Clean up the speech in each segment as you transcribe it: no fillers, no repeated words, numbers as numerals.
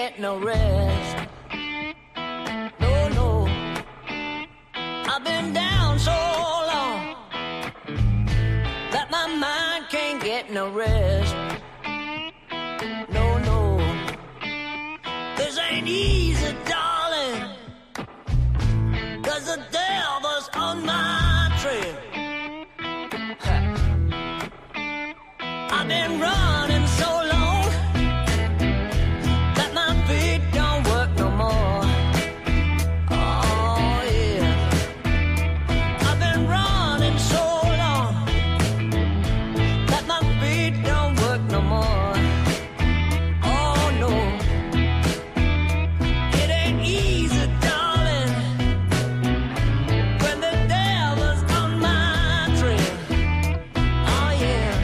get no rest. No, no. I've been down so long that my mind can't get no rest. No, no. This ain't easy, darling, 'cause the devil's on my trail. I've been running so long that my feet don't work no more. Oh yeah, I've been running so long that my feet don't work no more. Oh no, it ain't easy, darling, when the devil's on my trail. Oh yeah.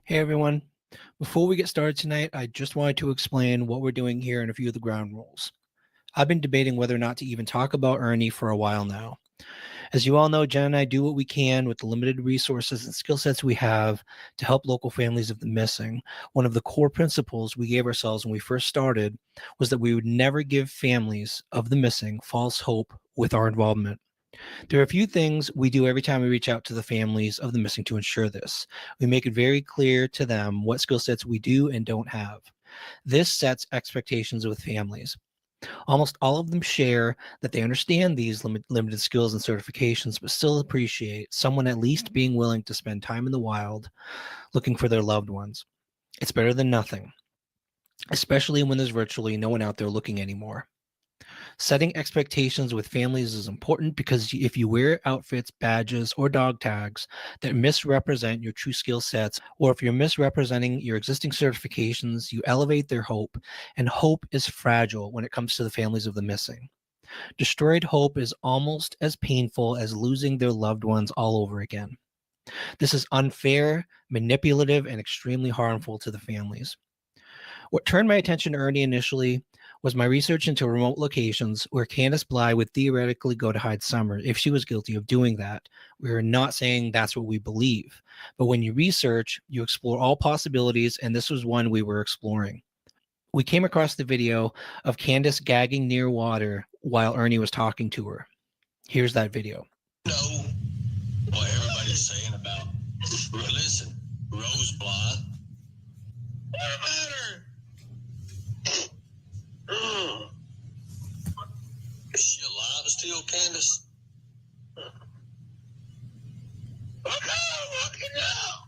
Hey everyone, before we get started tonight, I just wanted to explain what we're doing here and a few of the ground rules. I've been debating whether or not to even talk about Ernie for a while now. As you all know, Jen and I do what we can with the limited resources and skill sets we have to help local families of the missing. One of the core principles we gave ourselves when we first started was that we would never give families of the missing false hope with our involvement. There are a few things we do every time we reach out to the families of the missing to ensure this. We make it very clear to them what skill sets we do and don't have. This sets expectations with families. Almost all of them share that they understand these limited skills and certifications, but still appreciate someone at least being willing to spend time in the wild looking for their loved ones. It's better than nothing, especially when there's virtually no one out there looking anymore. Setting expectations with families is important because if you wear outfits, badges, or dog tags that misrepresent your true skill sets, or if you're misrepresenting your existing certifications, you elevate their hope, and hope is fragile when it comes to the families of the missing. Destroyed hope is almost as painful as losing their loved ones all over again. This is unfair, manipulative, and extremely harmful to the families. What turned my attention to Ernie initially was my research into remote locations where Candace Bly would theoretically go to hide Summer if she was guilty of doing that. We're not saying that's what we believe, but when you research, you explore all possibilities, and this was one we were exploring. We came across the video of Candace gagging near water while Ernie was talking to her. Here's that video. Know what everybody's saying about, listen, Rose Bly. What matter? Is she alive still, Candace? Okay, walking now.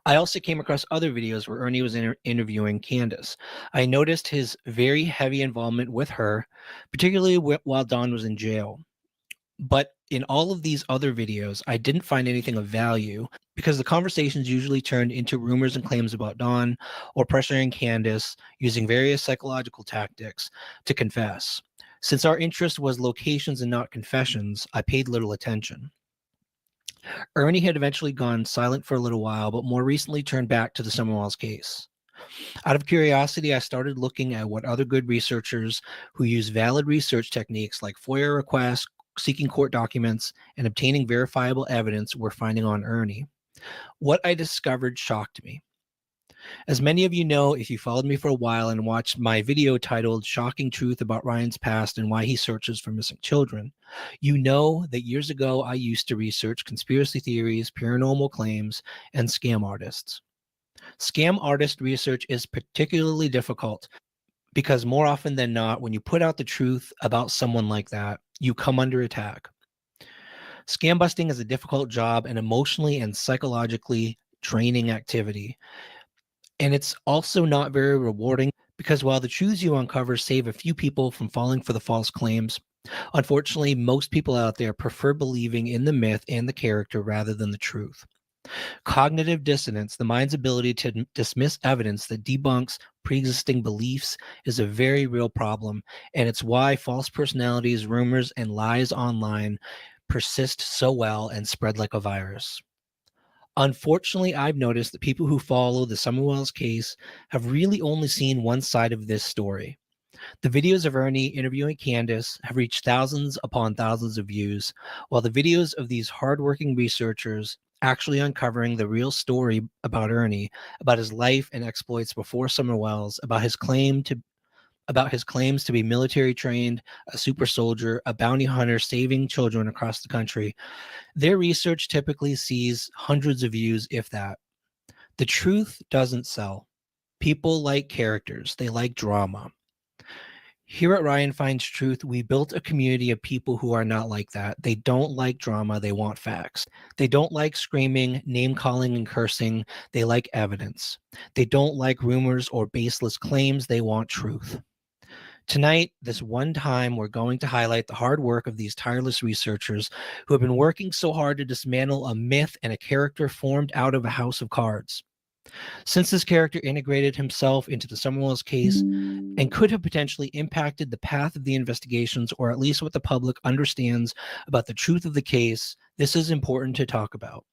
I also came across other videos where Ernie was interviewing Candace. I noticed his very heavy involvement with her, particularly while Dawn was in jail. But in all of these other videos, I didn't find anything of value because the conversations usually turned into rumors and claims about Dawn or pressuring Candace using various psychological tactics to confess. Since our interest was locations and not confessions, I paid little attention. Ernie had eventually gone silent for a little while, but more recently turned back to the Summerwells case. Out of curiosity, I started looking at what other good researchers who use valid research techniques like FOIA requests, seeking court documents, and obtaining verifiable evidence were finding on Ernie. What I discovered shocked me. As many of you know, if you followed me for a while and watched my video titled Shocking Truth About Ryan's Past and Why He Searches for Missing Children, you know that years ago I used to research conspiracy theories, paranormal claims, and scam artists. Scam artist research is particularly difficult because more often than not, when you put out the truth about someone like that, you come under attack. Scam busting is a difficult job and emotionally and psychologically draining activity. And it's also not very rewarding because while the truths you uncover save a few people from falling for the false claims, unfortunately, most people out there prefer believing in the myth and the character rather than the truth. Cognitive dissonance, the mind's ability to dismiss evidence that debunks pre-existing beliefs, is a very real problem, and it's why false personalities, rumors, and lies online persist so well and spread like a virus. Unfortunately, I've noticed that people who follow the Summerwells case have really only seen one side of this story. The videos of Ernie interviewing Candace have reached thousands upon thousands of views, while the videos of these hardworking researchers actually uncovering the real story about Ernie, about his life and exploits before Summerwells, about his claims to be military trained, a super soldier, a bounty hunter saving children across the country. Their research typically sees hundreds of views, if that. The truth doesn't sell. People like characters, they like drama. Here at Ryan Finds Truth, we built a community of people who are not like that. They don't like drama, they want facts. They don't like screaming, name calling, and cursing. They like evidence. They don't like rumors or baseless claims, they want truth. Tonight, this one time, we're going to highlight the hard work of these tireless researchers who have been working so hard to dismantle a myth and a character formed out of a house of cards. Since this character integrated himself into the Summerwells case and could have potentially impacted the path of the investigations, or at least what the public understands about the truth of the case, this is important to talk about.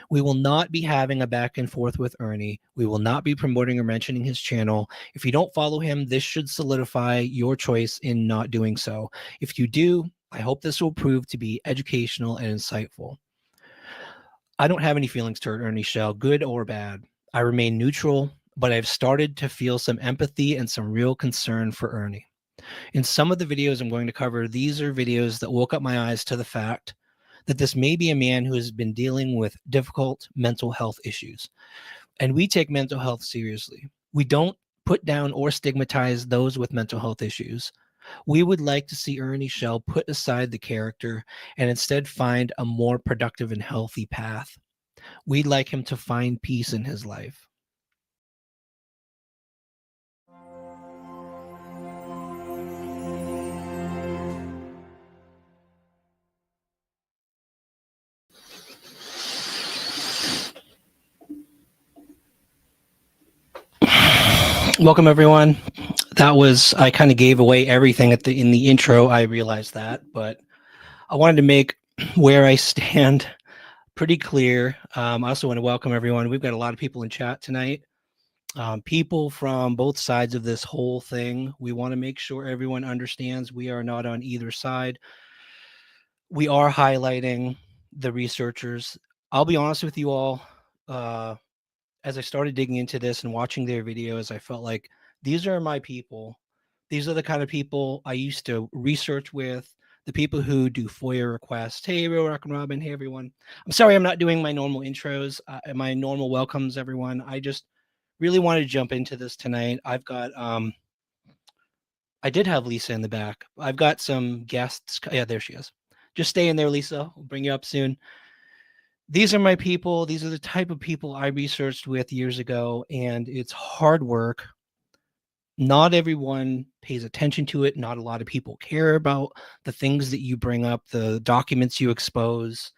We will not be having a back and forth with Ernie. We will not be promoting or mentioning his channel. If you don't follow him, this should solidify your choice in not doing so. If you do, I hope this will prove to be educational and insightful. I don't have any feelings toward Ernie Shell, good or bad. I remain neutral, but I've started to feel some empathy and some real concern for Ernie. In some of the videos I'm going to cover, these are videos that woke up my eyes to the fact that this may be a man who has been dealing with difficult mental health issues. And we take mental health seriously. We don't put down or stigmatize those with mental health issues. We would like to see Ernie Shell put aside the character and instead find a more productive and healthy path. We'd like him to find peace in his life. Welcome, everyone. I kind of gave away everything in the intro. I realized that, but I wanted to make where I stand pretty clear. I also want to welcome everyone. We've got a lot of people in chat tonight. People from both sides of this whole thing. We want to make sure everyone understands we are not on either side. We are highlighting the researchers. I'll be honest with you all. As I started digging into this and watching their videos, I felt like these are my people. These are the kind of people I used to research with, the people who do FOIA requests. Hey, Real Rock and Robin. Hey, everyone. I'm sorry I'm not doing my normal intros, my normal welcomes, everyone. I just really wanted to jump into this tonight. I've got, I did have Lisa in the back. I've got some guests. Yeah, there she is. Just stay in there, Lisa. We'll bring you up soon. These are my people. These are the type of people I researched with years ago, and it's hard work. Not everyone pays attention to it. Not a lot of people care about the things that you bring up, the documents you expose,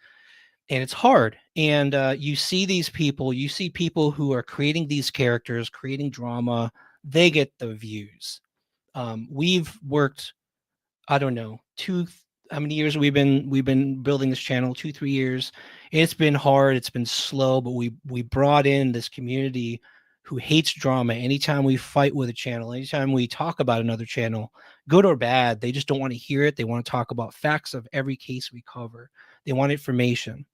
and it's hard. And you see these people, you see people who are creating these characters, creating drama. They get the views. We've worked, I don't know, how many years we've been building this channel? 2-3 years. It's been hard, it's been slow, but we brought in this community who hates drama. Anytime we fight with a channel, anytime we talk about another channel, good or bad, they just don't want to hear it. They want to talk about facts of every case we cover. They want information.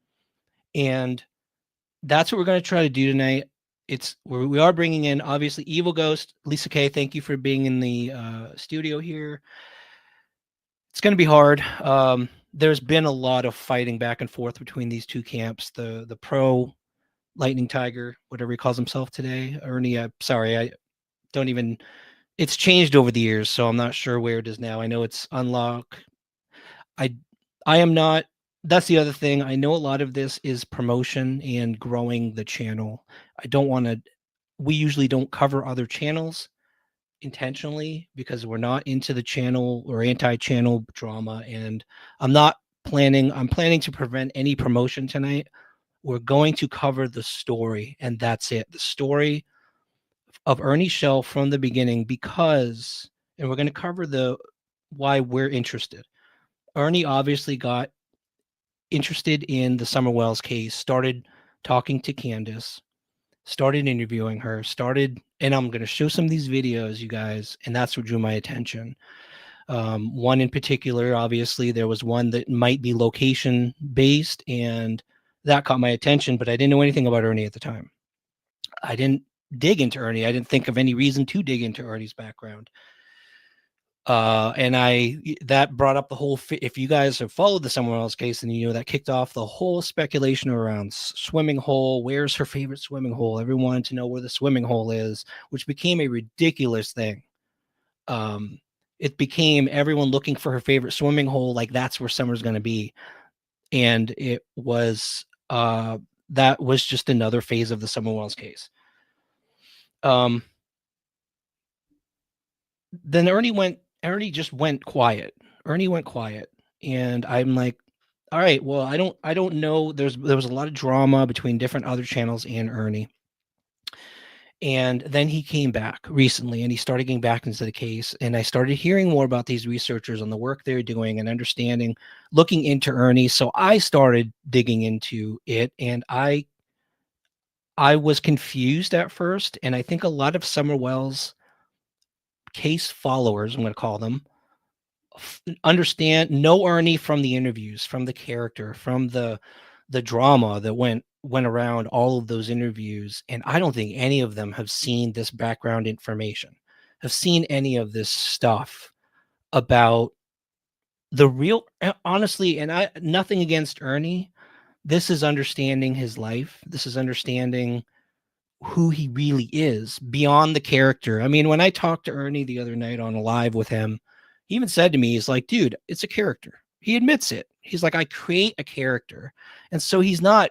And that's what we're going to try to do tonight. We are bringing in, obviously, Evil Ghost. Lisa K, thank you for being in the studio here. It's going to be hard. There's been a lot of fighting back and forth between these two camps. The pro Lightning Tiger, whatever he calls himself today, Ernie. Sorry, I don't even. It's changed over the years, so I'm not sure where it is now. I know it's Unlock. I am not. That's the other thing. I know a lot of this is promotion and growing the channel. I don't want to. We usually don't cover other channels intentionally because we're not into the channel or anti-channel drama, and I'm planning to prevent any promotion tonight. We're going to cover the story, and that's it. The story of Ernie Shell from the beginning, and we're going to cover why we're interested. Ernie obviously got interested in the Summer Wells case, started talking to Candace, started interviewing her, and I'm going to show some of these videos, you guys, and that's what drew my attention. One in particular, obviously, there was one that might be location based, and that caught my attention, but I didn't know anything about Ernie at the time. I didn't dig into Ernie. I didn't think of any reason to dig into Ernie's background. And that brought up the whole, if you guys have followed the Summer Wells case, and you know that kicked off the whole speculation around swimming hole. Where's her favorite swimming hole? Everyone wanted to know where the swimming hole is, which became a ridiculous thing. It became everyone looking for her favorite swimming hole, like that's where Summer's going to be. And it was, that was just another phase of the Summer Wells case. Then Ernie just went quiet. Ernie went quiet. And I'm like, all right, well, I don't know. There was a lot of drama between different other channels and Ernie. And then he came back recently and he started getting back into the case. And I started hearing more about these researchers and the work they're doing and understanding, looking into Ernie. So I started digging into it, and I was confused at first. And I think a lot of Summer Wells case followers, I'm going to call them, know Ernie from the interviews, from the character, from the drama that went around all of those interviews. And I don't think any of them have seen this background information, have seen any of this stuff about the real, honestly, and nothing against Ernie. This is understanding his life. This is understanding who he really is beyond the character. I mean, when I talked to Ernie the other night on a live with him, he even said to me, he's like, dude, it's a character. He admits it. He's like, I create a character. And so he's not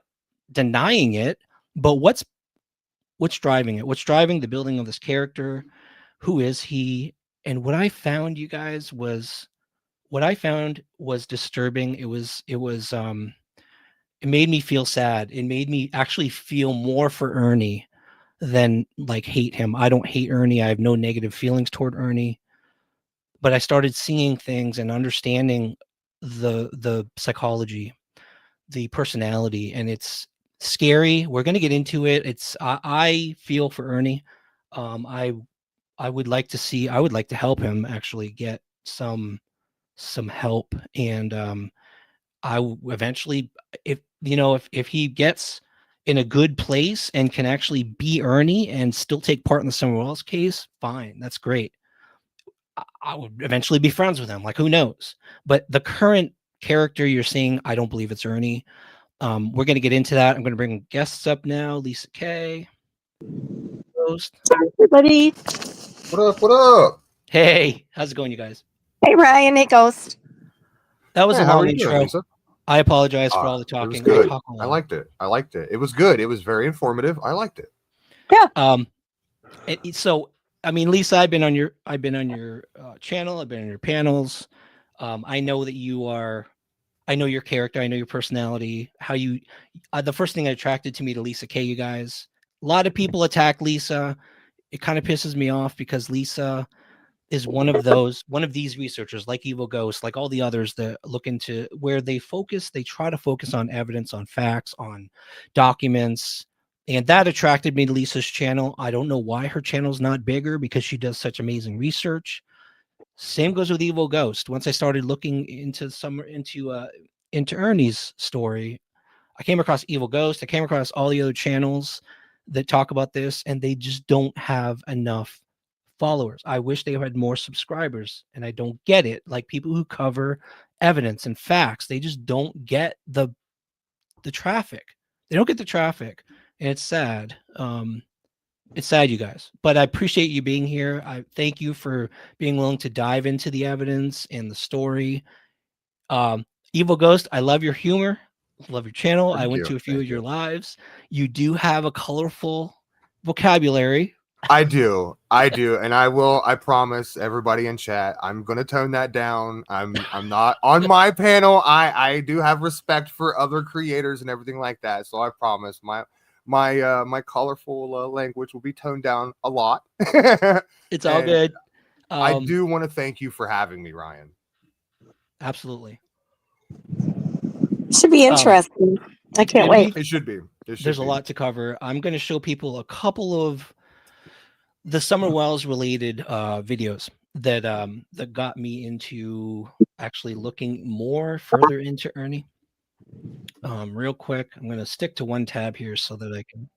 denying it, but what's driving it? What's driving the building of this character? Who is he? And what I found, you guys, was disturbing. It made me feel sad. It made me actually feel more for Ernie than like hate him. I don't hate Ernie. I have no negative feelings toward Ernie. But I started seeing things and understanding the psychology, the personality, and it's scary. We're going to get into it. I feel for Ernie. I would like to help him actually get some help, and I eventually, if he gets in a good place and can actually be Ernie and still take part in the Summer Wells case, fine, that's great. I would eventually be friends with him. Like, who knows? But the current character you're seeing, I don't believe it's Ernie. We're going to get into that. I'm going to bring guests up now. Lisa K. Host. Hi, everybody. What up? What up? Hey, how's it going, you guys? Hey, Ryan. Hey, Ghost. That was a How long are you doing, intro. Lisa? I apologize for all the It was talking. good. I I liked it. It was good. It was very informative. I liked it. Yeah. So, I mean, Lisa, I've been on your channel. I've been on your panels. I know that I know your character. I know your personality. How you, the first thing that attracted to me to Lisa K, you guys. A lot of people attack Lisa. It kind of pisses me off because Lisa is one of these researchers, like Evil Ghost, like all the others that look into where they try to focus on evidence, on facts, on documents. And that attracted me to Lisa's channel. I don't know why her channel's not bigger, because she does such amazing research. Same goes with Evil Ghost. Once I started looking into Ernie's story, I came across Evil Ghost. I came across all the other channels that talk about this, and they just don't have enough followers. I wish they had more subscribers, and I don't get it. Like, people who cover evidence and facts, they just don't get the traffic. They don't get the traffic, and it's sad. It's sad, you guys, but I appreciate you being here. I thank you for being willing to dive into the evidence and the story. Evil Ghost, I love your humor. Love your channel. I went to a few of your lives. You do have a colorful vocabulary. I do, and I promise everybody in chat, I'm gonna tone that down. I'm not on my panel. I do have respect for other creators and everything like that. So I promise my colorful language will be toned down a lot. It's all good. I do want to thank you for having me, Ryan. Absolutely. Should be interesting. I can't wait. It should be. There's a lot to cover. I'm going to show people a couple of the Summer Wells related videos that got me into actually looking more further into Ernie. Real quick, I'm going to stick to one tab here so that I can.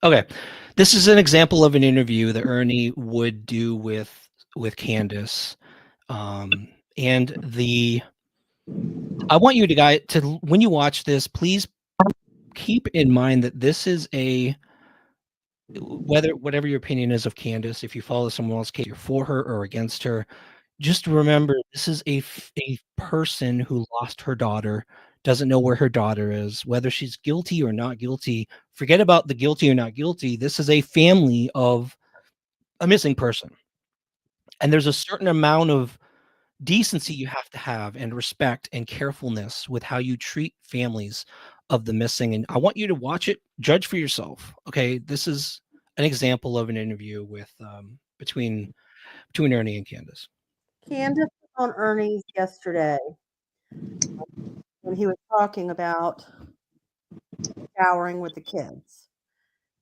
Okay, this is an example of an interview that Ernie would do with Candace, and I want you to when you watch this, please keep in mind that this is whatever your opinion is of Candace, if you follow someone else's case, you're for her or against her, just remember this is a person who lost her daughter, doesn't know where her daughter is, whether she's guilty or not guilty. Forget about the guilty or not guilty. This is a family of a missing person. And there's a certain amount of decency you have to have, and respect and carefulness with how you treat families of the missing. And I want you to watch it, judge for yourself. Okay, this is an example of an interview with between Ernie and Candace. Candace was on Ernie's yesterday when he was talking about showering with the kids.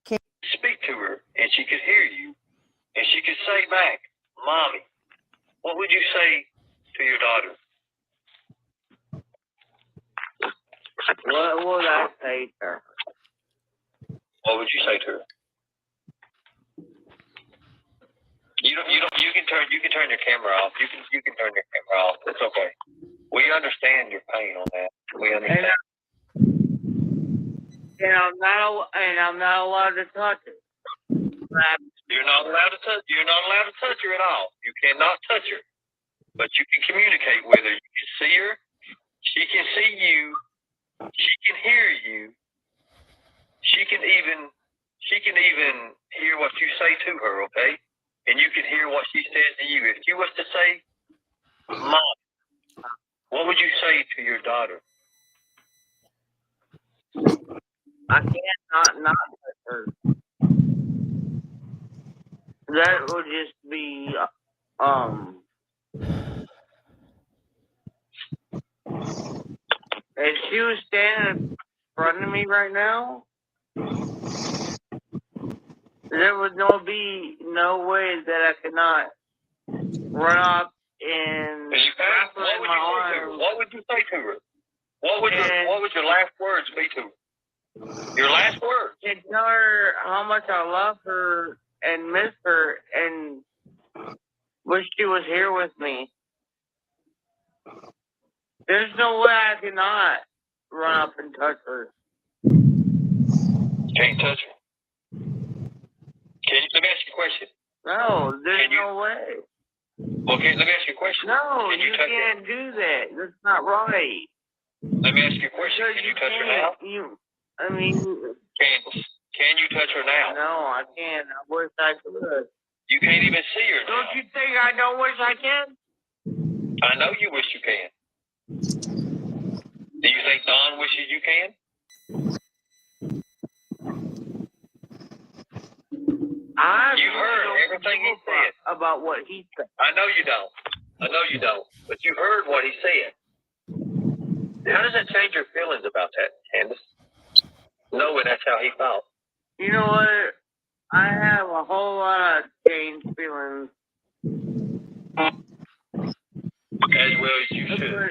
Speak to her, and she could hear you, and she could say back, "Mommy, what would you say to your daughter?" What would I say to her? What would you say to her? You can turn your camera off. You can turn your camera off. It's okay. We understand your pain on that. We understand. And I'm not allowed to touch it. You're not allowed to touch. You're not allowed to touch her at all. You cannot touch her, but you can communicate with her. You can see her. She can see you. She can hear you. She can even hear what you say to her. Okay, and you can hear what she says to you. If you was to say, "Mom," what would you say to your daughter? I can't not touch her. That would just be if she was standing in front of me right now, there would be no way that I could not run up and wrap her in my arms. What would you say to her? What would your last words be to her? Your last words. And tell her how much I love her and miss her and wish she was here with me. There's no way I cannot run up and touch her. Can't touch her. Let me ask you a question. No, there's no way. Okay, let me ask you a question. No, you can't do that. That's not right. Let me ask you a question. Can you touch her now? Can you touch her now? No, I can't. I wish I could. You can't even see her now. Don't you think I don't wish I can? I know you wish you can. Do you think Don wishes you can? You heard everything he said about what he said. I know you don't. But you heard what he said. How does that change your feelings about that, Candace? Knowing that's how he felt. You know what? I have a whole lot of changed feelings. As well as you should.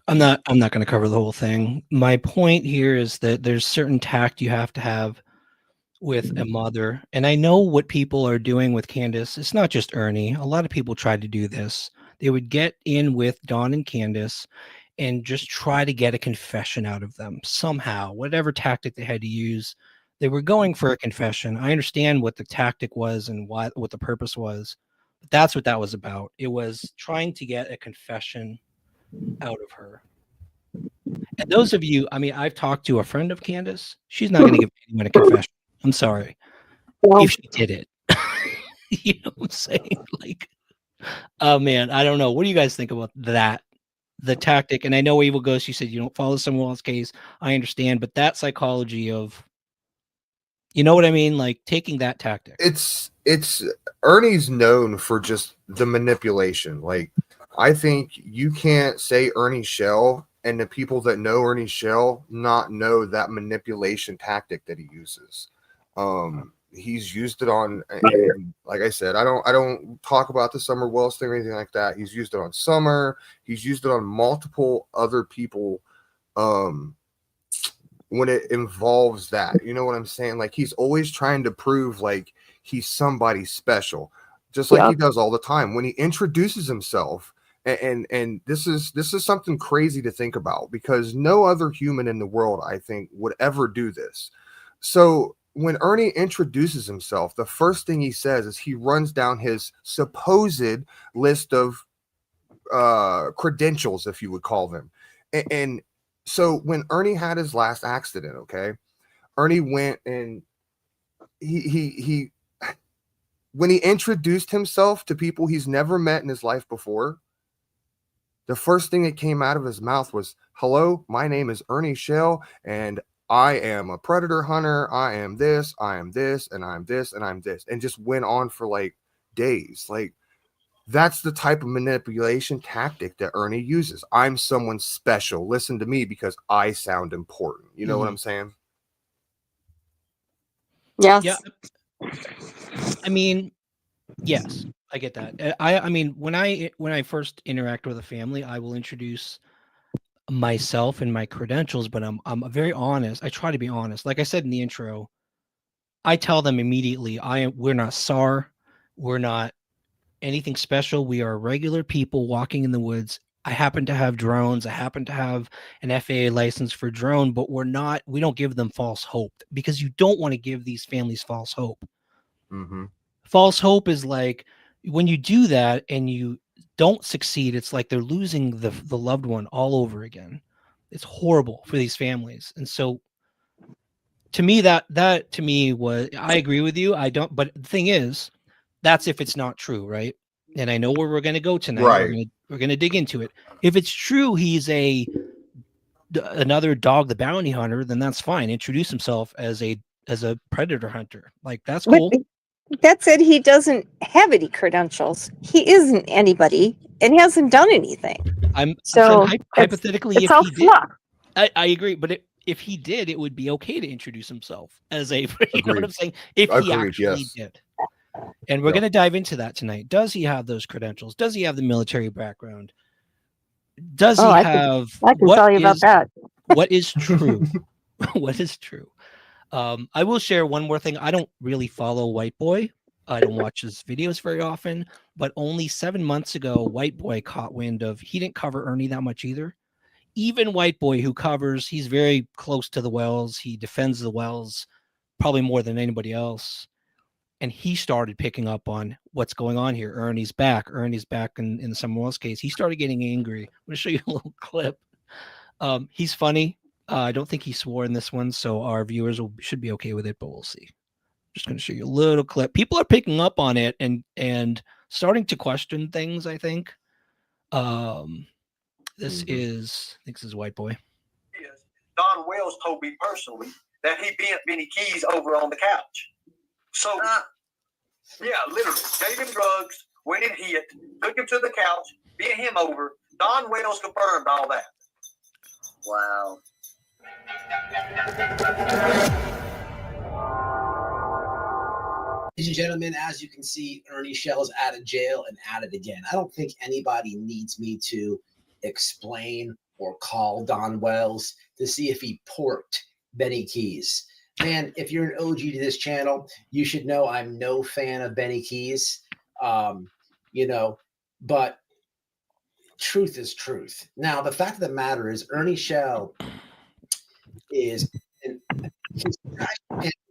I'm not going to cover the whole thing. My point here is that there's certain tact you have to have with a mother. And I know what people are doing with Candace. It's not just Ernie. A lot of people tried to do this. They would get in with Dawn and Candace and just try to get a confession out of them somehow, whatever tactic they had to use. They were going for a confession. I understand what the tactic was and what the purpose was, but that's what that was about. It was trying to get a confession out of her. And those of you, I mean, I've talked to a friend of Candace. She's not going to give anyone a confession. I'm sorry. Well, If she did it. You know what I'm saying? Like, oh man, I don't know. What do you guys think about that? The tactic, and I know Evil Ghost, you said you don't follow someone else's case. I understand, but that psychology of, you know what I mean? Like taking that tactic. It's Ernie's known for just the manipulation. Like, I think you can't say Ernie Shell and the people that know Ernie Shell not know that manipulation tactic that he uses. He's used it on, and like I said, I don't talk about the Summer Wells thing or anything like that. He's used it on Summer. He's used it on multiple other people. When it involves that, you know what I'm saying? Like, he's always trying to prove like he's somebody special, just like he does all the time when he introduces himself. And this is something crazy to think about, because no other human in the world, I think, would ever do this. So when Ernie introduces himself, the first thing he says is he runs down his supposed list of credentials, if you would call them. And so when Ernie had his last accident, okay, Ernie went and he when he introduced himself to people he's never met in his life before, the first thing that came out of his mouth was, "Hello, my name is Ernie Shell, and I am a predator hunter. I am this, I am this, and I'm this, and I'm this," and just went on for like days. Like, that's the type of manipulation tactic that Ernie uses. I'm someone special. Listen to me because I sound important. You know what I'm saying? yes. Yeah. I mean, yes, I get that. I mean, when I first interact with a family, I will introduce myself and my credentials, but I'm very honest. I try to be honest. Like I said in the intro, I tell them immediately, we're not SAR, we're not anything special. We are regular people walking in the woods. I happen to have drones. I happen to have an FAA license for drone, but we don't give them false hope, because you don't want to give these families false hope. Mm-hmm. False hope is like, when you do that and you don't succeed, it's like they're losing the loved one all over again. It's horrible for these families. And so to me, that to me was, I agree with you. I don't, but the thing is, that's if it's not true, right? And I know where we're going to go tonight. Right. We're going to dig into it. If it's true he's another dog the bounty hunter, then that's fine. Introduce himself as a predator hunter. Like, that's cool. But that said, he doesn't have any credentials. He isn't anybody and hasn't done anything. I'm So saying hypothetically, it's if all he did, fluff. I agree. But if he did, it would be okay to introduce himself as a, you know what I'm saying? If he actually did. And we're going to dive into that tonight. Does he have those credentials? Does he have the military background? Does he have? I can tell you about that. What is true? What is true? I will share one more thing. I don't really follow White Boy. I don't watch his videos very often, but only 7 months ago, White Boy caught wind of, he didn't cover Ernie that much either. Even White Boy, who covers, he's very close to the wells. He defends the wells probably more than anybody else. And he started picking up on what's going on here. Ernie's back in someone else's case. He started getting angry. I'm going to show you a little clip. He's funny. I don't think he swore in this one, so our viewers should be okay with it, but we'll see. Just going to show you a little clip. People are picking up on it and starting to question things, I think. This is White Boy. Don Wells told me personally that he bent Benny Keys over on the couch. So, yeah, literally, gave him drugs, went and hit, took him to the couch, bent him over. Don Wells confirmed all that. Wow. Ladies and gentlemen, as you can see, Ernie Shell is out of jail and at it again. I don't think anybody needs me to explain or call Don Wells to see if he porked Benny Keys. Man, if you're an OG to this channel, you should know I'm no fan of Benny Keys. But truth is truth. Now, the fact of the matter is Ernie Shell is he's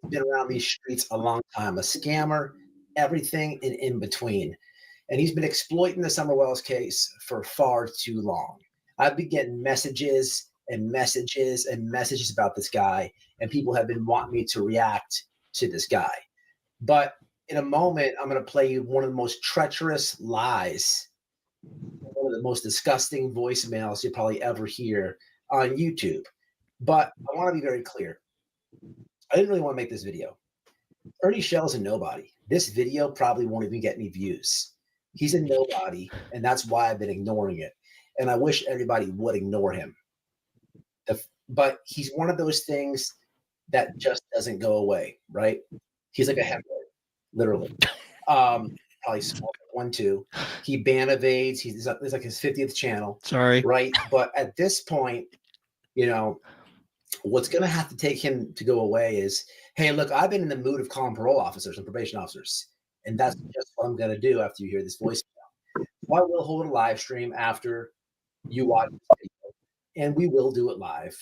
been around these streets a long time, a scammer, everything and in between. And he's been exploiting the Summer Wells case for far too long. I've been getting messages and messages and messages about this guy, and people have been wanting me to react to this guy. But in a moment, I'm going to play you one of the most treacherous lies, one of the most disgusting voicemails you'll probably ever hear on YouTube. But I want to be very clear. I didn't really want to make this video. Ernie Shell's a nobody. This video probably won't even get any views. He's a nobody, and that's why I've been ignoring it. And I wish everybody would ignore him. But he's one of those things that just doesn't go away, right? He's like a hemorrhoid, literally. Probably small one, too. He ban evades. It's like his 50th channel. Sorry. Right? But at this point, what's going to have to take him to go away is, hey, look, I've been in the mood of calling parole officers and probation officers. And that's just what I'm going to do after you hear this voicemail. So I will hold a live stream after you watch this video, and we will do it live.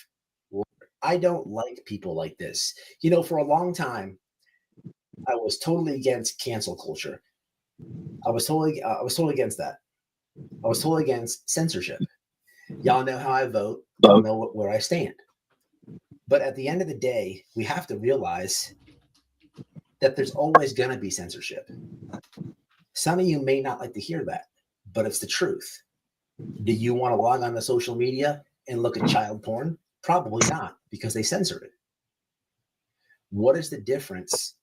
I don't like people like this. For a long time, I was totally against cancel culture. I was totally against that. I was totally against censorship. Y'all know how I vote. Y'all know where I stand. But at the end of the day, we have to realize that there's always going to be censorship. Some of you may not like to hear that, but it's the truth. Do you want to log on to social media and look at child porn? Probably not, because they censor it. What is the difference?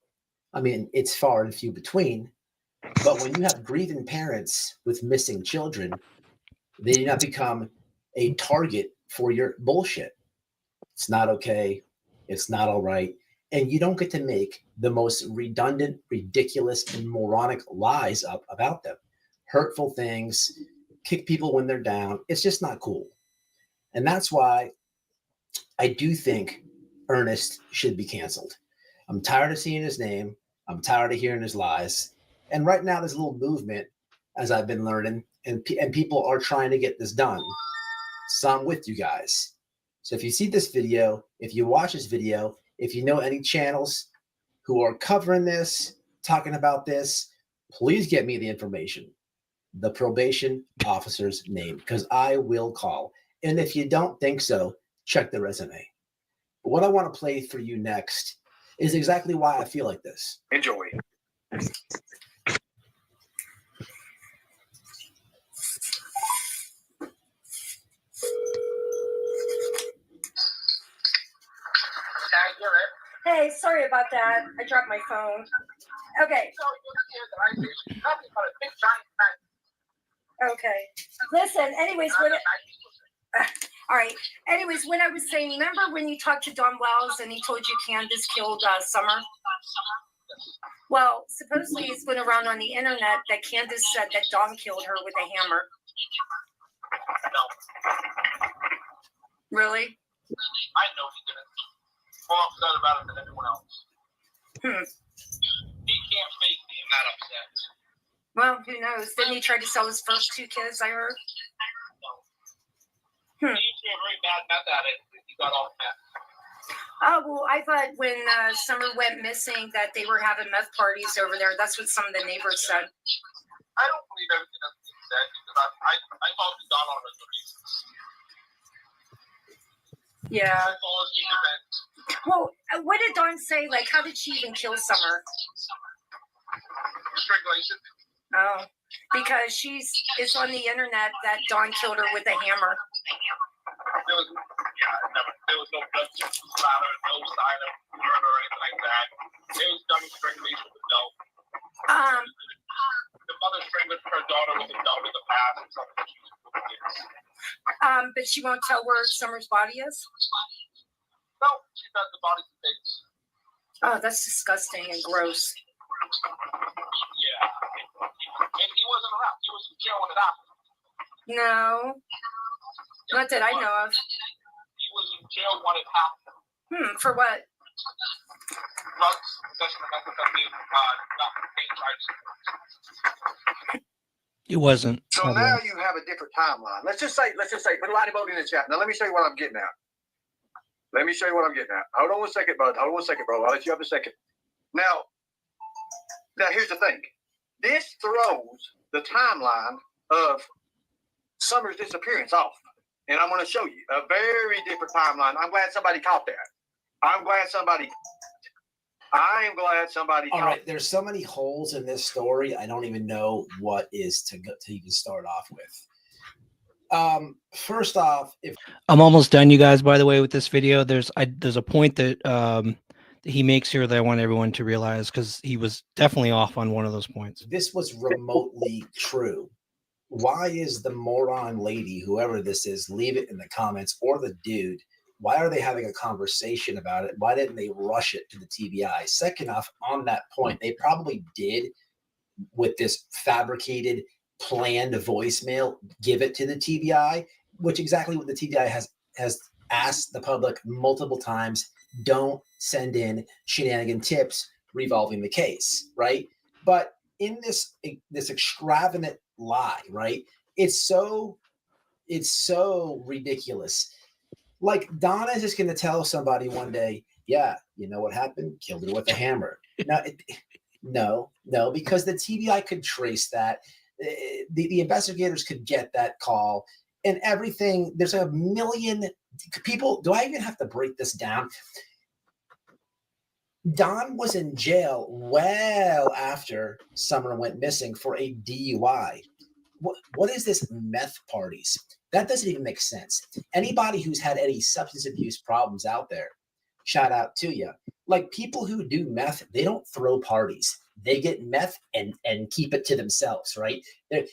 I mean, it's far and few between, but when you have grieving parents with missing children, they do not become a target for your bullshit. It's not okay. It's not all right. And you don't get to make the most redundant, ridiculous, and moronic lies up about them. Hurtful things, kick people when they're down. It's just not cool. And that's why I do think Ernest should be canceled. I'm tired of seeing his name. I'm tired of hearing his lies. And right now there's a little movement, as I've been learning, and people are trying to get this done. So I'm with you guys. So if you see this video, if you watch this video, if you know any channels who are covering this, talking about this, please get me the information, the probation officer's name, because I will call. And if you don't think so, check the resume. But what I want to play for you next is exactly why I feel like this. Enjoy. Hey, sorry about that. I dropped my phone. Okay. Okay. Listen, anyways, all right. Anyways, when I was saying, remember when you talked to Don Wells and he told you Candace killed Summer? Well, supposedly it's went around on the internet that Candace said that Don killed her with a hammer. Really? I know he didn't. More upset about it than anyone else. He can't fake being that upset. Well, who knows? Didn't he try to sell his first 2 kids, I heard? No. He used to be a very bad meth addict. He got off meth. Oh, well, I thought when Summer went missing that they were having meth parties over there. That's what some of the neighbors said. I don't believe everything that's being said because I talked to Don on regular basis. Yeah. That's all he defends. Well, what did Dawn say? Like, how did she even kill Summer? Strangulation. Oh, because it's on the internet that Dawn killed her with a hammer. There was no blood splatter, no sign of murder or anything like that. It was done with strangulation with But she won't tell where Summer's body is? No, she got the body fixed. Oh, that's disgusting and gross. Yeah. And he wasn't around. He was in jail when it happened. No. Not that I know of. He was in jail when it happened. For what? Drugs, possession of methamphetamine, not cocaine charges. It wasn't. So now you have a different timeline. Let's just say, put a lot of vote in the chat. Now let me show you what I'm getting at. Hold on 1 second, bud. Hold on 1 second, bro. I'll let you have a second. Now here's the thing. This throws the timeline of Summer's disappearance off. And I'm going to show you a very different timeline. I'm glad somebody caught that. I am glad somebody All right, there's so many holes in this story. I don't even know what is to even start off with. First off, if I'm almost done, you guys, by the way, with this video. There's a point that he makes here that I want everyone to realize, because he was definitely off on one of those points. this was remotely true, why is the moron lady, whoever this is, leave it in the comments, or the dude, why are they having a conversation about it? Why didn't they rush it to the TBI? Second off, on that point, they probably did, with this fabricated, planned voicemail, give it to the TBI, which exactly what the TBI has asked the public multiple times. Don't send in shenanigan tips revolving the case, right? But in this extravagant lie, right? It's so ridiculous. Like, Donna is just going to tell somebody one day, yeah, you know what happened? Killed her with a hammer. No, because the TBI could trace that. The investigators could get that call and everything. There's a million people. Do I even have to break this down? Don was in jail well after Summer went missing for a DUI. What is this meth parties? That doesn't even make sense. Anybody who's had any substance abuse problems out there, shout out to you. Like, people who do meth, they don't throw parties. They get meth and keep it to themselves, right? They're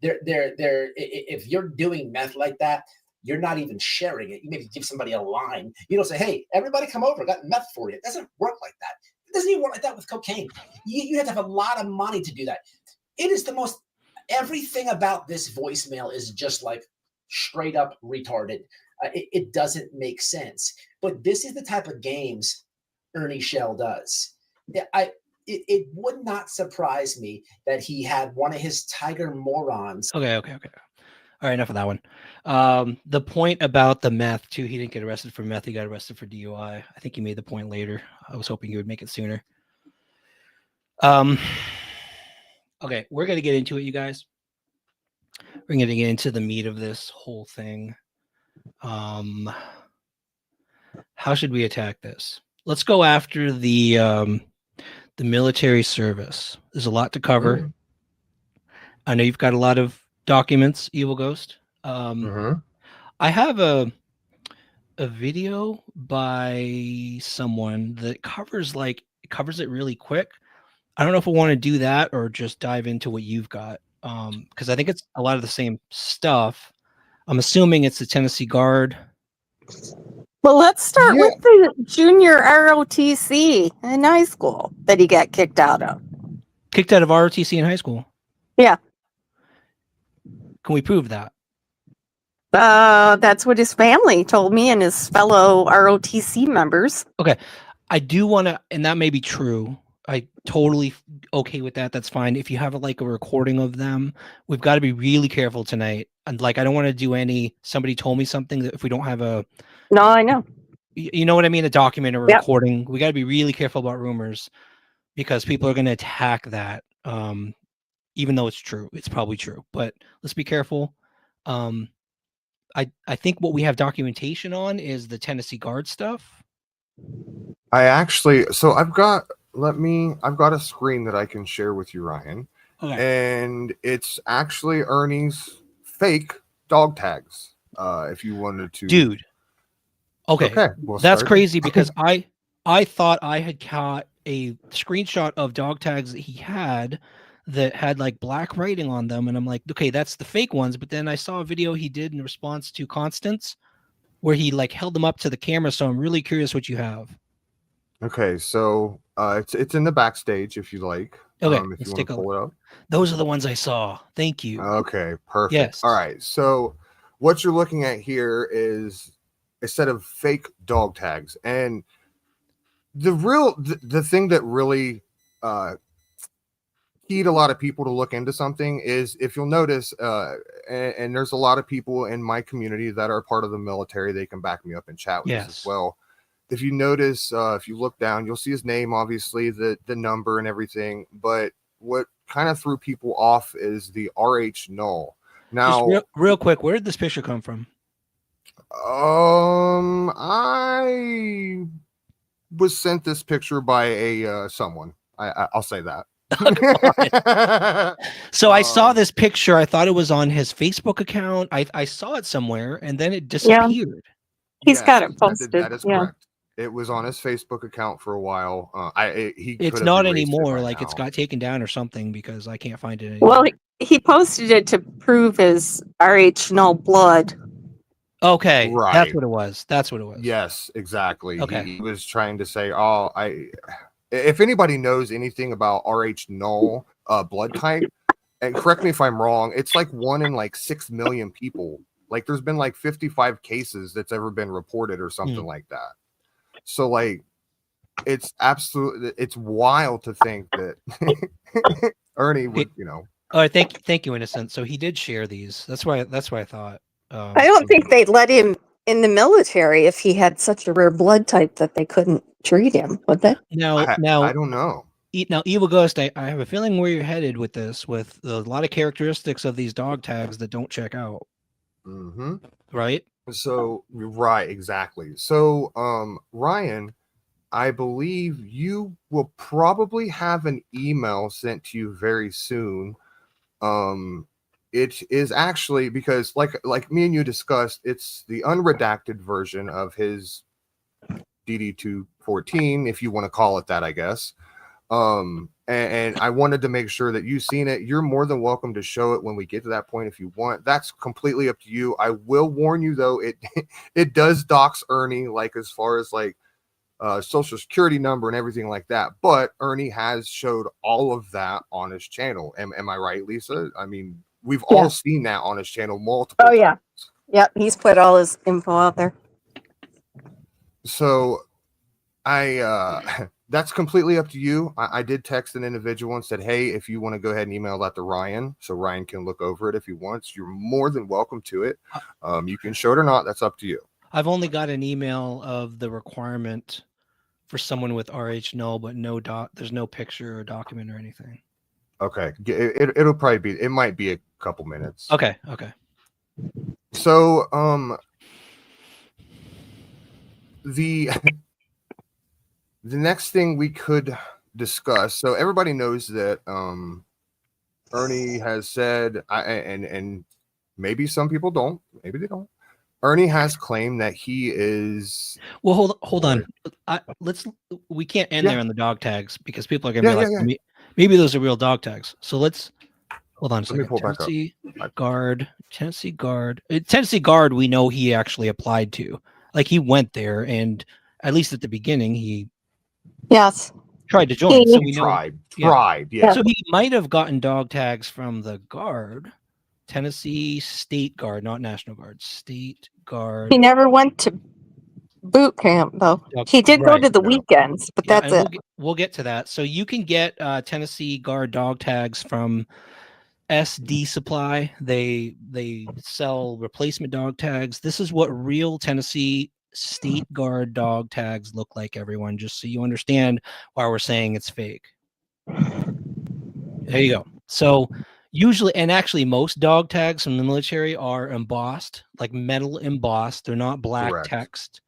if you're doing meth like that, you're not even sharing it. You maybe give somebody a line. You don't say, hey, everybody come over, got meth for you. It doesn't work like that. It doesn't even work like that with cocaine. You have to have a lot of money to do that. It is the most, everything about this voicemail is just like straight up retarded. It doesn't make sense. But this is the type of games Ernie Shell does. It would not surprise me that he had one of his tiger morons. Okay. All right, enough of that one. The point about the meth too, he didn't get arrested for meth. He got arrested for DUI. I think he made the point later. I was hoping he would make it sooner. Okay, we're going to get into it, you guys. We're going to get into the meat of this whole thing. How should we attack this? Let's go after the military service. There's a lot to cover. I know you've got a lot of documents, Evil Ghost. I have a video by someone that covers it really quick. I don't know if I want to do that or just dive into what you've got, because I think it's a lot of the same stuff. I'm assuming it's the Tennessee Guard. Well, let's start with the junior ROTC in high school that he got kicked out of. Kicked out of ROTC in high school? Yeah. Can we prove that? That's what his family told me and his fellow ROTC members. Okay. I do want to, and that may be true. I totally okay with that. That's fine. If you have a recording of them, we've got to be really careful tonight. And I don't want to do somebody told me something that if we don't have a. No, I know. You know what I mean? A document or recording. We got to be really careful about rumors because people are going to attack that. Even though it's true, it's probably true, but let's be careful. I think what we have documentation on is the Tennessee Guard stuff. I've got a screen that I can share with you, Ryan. Okay. And it's actually Ernie's fake dog tags. If you wanted to, dude. Okay. That's crazy because I thought I had caught a screenshot of dog tags that he had that had like black writing on them, and I'm like, okay, that's the fake ones. But then I saw a video he did in response to Constance where he like held them up to the camera. So I'm really curious what you have. Okay, so it's in the backstage if you like. Okay, If let's you want take to a pull it up. Those are the ones I saw. Thank you. Okay, perfect. Yes. All right. So what you're looking at here is a set of fake dog tags, and the thing that really keyed a lot of people to look into something is, if you'll notice, and there's a lot of people in my community that are part of the military. They can back me up in chat with this as well. If you notice, if you look down, you'll see his name, obviously the number and everything. But what kind of threw people off is the RH null. Now, just real quick, where did this picture come from? I was sent this picture by a someone. I'll say that. So I saw this picture. I thought it was on his Facebook account. I saw it somewhere, and then it disappeared. He's got it posted. That is correct. It was on his Facebook account for a while. It's not anymore. Like it's got taken down or something, because I can't find it anymore. Well, he posted it to prove his RH null blood. Okay, right. That's what it was. That's what it was. Yes, exactly. Okay. He was trying to say, if anybody knows anything about RH null blood type, and correct me if I'm wrong, it's like 1 in like 6 million people. Like there's been like 55 cases that's ever been reported or something like that. So like, it's wild to think that Ernie would, All right, thank you, Innocent. So he did share these. That's why I thought. I don't think they'd let him in the military if he had such a rare blood type that they couldn't treat him, would they? Now, I don't know. Now, Evil Ghost, I have a feeling where you're headed with this, with a lot of characteristics of these dog tags that don't check out. Mm-hmm. Right? So, right, exactly. So, Ryan, I believe you will probably have an email sent to you very soon. It is actually, because like me and you discussed, it's the unredacted version of his DD214, if you want to call it that, I guess. And I wanted to make sure that you've seen it. You're more than welcome to show it when we get to that point if you want. That's completely up to you. I will warn you though, it does dox Ernie, like as far as like social security number and everything like that. But Ernie has showed all of that on his channel. Am I right, Lisa? I mean, we've all seen that on his channel multiple times. Yeah. Yep, he's put all his info out there. So that's completely up to you. I did text an individual and said, hey, if you want to go ahead and email that to Ryan, so Ryan can look over it if he wants, you're more than welcome to it. You can show it or not. That's up to you. I've only got an email of the requirement for someone with RH null, but there's no picture or document or anything. Okay. It'll probably it might be a couple minutes. Okay. So, the next thing we could discuss. So everybody knows that Ernie has said, and maybe some people don't, maybe they don't. Ernie has claimed that he is. Well, hold on. We can't end there on the dog tags, because people are gonna be like, maybe those are real dog tags. So let's hold on a second. Tennessee Guard. Tennessee Guard. We know he actually applied to. Like he went there, and at least at the beginning, he tried to join. So we know tried. Yeah. So he might have gotten dog tags from the Guard. Tennessee State Guard, not National Guard. State Guard. He never went to boot camp, though. He did go to the weekends, but that's it. We'll get to that. So you can get Tennessee Guard dog tags from SD Supply. They sell replacement dog tags. This is what real Tennessee State Guard dog tags look like, everyone, just so you understand why we're saying it's fake. There you go. So usually, and actually most dog tags from the military are embossed, like metal embossed. They're not black text.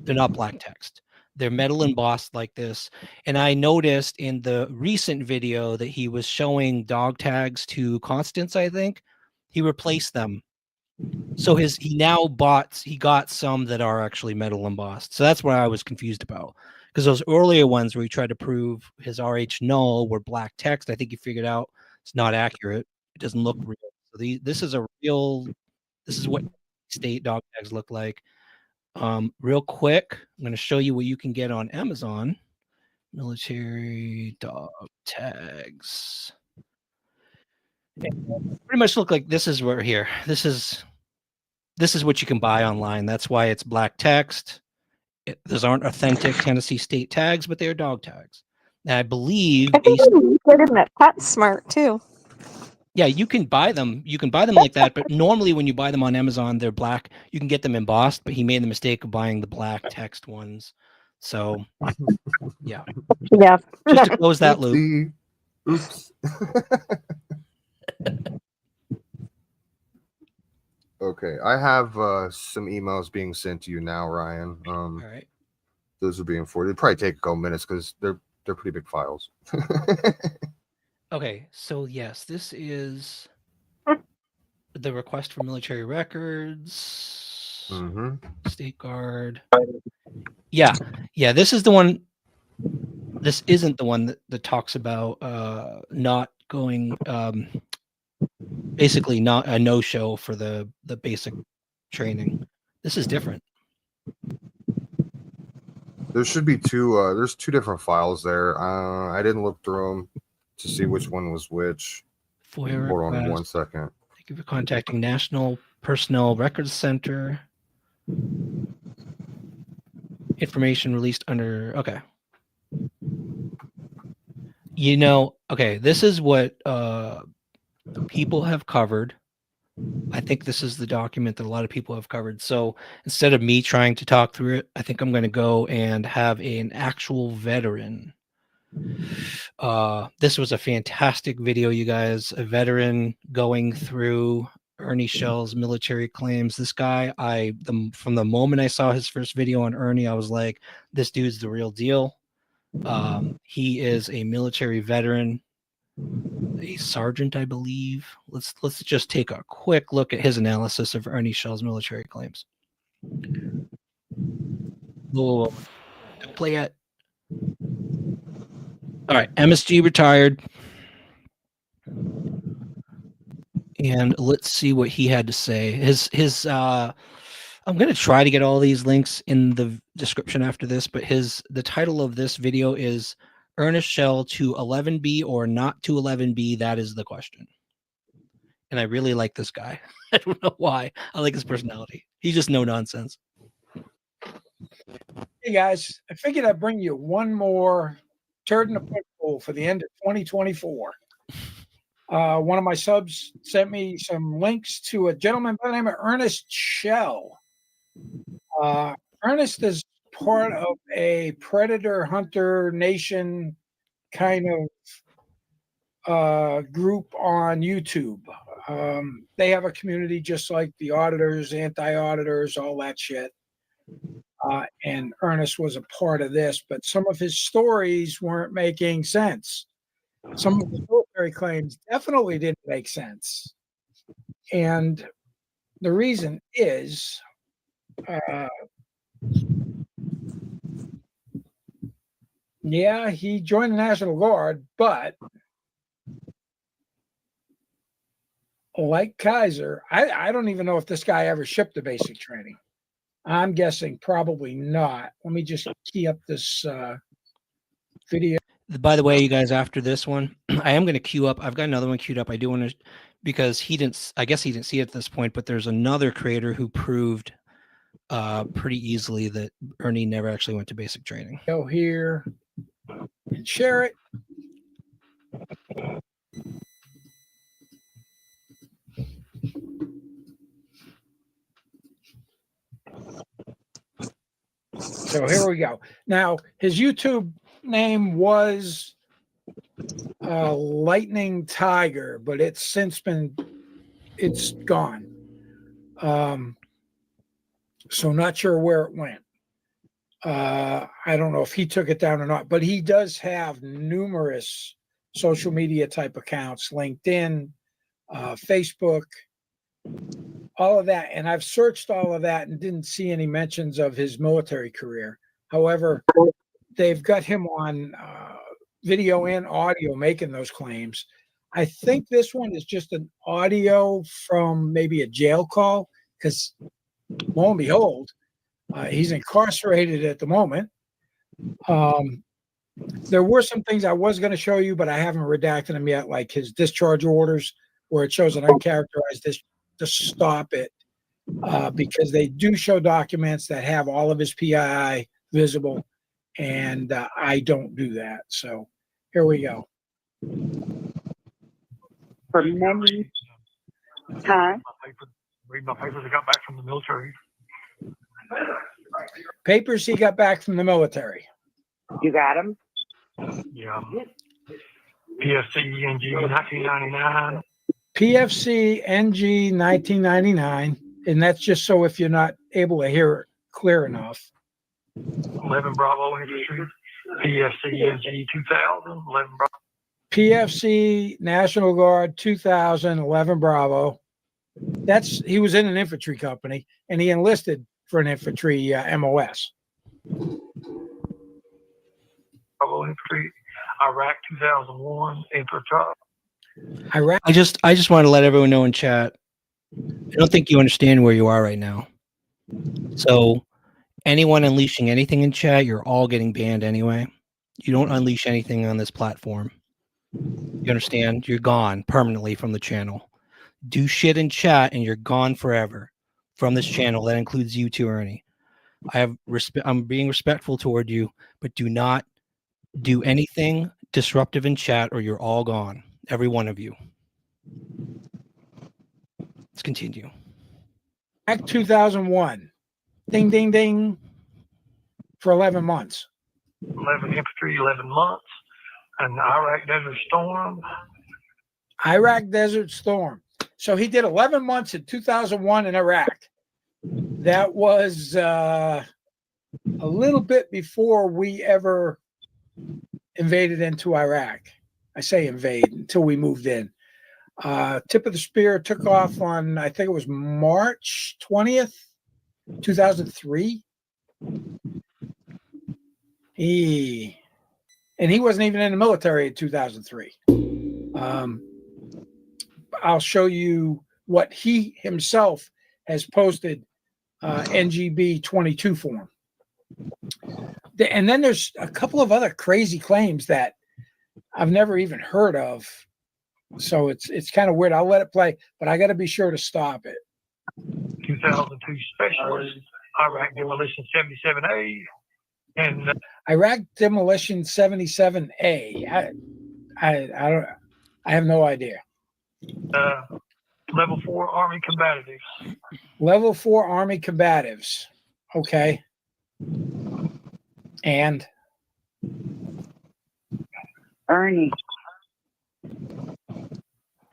They're not black text. They're metal embossed like this. And I noticed in the recent video that he was showing dog tags to Constance, I think, he replaced them. So he got some that are actually metal embossed. So that's what I was confused about. because those earlier ones where he tried to prove his RH null were black text, I think he figured out it's not accurate. It doesn't look real. So this is a real. This is what state dog tags look like. Real quick, I'm going to show you what you can get on Amazon. Military dog tags. Pretty much look like this is where here. This is what you can buy online. That's why it's black text. Those aren't authentic Tennessee state tags, but they are dog tags. And I believe I think you can get them at PetSmart too. yeah, you can buy them. You can buy them like that, but normally when you buy them on Amazon, they're black. You can get them embossed, but he made the mistake of buying the black text ones. So, yeah. Yeah. Just to close that loop. Oops. Okay, I have some emails being sent to you now, Ryan. All right. Those are being forwarded. It'll probably take a couple minutes because they're pretty big files. Okay, so yes, this is the request for military records. State Guard. Yeah, this is the one. This isn't the one that talks about not going, basically not a no-show for the basic training. This is different. There should be two. There's two different files there. I didn't look through them to see which one was which. FOIA Hold on request. 1 second. Thank you for contacting National Personnel Records Center. Information released under, okay. You know, okay, this is what people have covered. I think this is the document that a lot of people have covered. So instead of me trying to talk through it, I think I'm going to go and have an actual veteran. This was a fantastic video, you guys. A veteran going through Ernie Shell's military claims. This guy, from the moment I saw his first video on Ernie, I was like, this dude's the real deal. He is a military veteran, a sergeant, I believe. Let's just take a quick look at his analysis of Ernie Shell's military claims. Whoa. Don't play yet. All right, MSG Retired. And let's see what he had to say. I'm going to try to get all these links in the description after this, but the title of this video is Ernest Shell to 11B or not to 11B. That is the question. And I really like this guy. I don't know why. I like his personality. He's just no nonsense. Hey guys, I figured I'd bring you one more turd in the football for the end of 2024. One of my subs sent me some links to a gentleman by the name of Ernie Shell. Ernest is part of a predator hunter nation kind of group on YouTube. They have a community just like the auditors, anti-auditors, all that shit. And Ernest was a part of this, but some of his stories weren't making sense. Some of the military claims definitely didn't make sense. And the reason is yeah, he joined the National Guard, but like Kaiser, I don't even know if this guy ever shipped the basic training. I'm guessing probably not. Let me just key up this video. By the way, you guys, after this one, I am going to queue up. I've got another one queued up. I do want to, because I guess he didn't see it at this point, but there's another creator who proved pretty easily that Ernie never actually went to basic training. Go here and share it. So here we go. Now, his YouTube name was Lightning Tiger, but it's gone. So not sure where it went. I don't know if he took it down or not, but he does have numerous social media type accounts, LinkedIn, Facebook, all of that. And I've searched all of that and didn't see any mentions of his military career. However, they've got him on video and audio making those claims. I think this one is just an audio from maybe a jail call, because lo and behold, he's incarcerated at the moment. There were some things I was going to show you, but I haven't redacted them yet, like his discharge orders, where it shows an uncharacterized to stop it, because they do show documents that have all of his PII visible, and I don't do that. So here we go. For many times. Read my papers. I got back from the military. Papers he got back from the military. You got them? Yeah. PFC NG 1999. PFC NG 1999, and that's just so if you're not able to hear it clear enough. 11 Bravo Infantry. PFC NG 2000. 11 Bravo. PFC National Guard 2000, 11 Bravo. He was in an infantry company, and he enlisted for an infantry MOS. Bravo Infantry. Iraq 2001. Infantry. Iraq. I just want to let everyone know in chat, I don't think you understand where you are right now. So anyone unleashing anything in chat, you're all getting banned anyway. You don't unleash anything on this platform. You understand? You're gone permanently from the channel. Do shit in chat and you're gone forever from this channel. That includes you too, Ernie. I'm being respectful toward you, but do not do anything disruptive in chat or you're all gone. Every one of you. Let's continue. Act 2001. Ding, ding, ding. For 11 months. 11 Infantry, 11 months. And Iraq Desert Storm. Iraq Desert Storm. So he did 11 months in 2001 in Iraq. That was a little bit before we ever invaded into Iraq. I say invade until we moved in. Tip of the Spear took off on, I think it was March 20th, 2003. He wasn't even in the military in 2003. I'll show you what he himself has posted NGB 22 form. And then there's a couple of other crazy claims that I've never even heard of. So it's kind of weird. I'll let it play, but I got to be sure to stop it. 2002 Specialist, Iraq Demolition 77A, and Iraq Demolition 77A. I have no idea. Level 4 Army Combatives. Level 4 Army Combatives. Okay. And Ernie,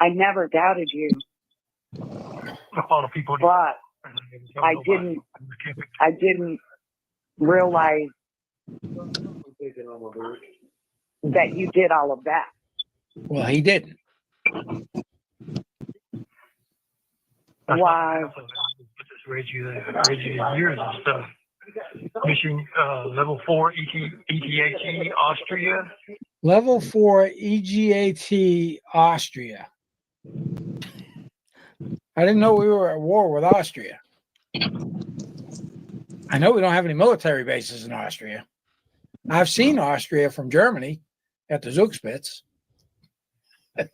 I never doubted you. A lot of people, but I didn't realize that you did all of that. Well, he didn't. Why? Just read you the years and stuff. Mission level 4 ETAT Austria. Level 4 EGAT Austria. I didn't know we were at war with Austria. I know we don't have any military bases in Austria. I've seen Austria from Germany at the Zugspitze. ETA.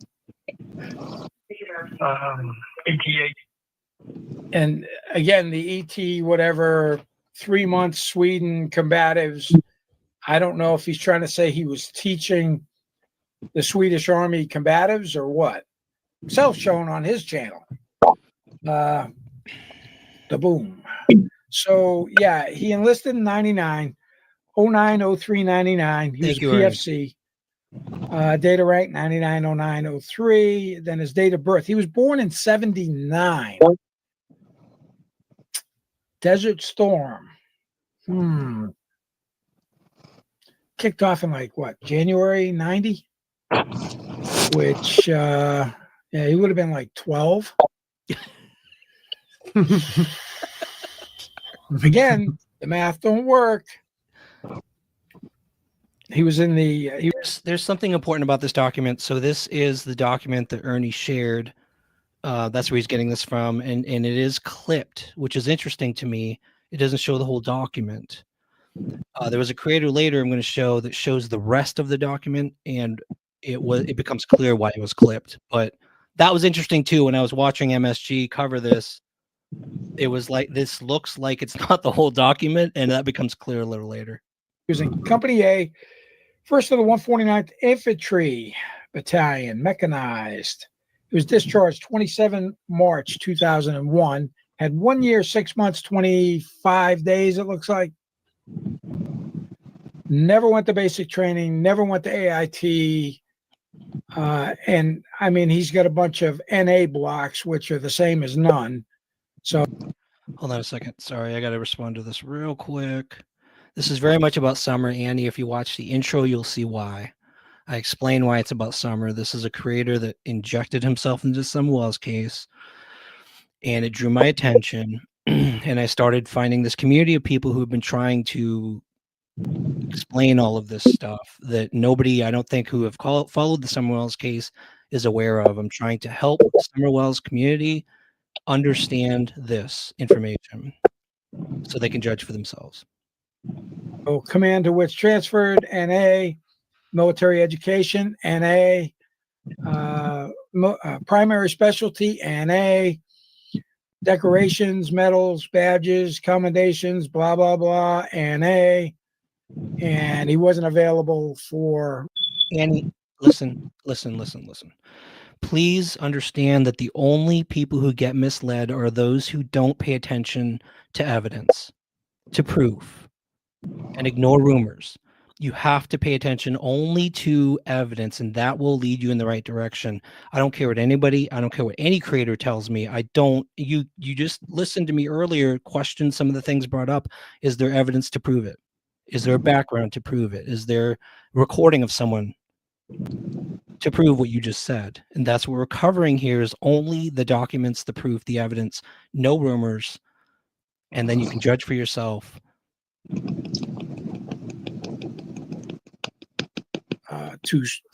And again, the ET, whatever, 3 months Sweden combatives. I don't know if he's trying to say he was teaching the Swedish Army combatives or what. Self-shown on his channel. The boom. So, yeah, he enlisted in 99, 09, 03, 99. He was a PFC. Data rank 99, 09, 03. Then his date of birth. He was born in 79. Desert Storm. Kicked off in like what, January 90? Which he would have been like 12. Again, the math don't work. He was in the. There's something important about this document. So this is the document that Ernie shared. That's where he's getting this from, and it is clipped, which is interesting to me. It doesn't show the whole document. There was a creator later I'm going to show that shows the rest of the document, and it becomes clear why it was clipped. But that was interesting too. When I was watching MSG cover this, it was like, this looks like it's not the whole document, and that becomes clear a little later. He was in Company A, 1st of the 149th Infantry Battalion, mechanized. He was discharged 27 March 2001. Had 1 year, 6 months, 25 days, it looks like. Never went to basic training, never went to AIT. And I mean, he's got a bunch of NA blocks, which are the same as none. So hold on a second. Sorry, I got to respond to this real quick. This is very much about Summer, Andy. If you watch the intro, you'll see why. I explain why it's about Summer. This is a creator that injected himself into some Wells case, and it drew my attention. And I started finding this community of people who have been trying to explain all of this stuff that nobody, I don't think, who have followed the Summer Wells case is aware of. I'm trying to help the Summer Wells community understand this information so they can judge for themselves. Command to which transferred, NA, military education, NA, primary specialty, NA, decorations, medals, badges, commendations, blah, blah, blah, NA. And he wasn't available for. Annie, listen. Please understand that the only people who get misled are those who don't pay attention to evidence, to proof, and ignore rumors. You have to pay attention only to evidence, and that will lead you in the right direction. I don't care what any creator tells me. You just listened to me earlier, question some of the things brought up. Is there evidence to prove it? Is there a background to prove it? Is there recording of someone to prove what you just said? And that's what we're covering here, is only the documents, the proof, the evidence, no rumors. And then you can judge for yourself.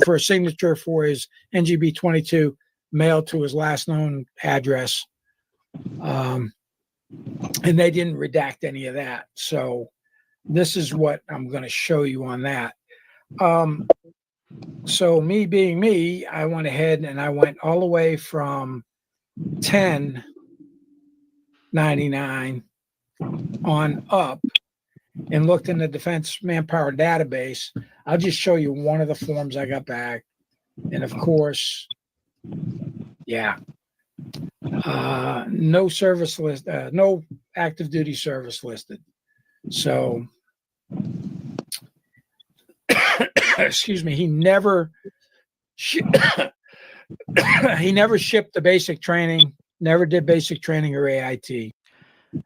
For a signature for his NGB 22 mailed to his last known address. And they didn't redact any of that. So this is what I'm going to show you on that. So me being me, I went ahead and I went all the way from 1099 on up and looked in the Defense Manpower Database. I'll just show you one of the forms I got back. And of course, yeah, no service list, no active duty service listed. So, excuse me, he never shipped the basic training, never did basic training or AIT.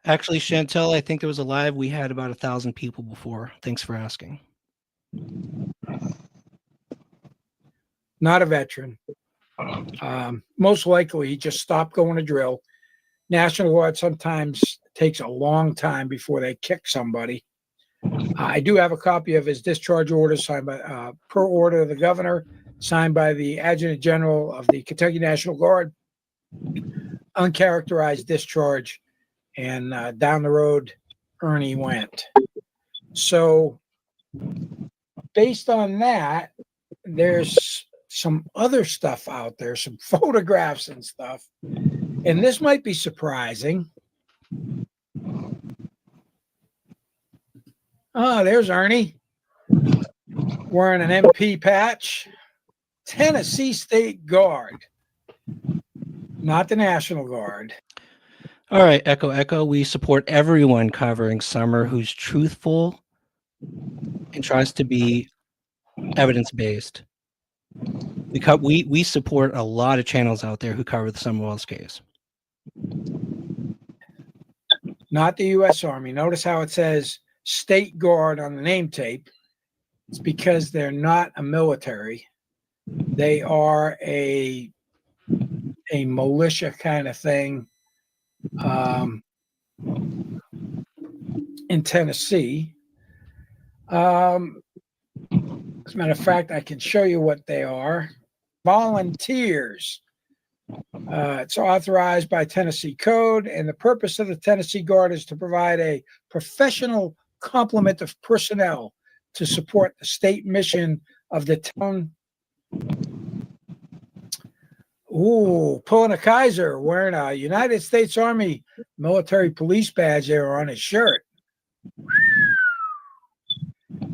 Actually, Chantel, I think there was a live. We had about 1,000 people before. Thanks for asking. Not a veteran. Most likely, he just stopped going to drill. National Guard sometimes takes a long time before they kick somebody. I do have a copy of his discharge order signed by, per order of the governor, signed by the Adjutant General of the Kentucky National Guard. Uncharacterized discharge, and down the road, Ernie went. So, based on that, there's some other stuff out there, some photographs and stuff, and this might be surprising. Oh, there's Ernie wearing an MP patch. Tennessee State Guard, not the National Guard. All right, Echo Echo, we support everyone covering Summer who's truthful and tries to be evidence-based. We support a lot of channels out there who cover the Summer Wells case. Not the U.S. Army. Notice how it says State Guard on the name tape. It's because they're not a military. They are a militia kind of thing in Tennessee. As a matter of fact, I can show you what they are. Volunteers. It's authorized by Tennessee Code, and the purpose of the Tennessee Guard is to provide a professional complement of personnel to support the state mission of the town. Ooh, pulling a Kaiser, wearing a United States Army military police badge there on his shirt.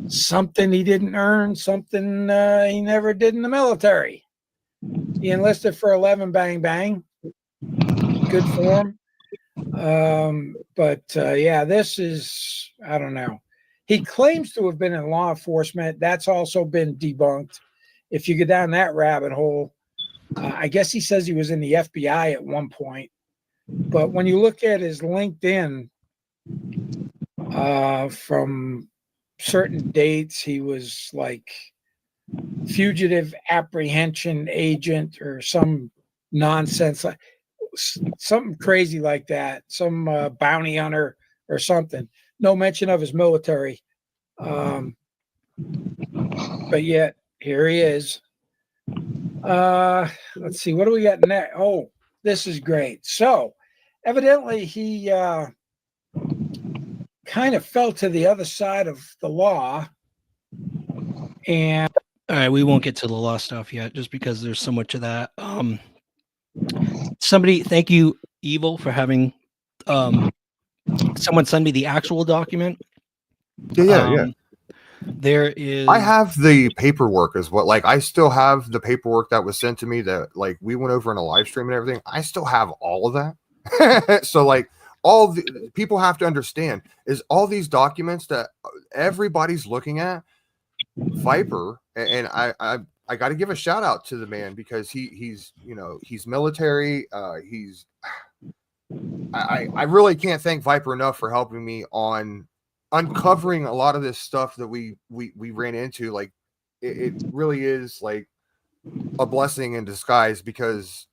Something he didn't earn, something he never did in the military. He enlisted for 11 bang bang. Good for him. Yeah, this is, I don't know. He claims to have been in law enforcement. That's also been debunked. If you go down that rabbit hole, I guess he says he was in the FBI at one point. But when you look at his LinkedIn from certain dates, he was like fugitive apprehension agent or some nonsense, like something crazy like that, some bounty hunter or something. No mention of his military. But yet, here he is. Let's see, what do we got next? Oh, this is great. So, evidently, he kind of fell to the other side of the law. And all right, we won't get to the law stuff yet, just because there's so much of that. Somebody, thank you, Evil, for having someone send me the actual document. Yeah. There is. I have the paperwork as well. Like, I still have the paperwork that was sent to me that, like, we went over in a live stream and everything. I still have all of that. So, like, all the people have to understand is all these documents that everybody's looking at. Viper, and I got to give a shout out to the man, because he's military. I really can't thank Viper enough for helping me on uncovering a lot of this stuff that we ran into. Like, it really is like a blessing in disguise, because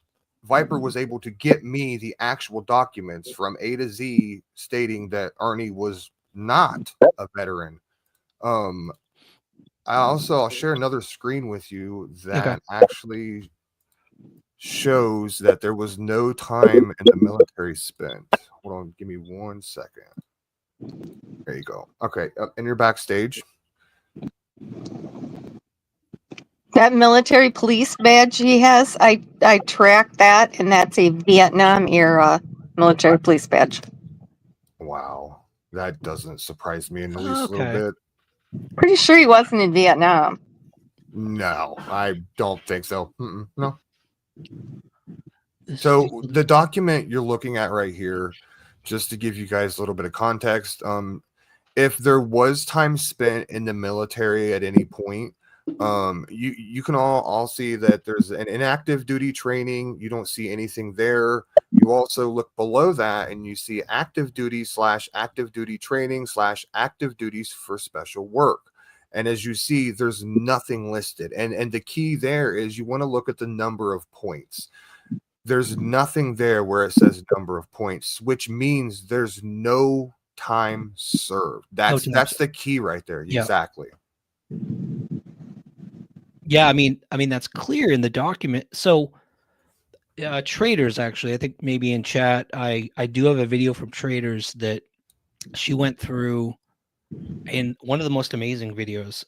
Viper was able to get me the actual documents from A to Z stating that Ernie was not a veteran. I'll share another screen with you that actually shows that there was no time in the military spent. Hold on, give me 1 second. There you go. Okay, in your backstage. That military police badge he has, I tracked that, and that's a Vietnam era military police badge. Wow, that doesn't surprise me in the least little bit. Pretty sure he wasn't in Vietnam. No, I don't think so. No. So the document you're looking at right here, just to give you guys a little bit of context, if there was time spent in the military at any point, you can all see that there's an inactive duty training. You don't see anything there. You also look below that and you see active duty / active duty training / active duties for special work. And as you see, there's nothing listed. And the key there is you want to look at the number of points. There's nothing there where it says number of points, which means there's no time served. That's the key right there. Yeah. Exactly. Yeah, I mean that's clear in the document. So Traitors, actually, I think maybe in chat, I do have a video from Traitors that she went through in one of the most amazing videos,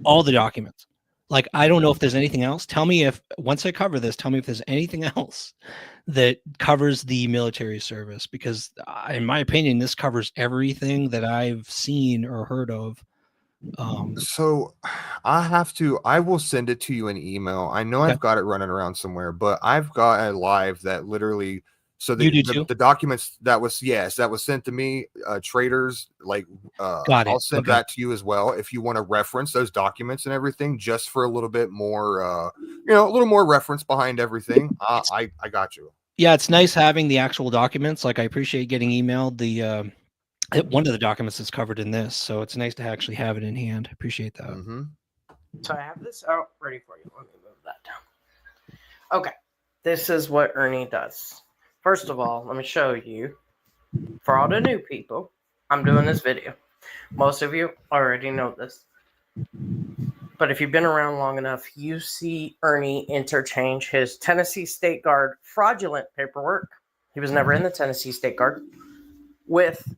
all the documents. Like, I don't know if there's anything else. Tell me if, once I cover this, tell me if there's anything else that covers the military service, because in my opinion, this covers everything that I've seen or heard of. So I will send it to you in email. I know I've got it running around somewhere, but I've got a live that literally, so the documents that was sent to me, Traitors, like, I'll send that to you as well if you want to reference those documents and everything, just for a little bit more, a little more reference behind everything. I got you. Yeah, it's nice having the actual documents. Like, I appreciate getting emailed the one of the documents that's covered in this, so it's nice to actually have it in hand. I appreciate that. Mm-hmm. So I have this out ready for you. Let me move that down. Okay, this is what Ernie does. First of all, let me show you. For all the new people, I'm doing this video. Most of you already know this. But if you've been around long enough, you see Ernie interchange his Tennessee State Guard fraudulent paperwork. He was never in the Tennessee State Guard with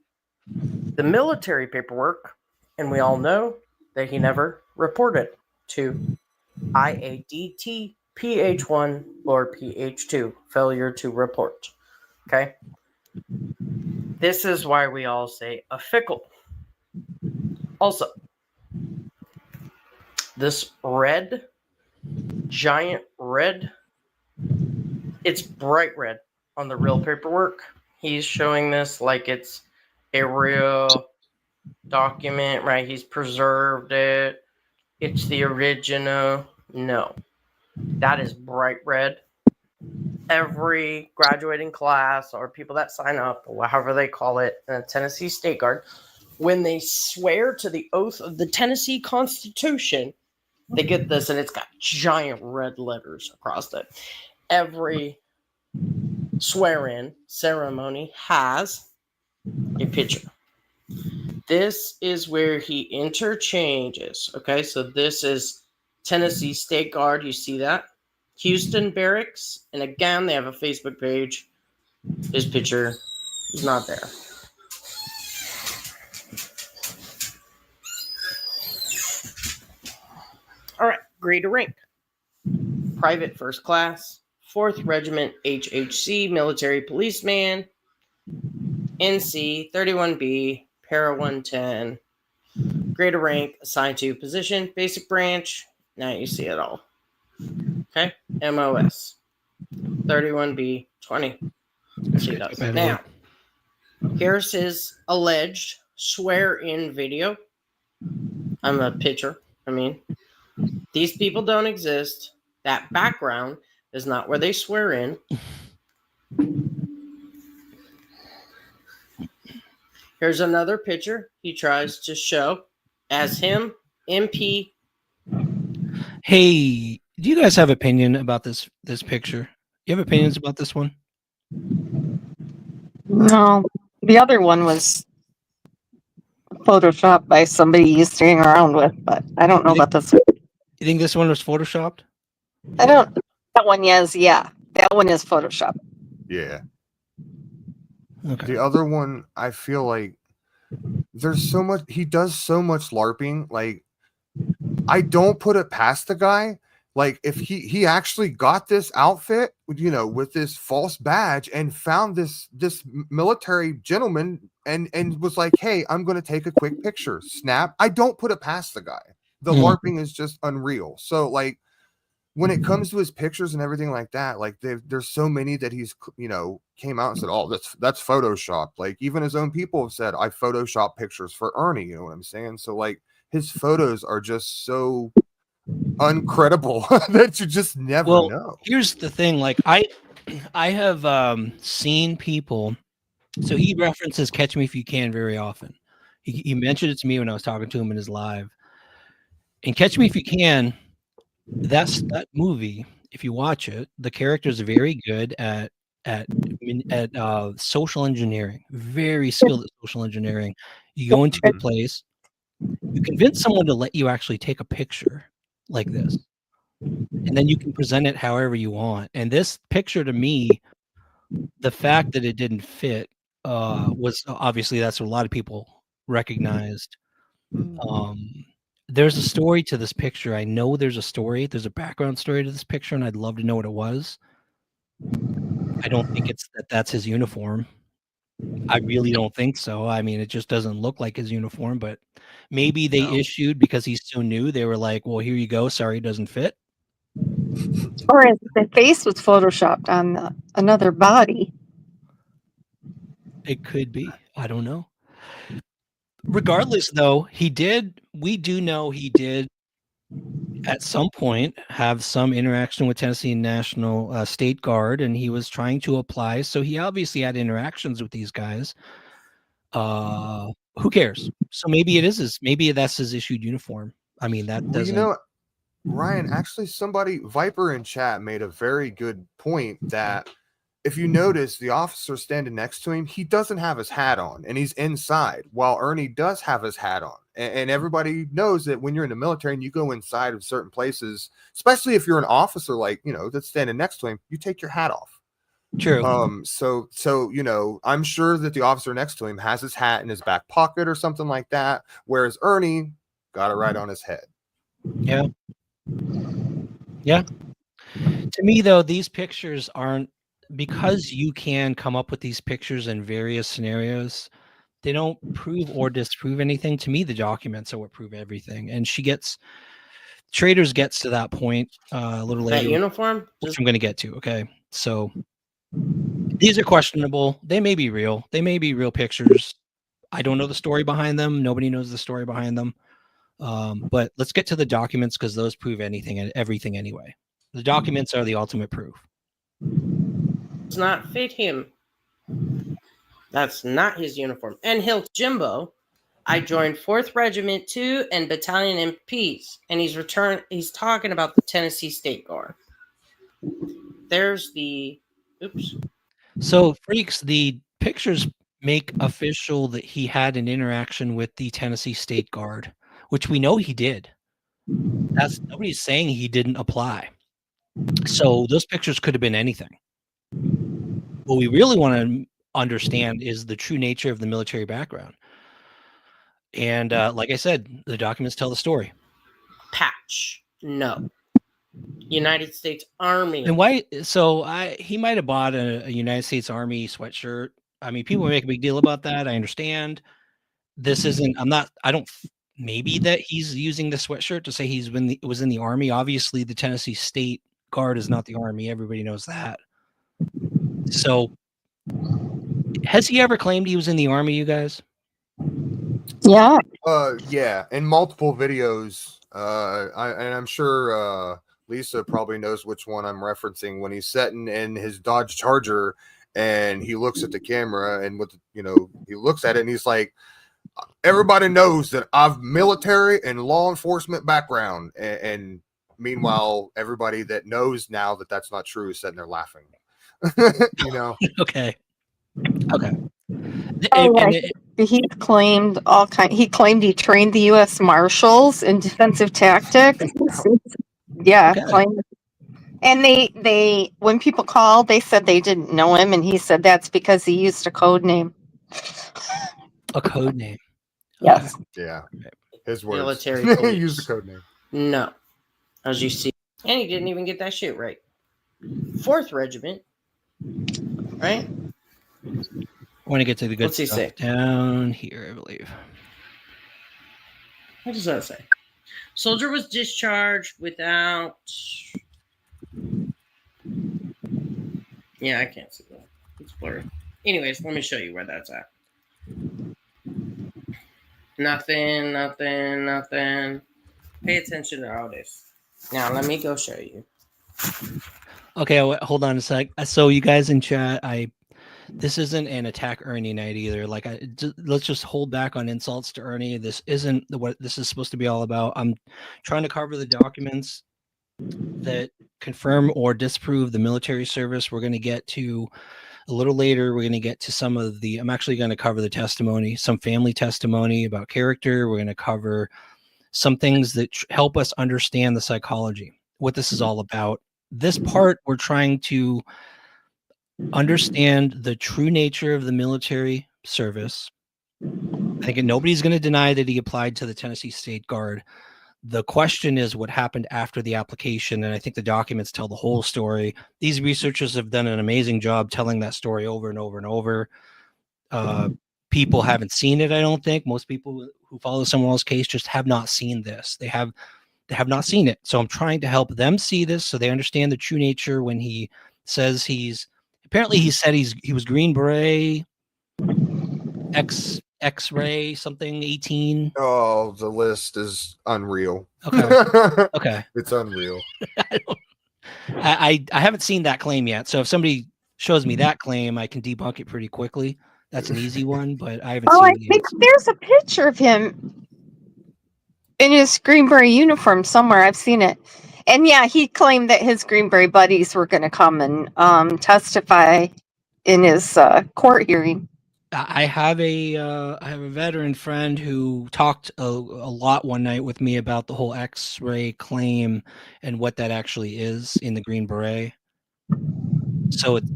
the military paperwork. And we all know that he never reported to IADT, PH1, or PH2, failure to report. Okay? This is why we all say a fickle. Also, this red, giant red, it's bright red on the real paperwork. He's showing this like it's a real document, right? He's preserved it. It's the original. No, that is bright red. Every graduating class or people that sign up, or however they call it, in the Tennessee State Guard, when they swear to the oath of the Tennessee Constitution, they get this, and it's got giant red letters across it. Every swear-in ceremony has a picture. This is where he interchanges. Okay, so this is Tennessee State Guard. You see that? Houston Barracks. And again, they have a Facebook page. His picture is not there. All right, grade to rank. Private first class, 4th Regiment HHC, military policeman, NC 31B, para 110. Grade to rank, assigned to position, basic branch. Now you see it all. Okay, MOS 31B 20. See those. Now, here's his alleged swear-in video. I'm a picture. These people don't exist. That background is not where they swear in. Here's another picture he tries to show as him, MP. Hey, do you guys have opinion about this picture? You have opinions about this one? No, the other one was photoshopped by somebody he's staying around with, but I don't know about this one. You think this one was photoshopped? I don't. That one, yes, yeah. That one is photoshopped. Yeah. Okay. The other one, I feel like there's so much. He does so much LARPing. Like, I don't put it past the guy. Like, if he actually got this outfit, you know, with this false badge and found this military gentleman and was like, hey, I'm going to take a quick picture. Snap. I don't put it past the guy. The LARPing is just unreal. So, like, when it comes to his pictures and everything like that, like there's so many that he's, you know, came out and said, oh, that's Photoshopped. Like, even his own people have said, I Photoshopped pictures for Ernie. You know what I'm saying? So, like, his photos are just so uncredible that you just never know. Here's the thing. Like, I have seen people. So he references Catch Me If You Can very often. He mentioned it to me when I was talking to him in his live. And Catch Me If You Can, that movie, if you watch it, the characters are very good at social engineering, very skilled at social engineering. You go into a place, you convince someone to let you actually take a picture like this, and then you can present it however you want. And this picture, to me, the fact that it didn't fit was obviously, that's what a lot of people recognized. There's a story to this picture. I know there's a story. There's a background story to this picture, and I'd love to know what it was. I don't think it's that's his uniform. I really don't think so. I mean, it just doesn't look like his uniform, but maybe they issued, because he's so new, they were like, well, here you go. Sorry, it doesn't fit. Or the face was photoshopped on another body. It could be. I don't know. Regardless, though, we do know he did at some point have some interaction with Tennessee National State Guard, and he was trying to apply. So he obviously had interactions with these guys. Who cares? So maybe maybe that's his issued uniform. I mean, that doesn't. You know, Ryan, actually, somebody, Viper in chat, made a very good point that if you notice, the officer standing next to him, he doesn't have his hat on, and he's inside, while Ernie does have his hat on. And everybody knows that when you're in the military and you go inside of certain places, especially if you're an officer, like, you know, that's standing next to him, you take your hat off. True. So you know, I'm sure that the officer next to him has his hat in his back pocket or something like that, whereas Ernie got it right on his head. Yeah. Yeah. To me, though, these pictures aren't, because you can come up with these pictures in various scenarios, they don't prove or disprove anything. To me, the documents are what prove everything. And Traitors gets to that point a little later. That uniform? Which I'm going to get to. Okay. So these are questionable. They may be real. They may be real pictures. I don't know the story behind them. Nobody knows the story behind them. But let's get to the documents, because those prove anything and everything anyway. The documents are the ultimate proof. Does not fit him. That's not his uniform. And he'll Jimbo. I joined 4th Regiment 2 and Battalion in Peace. And he's talking about the Tennessee State Guard. There's the oops. So, freaks, the pictures make official that he had an interaction with the Tennessee State Guard, which we know he did. Nobody's saying he didn't apply. So those pictures could have been anything. What we really want to understand is the true nature of the military background. And like I said, the documents tell the story. Patch. No. United States Army. And why? So he might have bought a United States Army sweatshirt. I mean, people make a big deal about that. I understand. This isn't. I don't. Maybe that he's using the sweatshirt to say was in the Army. Obviously, the Tennessee State Guard is not the Army. Everybody knows that. So, has he ever claimed he was in the Army, you guys? Yeah. Yeah, in multiple videos. I'm sure Lisa probably knows which one I'm referencing, when he's sitting in his Dodge Charger and he looks at the camera, and he looks at it and he's like, everybody knows that I've military and law enforcement background, and meanwhile, everybody that knows now that that's not true is sitting there laughing. Okay. He claimed He claimed he trained the U.S. Marshals in defensive tactics. Yeah, Okay. claimed. And they when people called, they said they didn't know him, and he said that's because he used a code name. A code name. Yes. Yeah. His words. Military He police. used the code name. No. As you see. And he didn't even get that shit right. 4th Regiment. Right? I want to get to the good What's he stuff say? down here, I believe. What does that say? Soldier was discharged without... Yeah, I can't see that. It's blurry. Anyways, let me show you where that's at. Nothing. Pay attention to all this. Now, let me go show you. Okay, hold on a sec. So you guys in chat, this isn't an attack Ernie night either. Let's just hold back on insults to Ernie. This isn't what this is supposed to be all about. I'm trying to cover the documents that confirm or disprove the military service. We're going to get to a little later. We're going to get to I'm actually going to cover the testimony, some family testimony about character. We're going to cover some things that help us understand the psychology, what this is all about. This part, we're trying to understand the true nature of the military service. I think nobody's going to deny that he applied to the Tennessee State Guard. The question is what happened after the application, and I think the documents tell the whole story. These researchers have done an amazing job telling that story over and over and over. People haven't seen it, I don't think. Most people who follow someone else's case just have not seen this. They have not seen it. So I'm trying to help them see this so they understand the true nature. When he says he said he was Green Beret, X-ray something 18. Oh, the list is unreal. Okay. It's unreal. I haven't seen that claim yet. So if somebody shows me that claim, I can debunk it pretty quickly. That's an easy one, but I haven't seen it yet. There's a picture of him in his Green Beret uniform somewhere. I've seen it. And yeah, he claimed that his Green Beret buddies were going to come and testify in his court hearing. I have a veteran friend who talked a lot one night with me about the whole X-ray claim and what that actually is in the Green Beret. So it's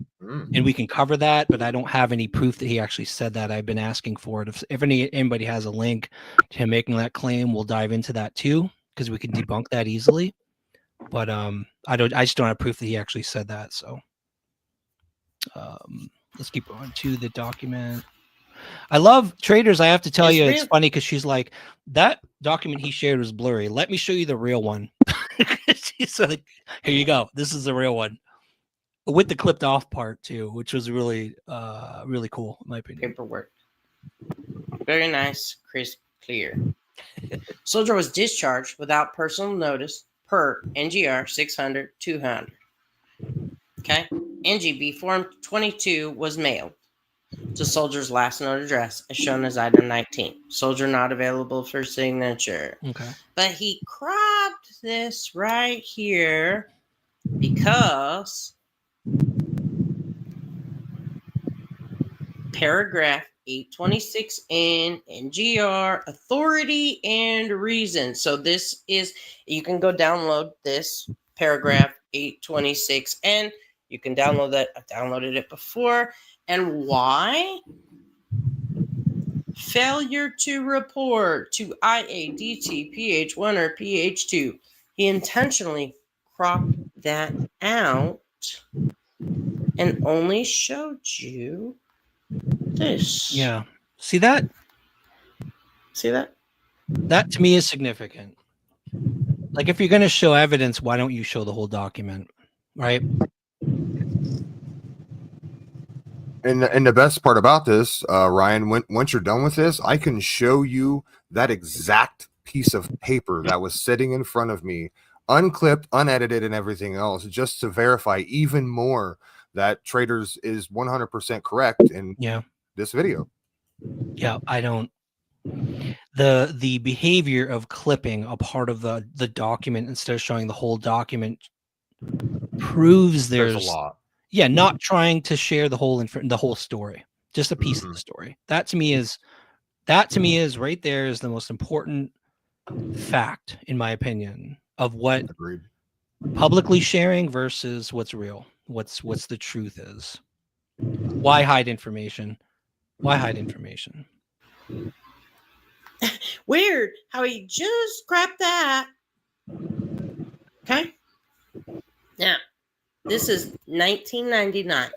and we can cover that, but I don't have any proof that he actually said that. I've been asking for it. If anybody has a link to him making that claim, we'll dive into that too, because we can debunk that easily. But I just don't have proof that he actually said that. So let's keep on to the document. I love Traitors. I have to tell you, it's funny because she's like, that document he shared was blurry. Let me show you the real one. She's like, here you go. This is the real one. With the clipped off part too, which was really really cool in my opinion. Paperwork. Very nice, crisp, clear. Soldier was discharged without personal notice per NGR 600-200. Okay. NGB Form 22 was mailed to soldier's last known address as shown as item 19. Soldier not available for signature. Okay. But he cropped this right here because paragraph 826 in NGR, authority and reason. So this is, you can go download this paragraph 826 and you can download that. I downloaded it before. And why? Failure to report to IADT PH1 or PH2. He intentionally cropped that out and only showed you this. Yeah. See that? See that? That to me is significant. Like if you're going to show evidence, why don't you show the whole document? Right? And the best part about this, Ryan, once you're done with this, I can show you that exact piece of paper that was sitting in front of me, unclipped, unedited, and everything else, just to verify even more that Traitors is 100% correct in this video. Yeah, I don't. The behavior of clipping a part of the document instead of showing the whole document proves there's a lot. Yeah, not trying to share the whole story, just a piece of the story. That to me is right there is the most important fact, in my opinion, of what publicly sharing versus what's real, what's the truth is. Why hide information? Why hide information? Weird how he just crapped that. Okay. Now, this is 1999.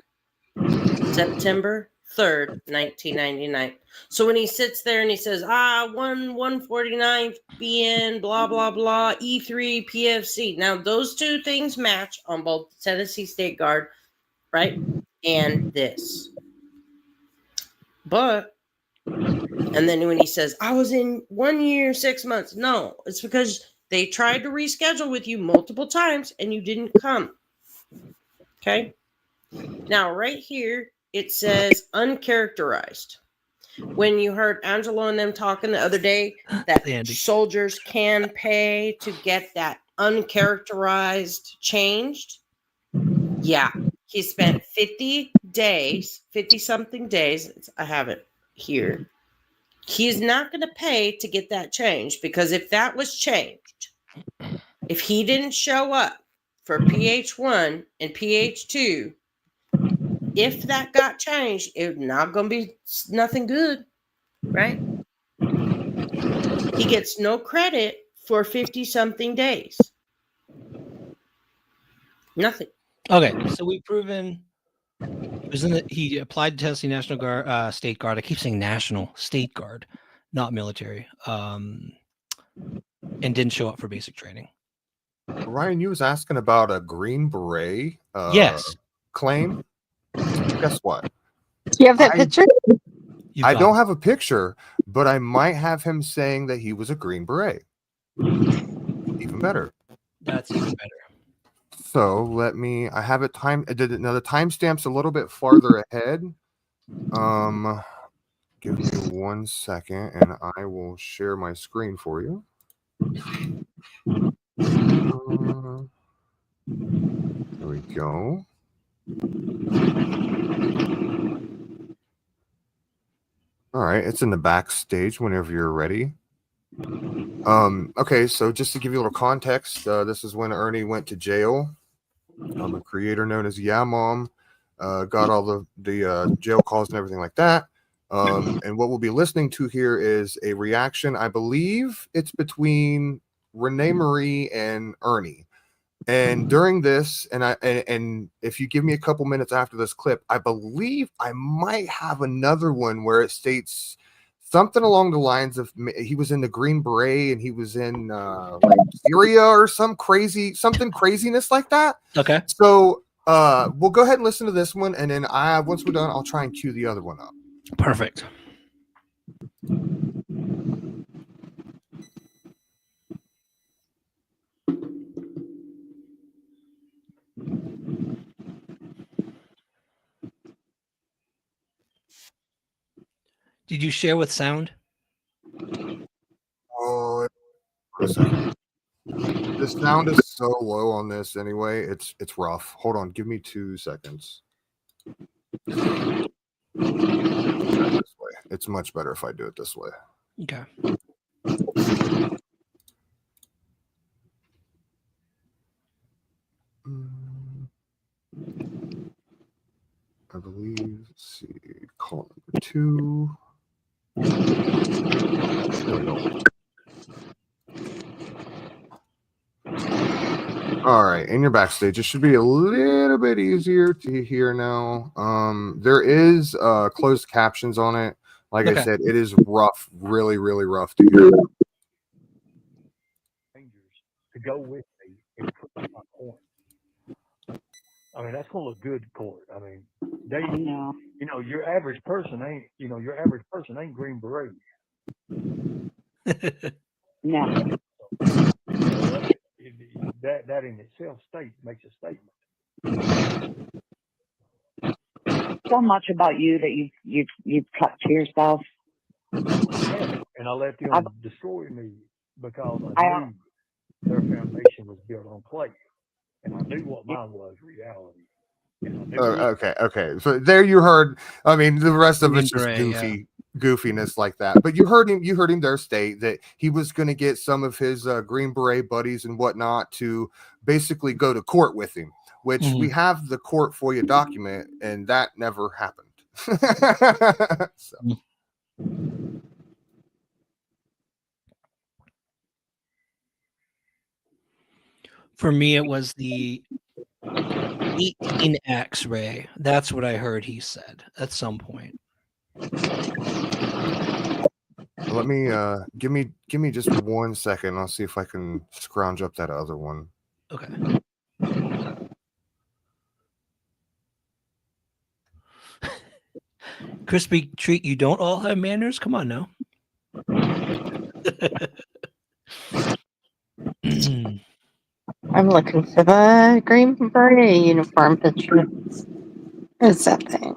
September 3rd, 1999. So when he sits there and he says, 149th BN, blah, blah, blah, E3, PFC. Now, those two things match on both Tennessee State Guard, right? And this. But, and then when he says, I was in 1 year, 6 months. No, it's because they tried to reschedule with you multiple times and you didn't come. Okay. Now, right here, it says uncharacterized. When you heard Angelo and them talking the other day that soldiers can pay to get that uncharacterized changed. Yeah. He spent 50 something days. I have it here. He's not going to pay to get that changed because if that was changed, if he didn't show up for PH1 and PH2, if that got changed, it's not going to be nothing good, right? He gets no credit for 50-something days. Nothing. Okay, so we've proven he applied to Tennessee National Guard, State Guard. I keep saying National State Guard, not military, and didn't show up for basic training. Ryan, you was asking about a Green Beret yes claim. Guess what? Do you have that picture? I don't have a picture, but I might have him saying that he was a Green Beret. Even better. That's even better. So I have it time. Now the timestamp's a little bit farther ahead. Give me 1 second and I will share my screen for you. There we go. All right, it's in the backstage whenever you're ready. Okay, so just to give you a little context, this is when Ernie went to jail. A creator known as Yeah Mom got all the jail calls and everything like that. And what we'll be listening to here is a reaction. I believe it's between Renee Marie and Ernie. And during this, and if you give me a couple minutes after this clip, I believe I might have another one where it states something along the lines of he was in the Green Beret and he was in like Syria or something craziness like that. Okay. So we'll go ahead and listen to this one, and then once we're done, I'll try and cue the other one up. Perfect. Did you share with sound? Oh, for a second. The sound is so low on this anyway. It's rough. Hold on, give me 2 seconds. This way. It's much better if I do it this way. Okay. I believe, let's see, call number 2. There we go. All right, in your backstage, it should be a little bit easier to hear now. There is closed captions on it. Like I said, it is rough, really, really rough to hear. To go with me and put my coin. I mean, that's gonna look good to court. I mean, they, you know, your average person ain't Green Beret. No. That in itself makes a statement. So much about you that you've cut to yourself. And I let them destroy me because I knew their foundation was built on clay, and I knew what mine was, reality. Okay. So there you heard. I mean, the rest of it's just goofiness like that. But you heard him there state that he was going to get some of his Green Beret buddies and whatnot to basically go to court with him, which we have the court FOIA document, and that never happened. So. For me, it was the 18X ray. That's what I heard he said at some point. Let me give me just 1 second. I'll see if I can scrounge up that other one. Okay. Crispy treat, you don't all have manners? Come on now. I'm looking for the Green Beret uniform picture. It's that thing.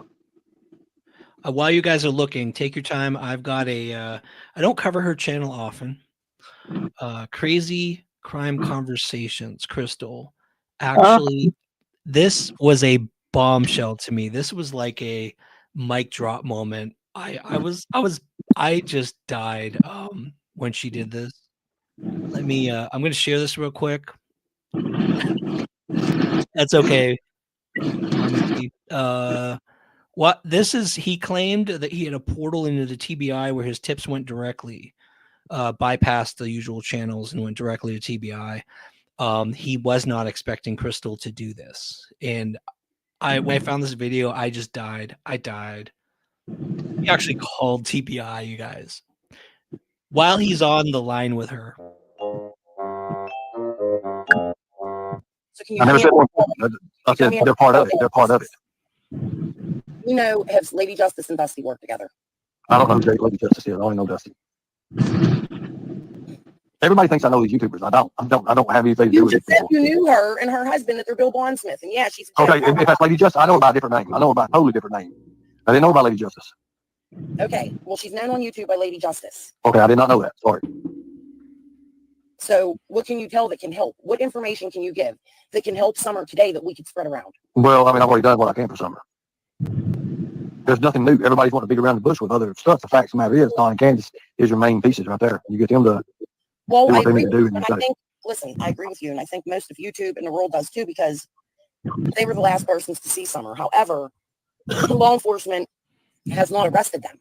While you guys are looking, take your time. I've got I don't cover her channel often. Crazy Crime Conversations, Crystal. Actually, this was a bombshell to me. This was like a mic drop moment. I just died when she did this. Let me I'm gonna share this real quick. That's okay. What this is, he claimed that he had a portal into the TBI where his tips went directly, bypassed the usual channels and went directly to TBI. He was not expecting Crystal to do this. And when I found this video, I just died. I died. He actually called TBI, you guys, while he's on the line with her. So can you they're part of it. They're part of it. You know, have Lady Justice and Dusty worked together? I don't know who Lady Justice is. I only know Dusty. Everybody thinks I know these YouTubers. I don't have anything to do with it. You knew her and her husband, that they're Bill Bondsmith, and yeah, she's okay. If that's Lady Justice, I know about a different name. I know about a totally different name. I didn't know about Lady Justice. Okay, well, she's known on YouTube by Lady Justice. Okay, I did not know that. Sorry. So what can you tell that can help? What information can you give that can help Summer today that we could spread around? Well, I mean, I've already done what I can for Summer. There's nothing new. Everybody's wanting to beat around the bush with other stuff. The fact of the matter is, Don and Candace is your main pieces right there. You get them to do what they need to do. And I think, listen, I agree with you, and I think most of YouTube and the world does too, because they were the last persons to see Summer. However, law enforcement has not arrested them,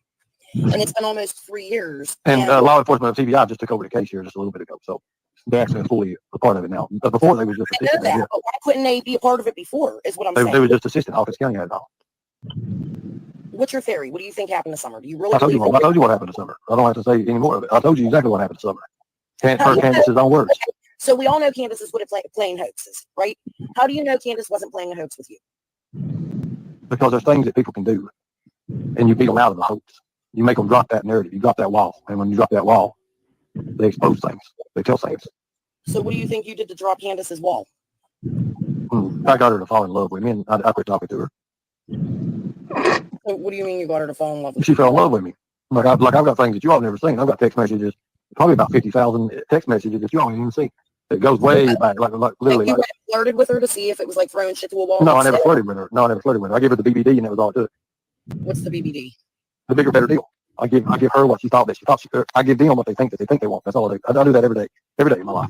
and it's been almost 3 years. And law enforcement of TBI just took over the case here just a little bit ago, so they're actually fully a part of it now. But before they were just assistant. I know that, but why couldn't they be a part of it before? Is what I'm saying. They were just assistant. Hawkins County had it all. What's your theory? What do you think happened to Summer? Do you really? I told you what happened to Summer. I don't have to say any more of it. I told you exactly what happened to Summer. Per Candace's own words. Okay. So we all know Candace is good at playing hoaxes, right? How do you know Candace wasn't playing a hoax with you? Because there's things that people can do, and you beat them out of the hoax. You make them drop that narrative. You drop that wall, and when you drop that wall, they expose things. They tell things. So what do you think you did to drop Candace's wall? I got her to fall in love with me, and I quit talking to her. So what do you mean you got her to fall in love with you? She fell in you? love with me. I've got things that you all never seen. I've got text messages, probably about 50,000 text messages that you all ain't even see. It goes way back, like literally. You went and flirted with her to see if it was like throwing shit to a wall? No, I never flirted with her. I gave her the BBD, and that was all it took. What's the BBD? The bigger, better deal. I give her what she thought I give them what they think they want. That's all I do. I do that every day in my life.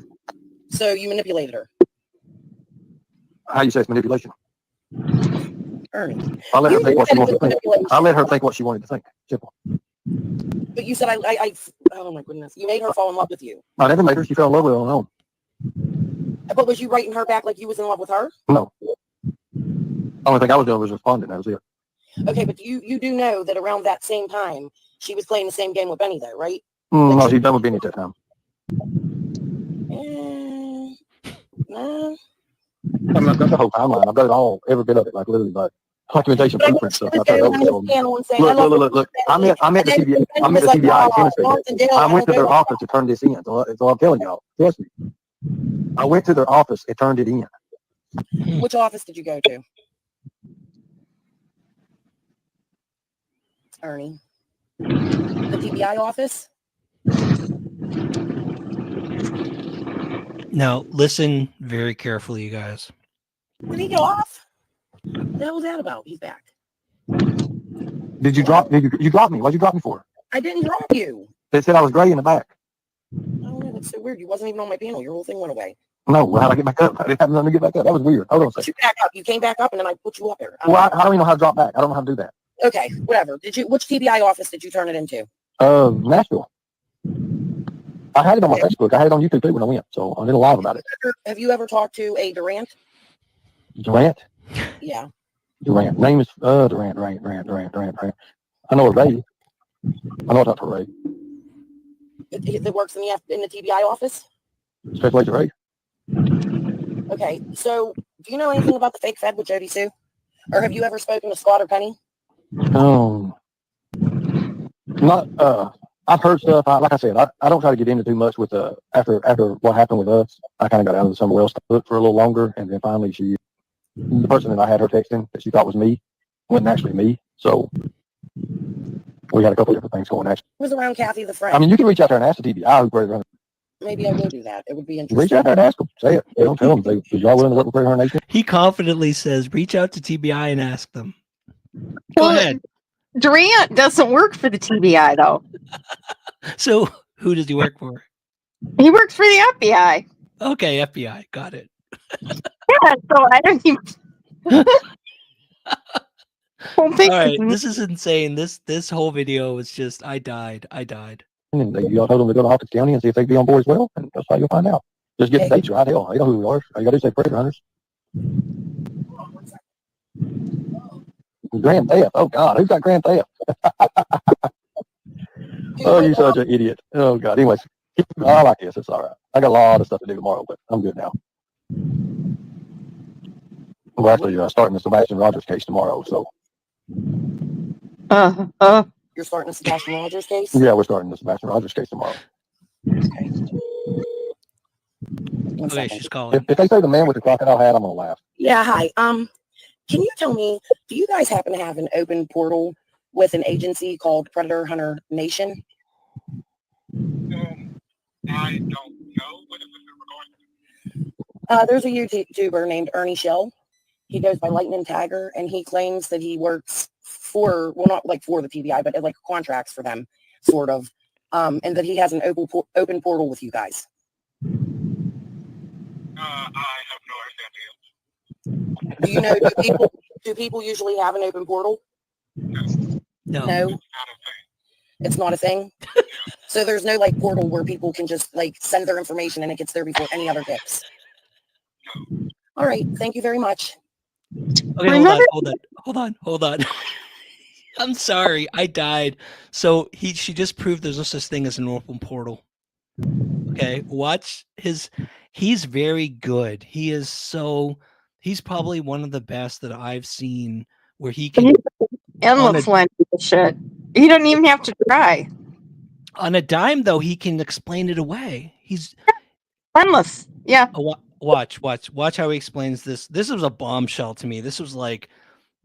So you manipulated her? How you say it's manipulation? Ernie. I let her think what she wanted to think. I let her think what she wanted to think. Simple. But you said oh my goodness, you made her fall in love with you. I never made her. She fell in love with her on her own. But was you writing her back like you was in love with her? No. The only thing I was doing was responding. That was it. Okay, but you do know that around that same time, she was playing the same game with Benny, though, right? No, she's done with Benny at that time. No. I mean, I've got the whole timeline. I've got it all, every bit of it, like literally, like documentation, blueprint stuff. Look. I'm at the TBI. I'm at the TBI in Tennessee. I went to their office to turn this in. So I'm telling y'all, trust me. I went to their office and turned it in. Which office did you go to? Ernie. The TBI office? Now, listen very carefully, you guys. Did he go off? What the hell was that about? He's back. Did you drop me? What'd you drop me for? I didn't drop you. They said I was gray in the back. Oh, no, that's so weird. You wasn't even on my panel. Your whole thing went away. No, well, how'd I get back up? I didn't have nothing to get back up. That was weird. Hold on a second. You back up. You came back up, and then I put you up there. Well, I don't even know how to drop back. I don't know how to do that. Okay, whatever. Which TBI office did you turn it into? Nashville. I had it on my Facebook. I had it on YouTube too when I went, so I did a live about it. Have you ever talked to a Durant? Durant? Yeah. Durant. Name is Durant. I know a Ray. I know it's not Ray. That works in the TBI office? Especially to Ray. Okay, so do you know anything about the fake Fed with Jody Sue? Or have you ever spoken to Scott or Penny? Not. I've heard stuff. Like I said, I don't try to get into too much with after what happened with us. I kind of got out of the somewhere else for a little longer, and then finally the person that I had her texting that she thought was me wasn't actually me. So we had a couple different things going. Actually, it was around Kathy the friend. I mean, you can reach out there and ask the TBI. Maybe I will do that. It would be interesting. Reach out there and ask them. Say it. Don't tell them. Is y'all willing to work with her nation? He confidently says, reach out to TBI and ask them. Go ahead. Durant doesn't work for the TBI, though. So who does he work for? He works for the FBI. Okay, FBI. Got it. Yeah, so I don't even... All right, this is insane. This whole video was just, I died. And y'all told them to go to Hawkins County and see if they'd be on board as well, and that's how you'll find out. Just get the dates right. Hell, you know who we are. All you got to do is say Predator Hunters. Grand Theft. Oh, God. Who's got Grand Theft? Oh, you're such an idiot. Oh, God. Anyways, I like this. It's all right. I got a lot of stuff to do tomorrow, but I'm good now. We're actually starting the Sebastian Rogers case tomorrow, so. You're starting the Sebastian Rogers case? Yeah, we're starting the Sebastian Rogers case tomorrow. Okay, she's calling. If they say the man with the crocodile hat, I'm going to laugh. Yeah, hi. Can you tell me, do you guys happen to have an open portal with an agency called Predator Hunter Nation? I don't know what There's a YouTuber named Ernie Shell. He goes by Lightning Tagger, and he claims that he works for, well, not like for the TBI, but like contracts for them, sort of, and that he has an open portal with you guys. I have no idea. Do you know, do people usually have an open portal? No. It's not a thing. So there's no like portal where people can just like send their information and it gets there before any other gets. All right. Thank you very much. Okay, hold on. I'm sorry, I died. So she just proved there's no such thing as an open portal. Okay, watch he's very good. He's probably one of the best that I've seen where he can endless length of shit. He doesn't even have to try. On a dime though, he can explain it away. He's endless. Yeah. Watch how he explains this. This was a bombshell to me. This was like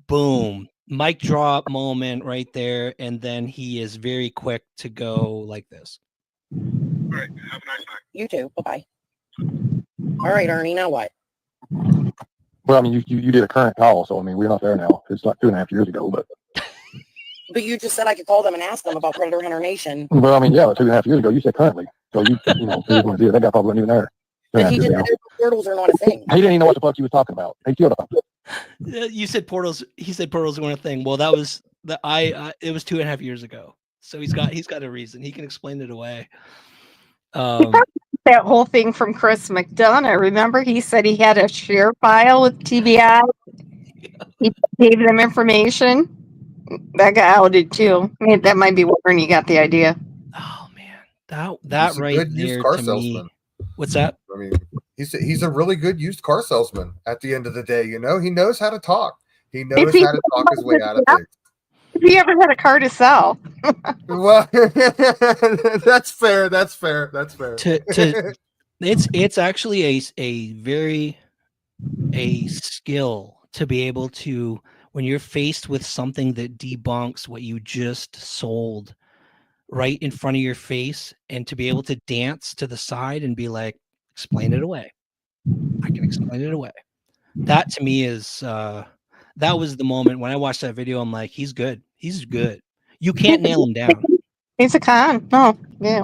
boom, mic drop moment right there, and then he is very quick to go like this. All right, have a nice night. You too. Bye-bye. All right, Ernie, now what? Well, I mean, you did a current call, so I mean, we're not there now. It's like 2.5 years ago, but. But you just said I could call them and ask them about Predator Hunter Nation. Well, I mean, yeah, 2.5 years ago, you said currently. So you know, that guy probably wasn't even there. But he just said portals are not a thing. He didn't even know what the fuck he was talking about. He killed him. You said portals. He said portals weren't a thing. Well, that was it was 2.5 years ago. So he's got a reason. He can explain it away. That whole thing from Chris McDonough. Remember, he said he had a share file with TBI. He gave them information. That got outed too. I mean, that might be where Ernie got the idea. Oh man, that right good there used car to salesman. me. What's that? I mean, he's a really good used car salesman. At the end of the day, you know, he knows how to talk. He knows how to talk his way out of things. If he ever had a car to sell. Well, that's fair. That's fair. It's actually a skill to be able to, when you're faced with something that debunks what you just sold right in front of your face, and to be able to dance to the side and be like, explain it away. I can explain it away. That to me is that was the moment when I watched that video. I'm like, he's good. He's good. You can't nail him down. He's a con. No, yeah.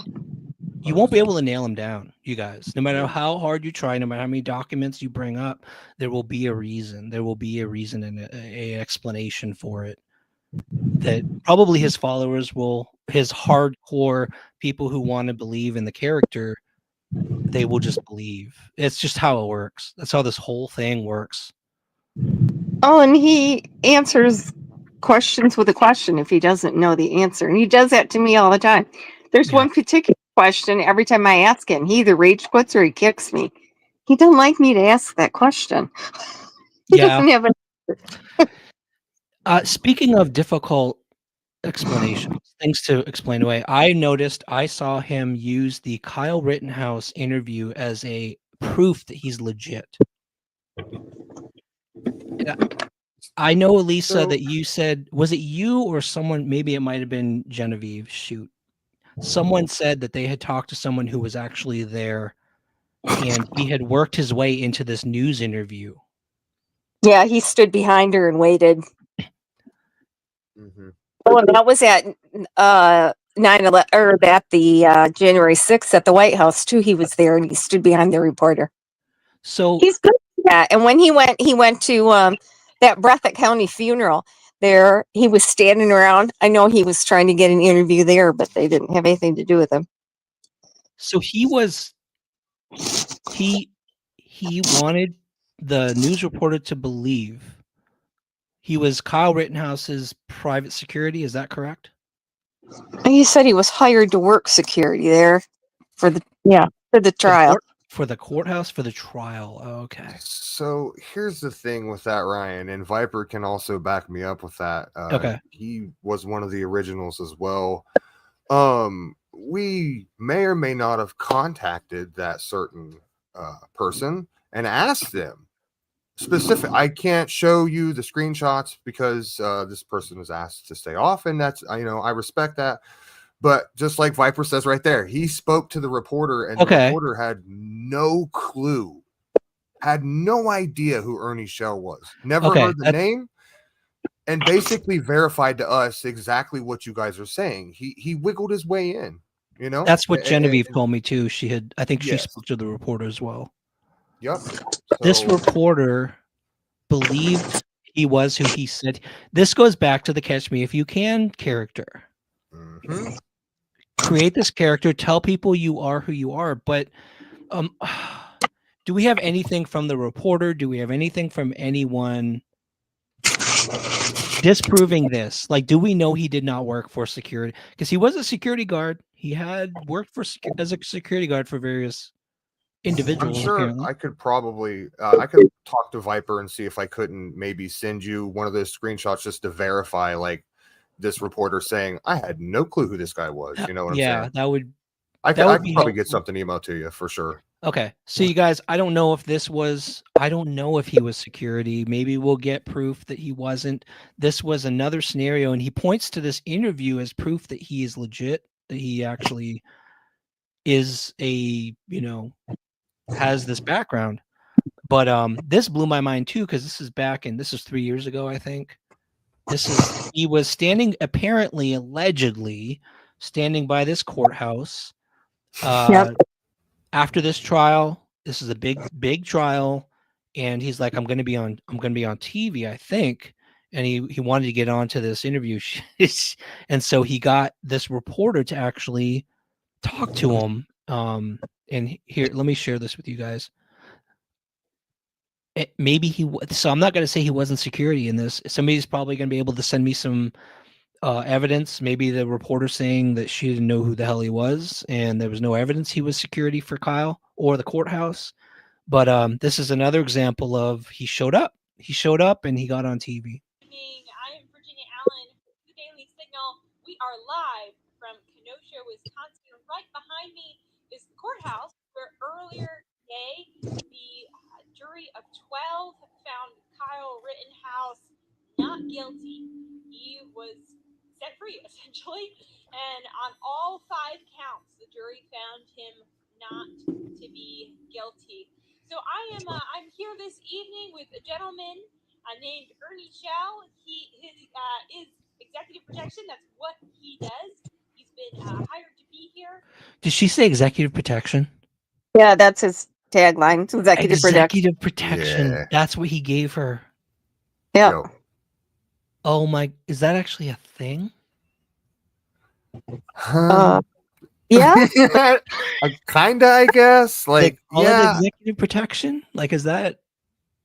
You won't be able to nail him down, you guys. No matter how hard you try, no matter how many documents you bring up, there will be a reason. There will be a reason and a explanation for it. That probably his followers his hardcore people who want to believe in the character, they will just believe. It's just how it works. That's how this whole thing works. Oh, and he answers questions with a question if he doesn't know the answer. And he does that to me all the time. There's one particular question every time I ask him, he either rage quits or he kicks me. He doesn't like me to ask that question. He doesn't have speaking of difficult explanations, things to explain away, I saw him use the Kyle Rittenhouse interview as a proof that he's legit. I know, Elisa, that you said, was it you or someone, maybe it might have been Genevieve, shoot. Someone said that they had talked to someone who was actually there, and he had worked his way into this news interview. Yeah, he stood behind her and waited. Mm-hmm. Oh, and that was at 9/11, or at the January 6th at the White House too. He was there and he stood behind the reporter. So he's good at that. And when he went to that Breathitt County funeral there, he was standing around. I know he was trying to get an interview there, but they didn't have anything to do with him. So he wanted the news reporter to believe he was Kyle Rittenhouse's private security. Is that correct? He said he was hired to work security there for the trial. For the courthouse, for the trial. Okay. So here's the thing with that, Ryan, and Viper can also back me up with that. Okay. He was one of the originals as well. We may or may not have contacted that certain person and asked them specific. I can't show you the screenshots because this person was asked to stay off, and that's, I respect that. But just like Viper says right there, he spoke to the reporter, and the reporter had no clue had no idea who Ernie Shell was. Never Okay, heard the name, and basically verified to us exactly what you guys are saying. He wiggled his way in. You know, That's what Genevieve told me too. I think she Yes. spoke to the reporter as well. Yep. This So- reporter believed he was who he said. This goes back to the Catch Me If You Can character. Mhm. Create this character, tell people you are who you are, but do we have anything from the reporter? Do we have anything from anyone disproving this? Like, do we know he did not work for security? Because he was a security guard. He had worked for as a security guard for various I'm individuals. sure Apparently, I could probably I could talk to Viper and see if I couldn't maybe send you one of those screenshots just to verify like this reporter saying I had no clue who this guy was. You know what I'm yeah, saying? that would I that could would be probably get helpful. something emailed to you for sure. Okay. So you guys, I don't know if I don't know if he was security. Maybe we'll get proof that he wasn't. This was another scenario. And he points to this interview as proof that he is legit, that he actually is has this background. But this blew my mind too, because this is 3 years ago, I think. He was standing, apparently, allegedly, standing by this courthouse. After this trial, this is a big trial, and he's like, I'm gonna be on TV, I think. And he wanted to get onto this interview. And so he got this reporter to actually talk to him. And here, let me share this with you guys. So I'm not going to say he wasn't security in this. Somebody's probably going to be able to send me some evidence. Maybe the reporter saying that she didn't know who the hell he was, and there was no evidence he was security for Kyle or the courthouse. But this is another example of he showed up. He showed up and he got on TV. I am Virginia Allen, the Daily Signal. We are live from Kenosha, Wisconsin. Right behind me is the courthouse where earlier today the jury of 12 found Kyle Rittenhouse not guilty. He was set free, essentially. And on all 5 counts, the jury found him not to be guilty. So I'm here this evening with a gentleman named Ernie Shell. He is executive protection. That's what he does. He's been hired to be here. Did she say executive protection? Yeah, that's his tagline. It's Executive protection. Yeah. That's what he gave her. Yeah. Oh my! Is that actually a thing? Yeah. Kinda, I guess. Like, call it yeah. executive protection. Like, is that?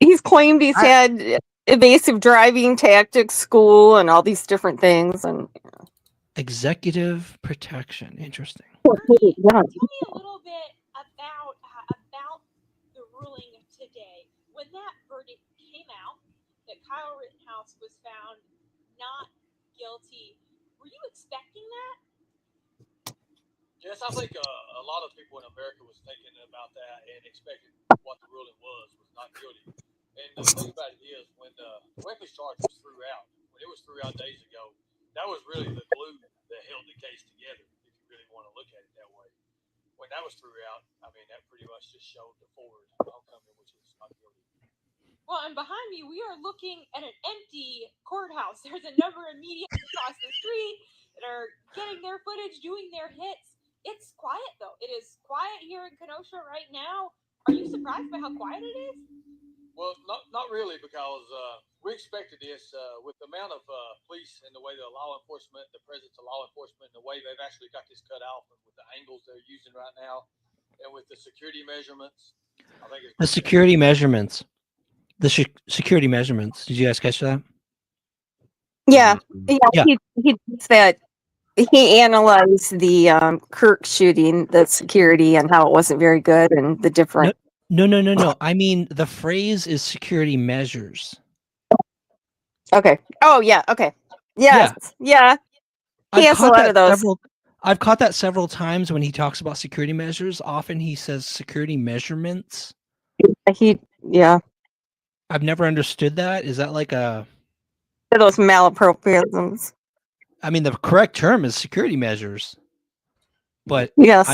He's claimed he's had evasive driving tactics school and all these different things. And Executive protection. Interesting. yeah. Tell me a little bit about the ruling today. When that verdict came out, that Kyle Rittenhouse was found not guilty, were you expecting that? Yes, I think a lot of people in America was thinking about that and expected what the ruling was not guilty. And the thing about it is, when the weapons charge was threw out, when it was threw out days ago, that was really the glue that held the case together, if you really want to look at it that way. When that was threw out, I mean, that pretty much just showed the forward homecoming, which is not guilty. Well, and behind me, we are looking at an empty courthouse. There's a number of media across the street that are getting their footage, doing their hits. It's quiet, though. It is quiet here in Kenosha right now. Are you surprised by how quiet it is? Well, not really, because we expected this with the amount of police and the way the law enforcement, the presence of law enforcement, and the way they've actually got this cut off with the angles they're using right now, and with the security measurements. I think it's The security measurements. Security measurements. Did you guys catch that? Yeah. Yeah. He does that. He analyzed the Kirk shooting, the security, and how it wasn't very good, and the different. No. I mean, the phrase is security measures. Okay. Oh yeah. Okay. Yes. Yeah. He has a lot of those. I've caught that several times when he talks about security measures. Often he says security measurements. Yeah. I've never understood that. Is that like those malapropisms? I mean, the correct term is security measures. But yes,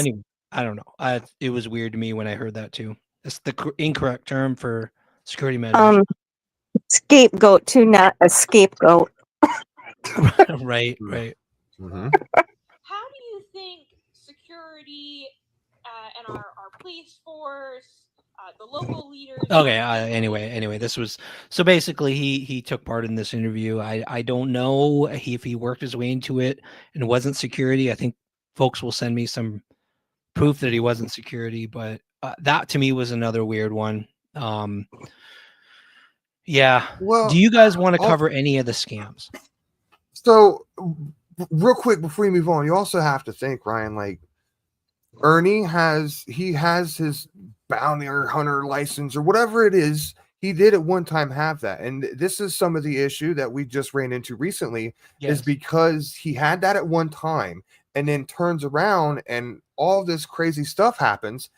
I don't know. It was weird to me when I heard that too. That's the incorrect term for security measures. Scapegoat too, not a scapegoat. Right, right. Mm-hmm. How do you think security and our police force, the local leaders? Okay. Anyway, this was so basically he took part in this interview. I don't know if he worked his way into it and wasn't security. I think folks will send me some proof that he wasn't security, but that to me was another weird one. Yeah. Well, do you guys want to cover any of the scams? So, real quick before we move on, you also have to think, Ryan, like Ernie has his bounty hunter license or whatever it is. He did at one time have that, and this is some of the issue that we just ran into recently. Is because he had that at one time, and then turns around and all this crazy stuff happens.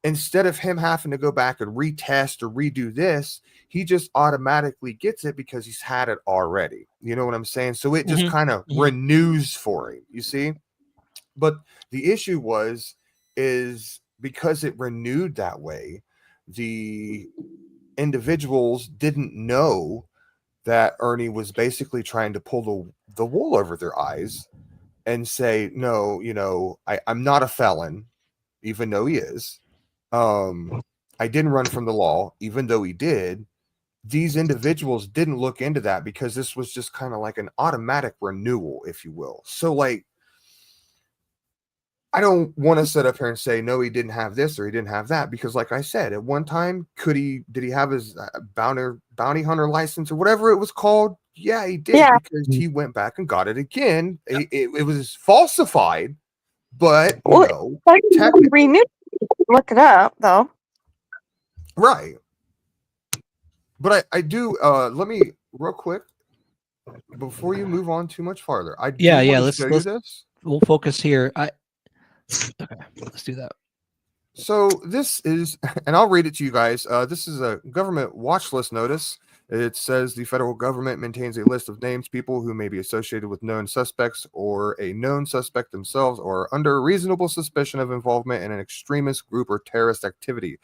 Instead of him having to go back and retest or redo this, he just automatically gets it because he's had it already. You know what I'm saying? So it just kind of renews for him, you see? But the issue is because it renewed that way, the individuals didn't know that Ernie was basically trying to pull the wool over their eyes and say, no, I'm not a felon, even though he is. I didn't run from the law, even though he did. These individuals didn't look into that because this was just kind of like an automatic renewal, if you will. So, like, I don't want to sit up here and say, no, he didn't have this or he didn't have that, because like I said, at one time, did he have his bounty hunter license or whatever it was called? Yeah, he did, because he went back and got it again. It was falsified, but, technically. Renew. Look it up, though. Right. But I do, let me, real quick, before you move on too much farther, I do want to show you this. We'll focus here. Okay, let's do that. So this is, and I'll read it to you guys. This is a government watch list notice. It says the federal government maintains a list of names, people who may be associated with known suspects or a known suspect themselves or under reasonable suspicion of involvement in an extremist group or terrorist activity.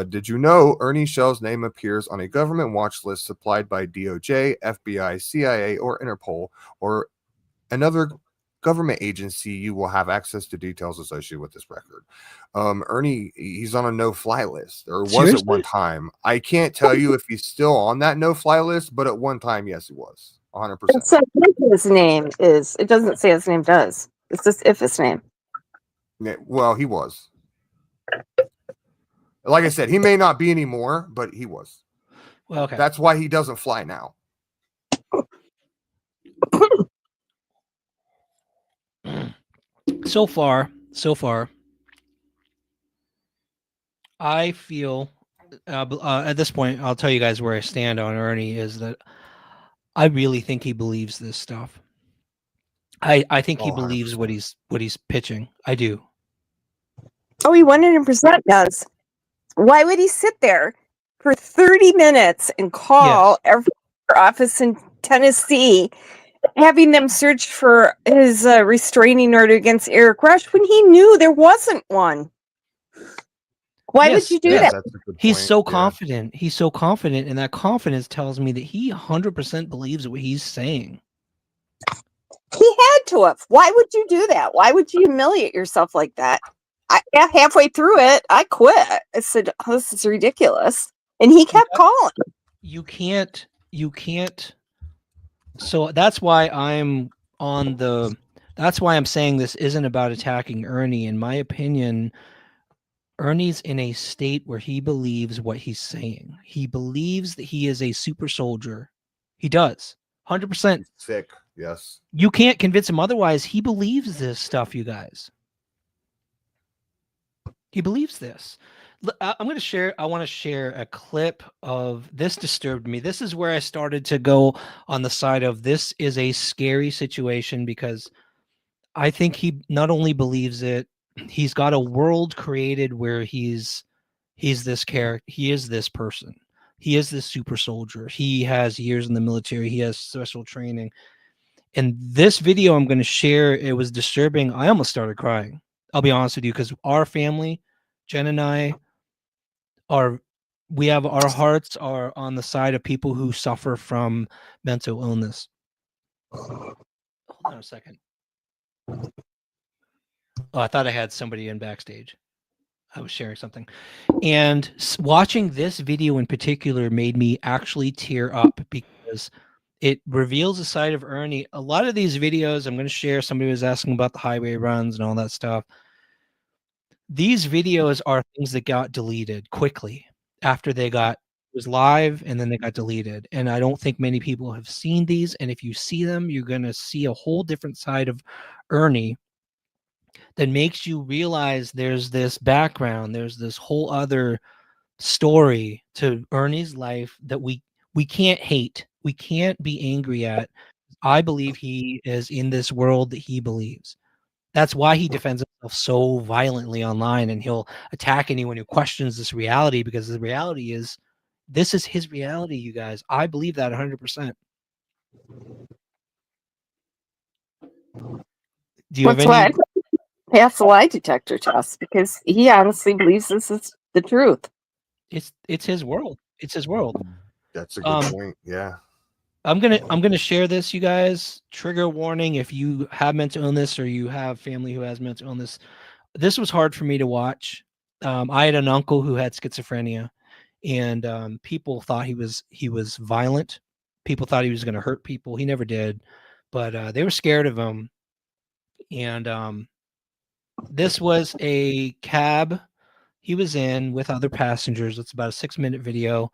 Did you know Ernie Shell's name appears on a government watch list supplied by DOJ, FBI, CIA, or Interpol, or another government agency? You will have access to details associated with this record. Ernie, he's on a no-fly list, or was at one time. I can't tell you if he's still on that no-fly list, but at one time, yes, he was 100%. It says his name is. It doesn't say his name does. It's just if his name. Yeah, well, he was. Like I said, he may not be anymore, but he was. Well, okay. That's why he doesn't fly now. So far, I feel at this point, I'll tell you guys where I stand on Ernie is that I really think he believes this stuff. I think he believes what he's pitching. I do. Oh, he 100% does. Why would he sit there for 30 minutes and call every office in Tennessee, having them search for his restraining order against Eric Rush when he knew there wasn't one? Why would you do that? He's so confident. He's so confident, and that confidence tells me that he 100% believes what he's saying. He had to have. Why would you do that? Why would you humiliate yourself like that? Halfway through it, I quit. I said, oh, this is ridiculous. And he kept calling. You can't. So that's why I'm saying this isn't about attacking Ernie. In my opinion, Ernie's in a state where he believes what he's saying. He believes that he is a super soldier. He does. 100%. Sick. Yes. You can't convince him otherwise. He believes this stuff, you guys. He believes this. I want to share a clip of this. Disturbed me. This is where I started to go on the side of this is a scary situation, because I think he not only believes it, he's got a world created where he's this character. He is this person. He is this super soldier. He has years in the military. He has special training. And this video I'm going to share, it was disturbing. I almost started crying. I'll be honest with you, because our family, Jen and I, our hearts are on the side of people who suffer from mental illness. Hold on a second. Oh, I thought I had somebody in backstage. I was sharing something. And watching this video in particular made me actually tear up because it reveals a side of Ernie. A lot of these videos I'm going to share, somebody was asking about the highway runs and all that stuff. These videos are things that got deleted quickly after they was live, and then they got deleted. And I don't think many people have seen these. And if you see them, you're going to see a whole different side of Ernie that makes you realize there's this background, there's this whole other story to Ernie's life that we can't hate, we can't be angry at. I believe he is in this world that he believes. That's why he defends himself so violently online, and he'll attack anyone who questions this reality, because the reality is this is his reality, you guys. I believe that 100%. Do you have That's why any? I pass the lie detector test, because he honestly believes this is the truth. It's his world. It's his world. That's a good point. Yeah. I'm gonna share this, you guys. Trigger warning: if you have mental illness or you have family who has mental illness, this was hard for me to watch. I had an uncle who had schizophrenia, and people thought he was violent. People thought he was going to hurt people. He never did, but they were scared of him. And this was a cab he was in with other passengers. It's about a 6-minute video.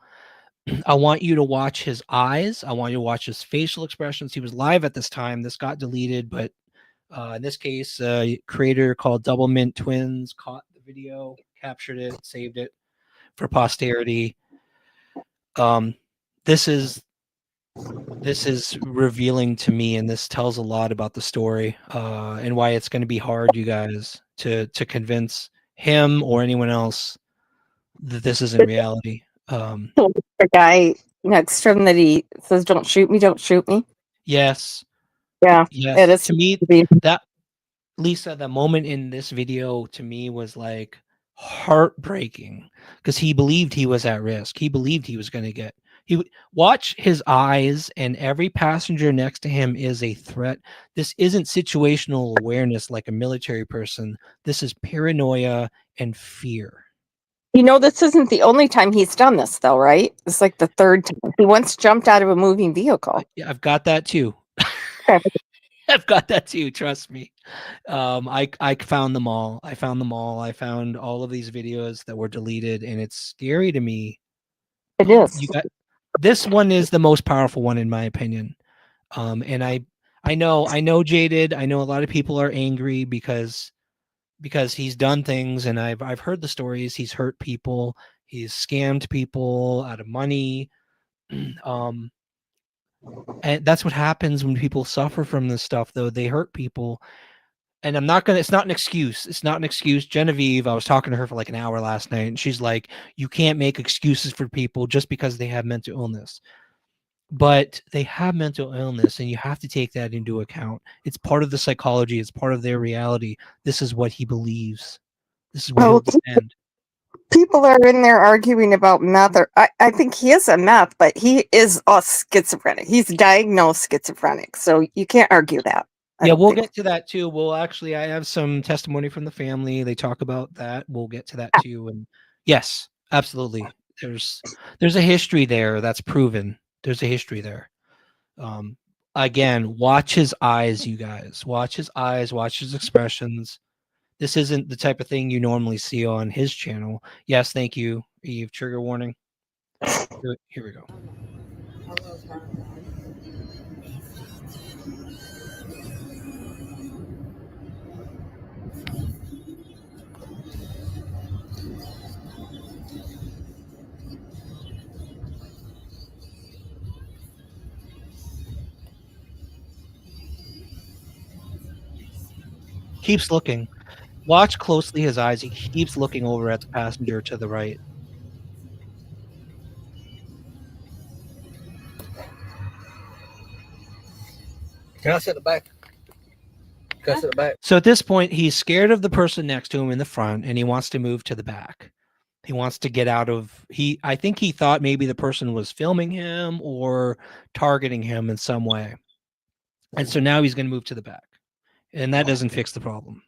I want you to watch his eyes. I want you to watch his facial expressions. He was live at this time. This got deleted, but in this case, a creator called Double Mint Twins caught the video, captured it, saved it for posterity. This is revealing to me, and this tells a lot about the story and why it's going to be hard, you guys, to convince him or anyone else that this isn't reality. The guy next to him that he says, "Don't shoot me, don't shoot me." Yes. Yeah. Yes. It is To me, that Lisa, the moment in this video to me was like heartbreaking, because he believed he was at risk. He believed he was going to get. Watch his eyes, and every passenger next to him is a threat. This isn't situational awareness like a military person. This is paranoia and fear. You know, this isn't the only time he's done this, though, right? It's like the third time. He once jumped out of a moving vehicle. Yeah, I've got that too. I've got that too. Trust me. I found them all. I found all of these videos that were deleted, and it's scary to me. It is. This one is the most powerful one in my opinion. And I know Jaded. I know a lot of people are angry because he's done things, and I've heard the stories. He's hurt people. He's scammed people out of money. And that's what happens when people suffer from this stuff, though. They hurt people. And it's not an excuse. It's not an excuse. Genevieve, I was talking to her for like an hour last night, and she's like, you can't make excuses for people just because they have mental illness. But they have mental illness, and you have to take that into account. It's part of the psychology. It's part of their reality. This is what he believes. This is what he'll defend. People are in there arguing about meth. I think he is a meth, but he is a schizophrenic. He's diagnosed schizophrenic, so you can't argue that. Yeah, we'll get to that too. I have some testimony from the family. They talk about that. We'll get to that too. And yes, absolutely. There's a history there that's proven. There's a history there. Again, watch his eyes, you guys. Watch his eyes, watch his expressions. This isn't the type of thing you normally see on his channel. Yes, thank you, Eve. Trigger warning. Here we go. Keeps looking. Watch closely his eyes. He keeps looking over at the passenger to the right. Can I sit in the back? Can I sit in the back? So at this point, he's scared of the person next to him in the front, and he wants to move to the back. He wants to get out of I think he thought maybe the person was filming him or targeting him in some way. And so now he's going to move to the back. And that doesn't fix the problem.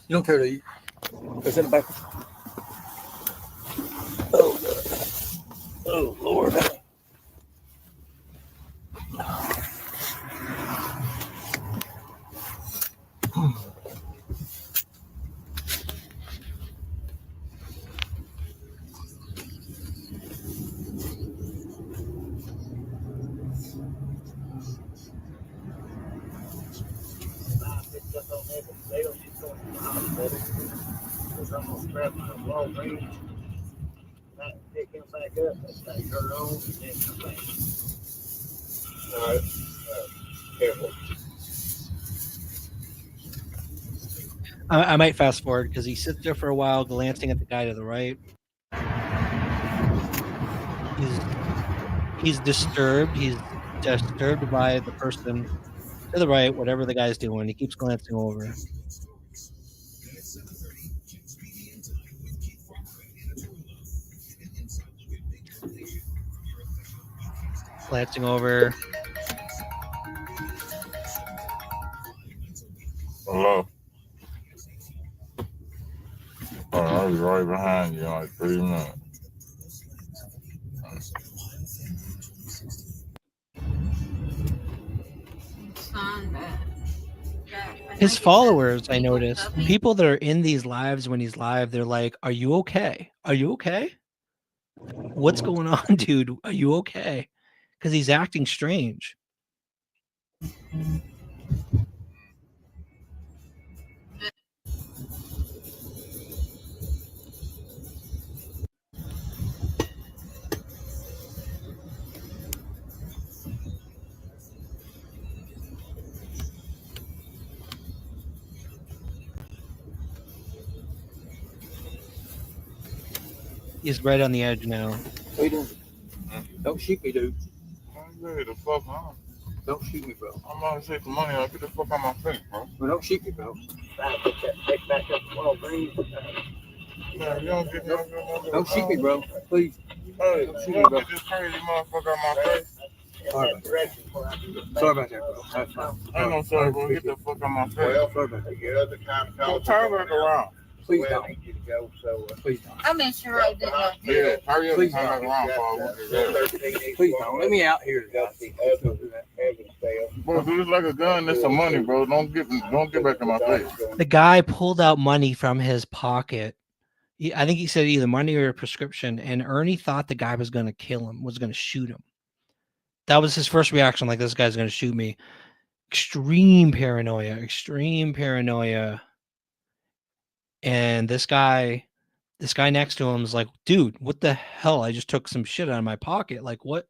You don't care to eat. It's in the back. Oh, God. Oh, Lord. I might fast forward because he sits there for a while, glancing at the guy to the right. He's disturbed. He's disturbed by the person to the right, whatever the guy's doing. He keeps glancing over. Glancing over. Hello. Oh, I'll be right behind you in like 3 minutes. His followers, I noticed, people that are in these lives when he's live, they're like, "Are you okay? Are you okay? What's going on, dude? Are you okay?" Because he's acting strange. He's right on the edge now. What are you doing? Don't shoot me, dude. I'm ready to fuck on. Don't shoot me, bro. I'm about to take the money out. Get the fuck out my face, bro. Well, don't shoot me, bro. Take back up the wall, bring Don't shoot me, bro. Please. Hey, Don't shoot you me, don't bro. get this crazy motherfucker out my face. Sorry about that. Sorry about that, bro. That's fine. Ain't no sorry, bro. Get the fuck out my face. Sorry about that. Don't turn back around. Please don't. Please don't. I made sure I did that. Yeah, hurry up and Please turn back don't. around before I whoop your ass. Please don't. Let me out here, guys. Bro, do this like a gun. That's some money, bro. Don't get back in my face. The guy pulled out money from his pocket. I think he said either money or a prescription, and Ernie thought the guy was going to kill him, was going to shoot him. That was his first reaction, like, this guy's going to shoot me. Extreme paranoia. And this guy next to him is like, dude, what the hell? I just took some shit out of my pocket. Like, what?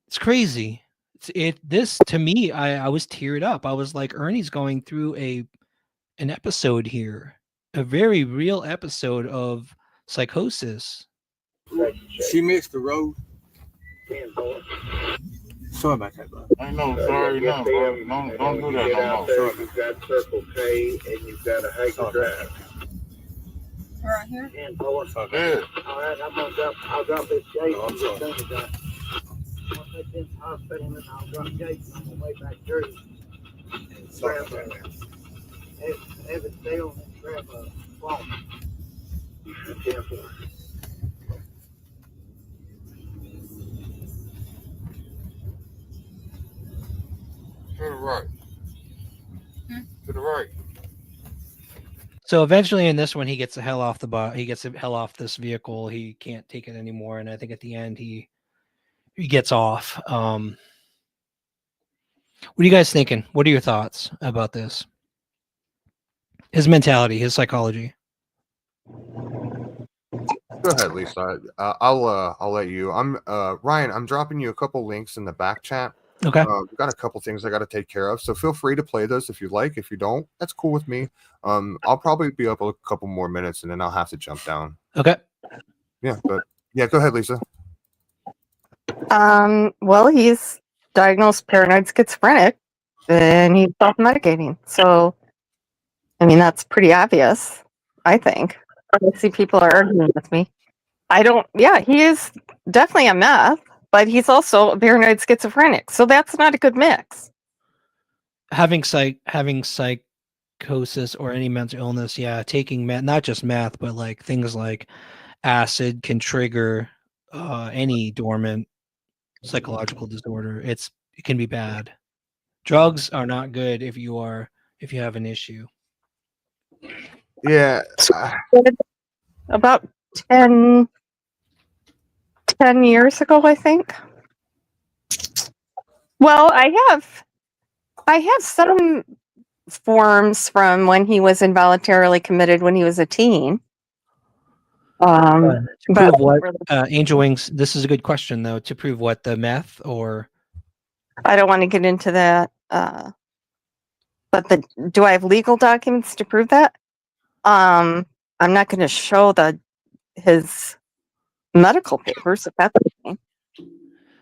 It's crazy. This to me, I was teared up. I was like, Ernie's going through an episode here, a very real episode of psychosis. She mixed the road. Sorry about that, bro. Ain't no sorry, no, bro. Don't do that no more. Sorry. You've got Circle K and you've got a Hager Drive. Right here? Yeah. All right, I'll drop this gate. No, I'm sorry. I'll take this hospital and then I'll drop Jason on the way back through. Sorry about that. Evan Dale and grab a phone. To the right. To the right. So eventually in this one, he gets the hell off he gets the hell off this vehicle. He can't take it anymore. And I think at the end, he gets off. What are you guys thinking? What are your thoughts about this? His mentality, his psychology. Go ahead, Lisa. I'll let you. Ryan. I'm dropping you a couple links in the back chat. Okay. We've got a couple things I got to take care of, so feel free to play those if you like. If you don't, that's cool with me. I'll probably be up a couple more minutes, and then I'll have to jump down. Okay. Yeah, but yeah, go ahead, Lisa. Well, he's diagnosed paranoid schizophrenic, and he's self-medicating. So I mean, that's pretty obvious, I think. I see people are arguing with me. Yeah, he is definitely a meth, but he's also a paranoid schizophrenic. So that's not a good mix. Having psychosis or any mental illness, yeah, taking meth, not just meth, but like things like acid can trigger any dormant psychological disorder. It can be bad. Drugs are not good if you have an issue. Yeah. About 10 years ago, I think. Well, I have some forms from when he was involuntarily committed when he was a teen. To But prove what, Angel Wings, this is a good question though. To prove what, the meth or? I don't want to get into that. But do I have legal documents to prove that? I'm not going to show his medical papers if that's anything.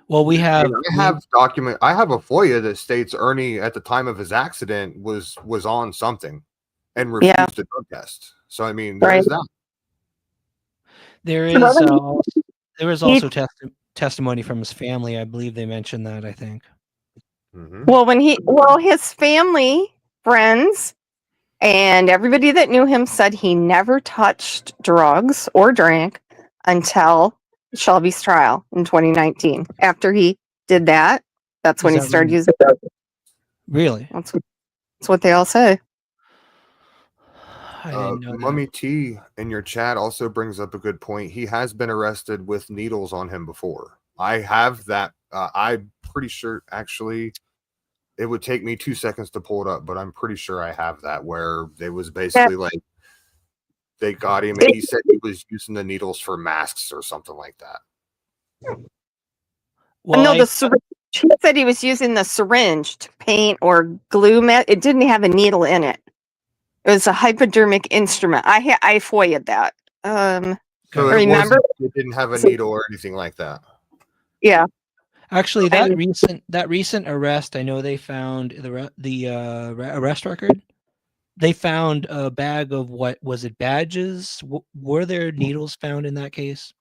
Well, we have. I have a FOIA that states Ernie at the time of his accident was on something and refused a drug test. So I mean, there's that. There is also testimony from his family. I believe they mentioned that. I think. Mm-hmm. Well, his family, friends, and everybody that knew him said he never touched drugs or drank until Shelby's trial in 2019. After he did that, that's when he started using drugs. Really? That's what they all say. I didn't know Mummy T in your chat also brings up a good point. He has been arrested with needles on him before. I have that. I'm pretty sure, actually, it would take me 2 seconds to pull it up, but I'm pretty sure I have that, where they was basically like they got him and he said he was using the needles for masks or something like that. Well, no, he said he was using the syringe to paint or glue. It didn't have a needle in it. It was a hypodermic instrument. I FOIA'd that. So remember, it didn't have a needle or anything like that. Yeah. Actually, that recent arrest, I know they found the arrest record. They found a bag of what was it? Badges? Were there needles found in that case?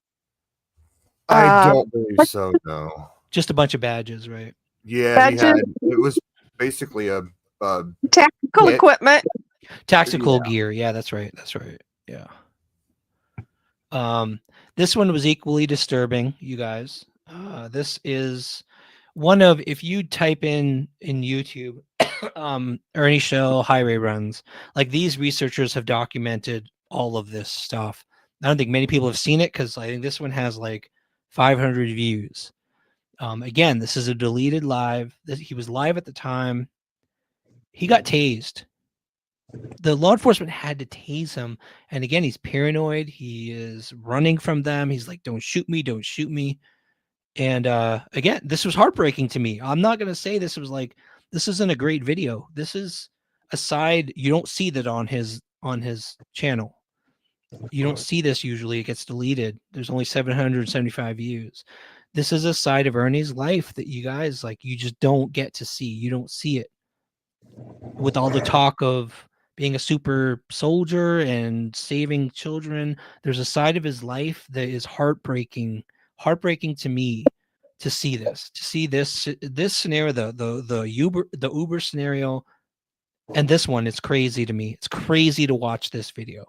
I don't believe so. No. Just a bunch of badges, right? Yeah, it was basically a tactical equipment. Tactical gear. Yeah, that's right. Yeah. This one was equally disturbing, you guys. This is one of, if you type in YouTube, Ernie Shell highway runs, like these researchers have documented all of this stuff. I don't think many people have seen it because I think this one has like 500 views. Again, this is a deleted live. He was live at the time. He got tased. The law enforcement had to tase him. And again, he's paranoid. He is running from them. He's like, don't shoot me. Don't shoot me. And again, this was heartbreaking to me. I'm not going to say this isn't a great video. This is a side. You don't see that on his channel. You don't see this usually. It gets deleted. There's only 775 views. This is a side of Ernie's life that you guys, like, you just don't get to see. You don't see it with all the talk of being a super soldier and saving children. There's a side of his life that is heartbreaking to me to see this scenario, the Uber scenario, and this one. It's crazy to me. It's crazy to watch this video.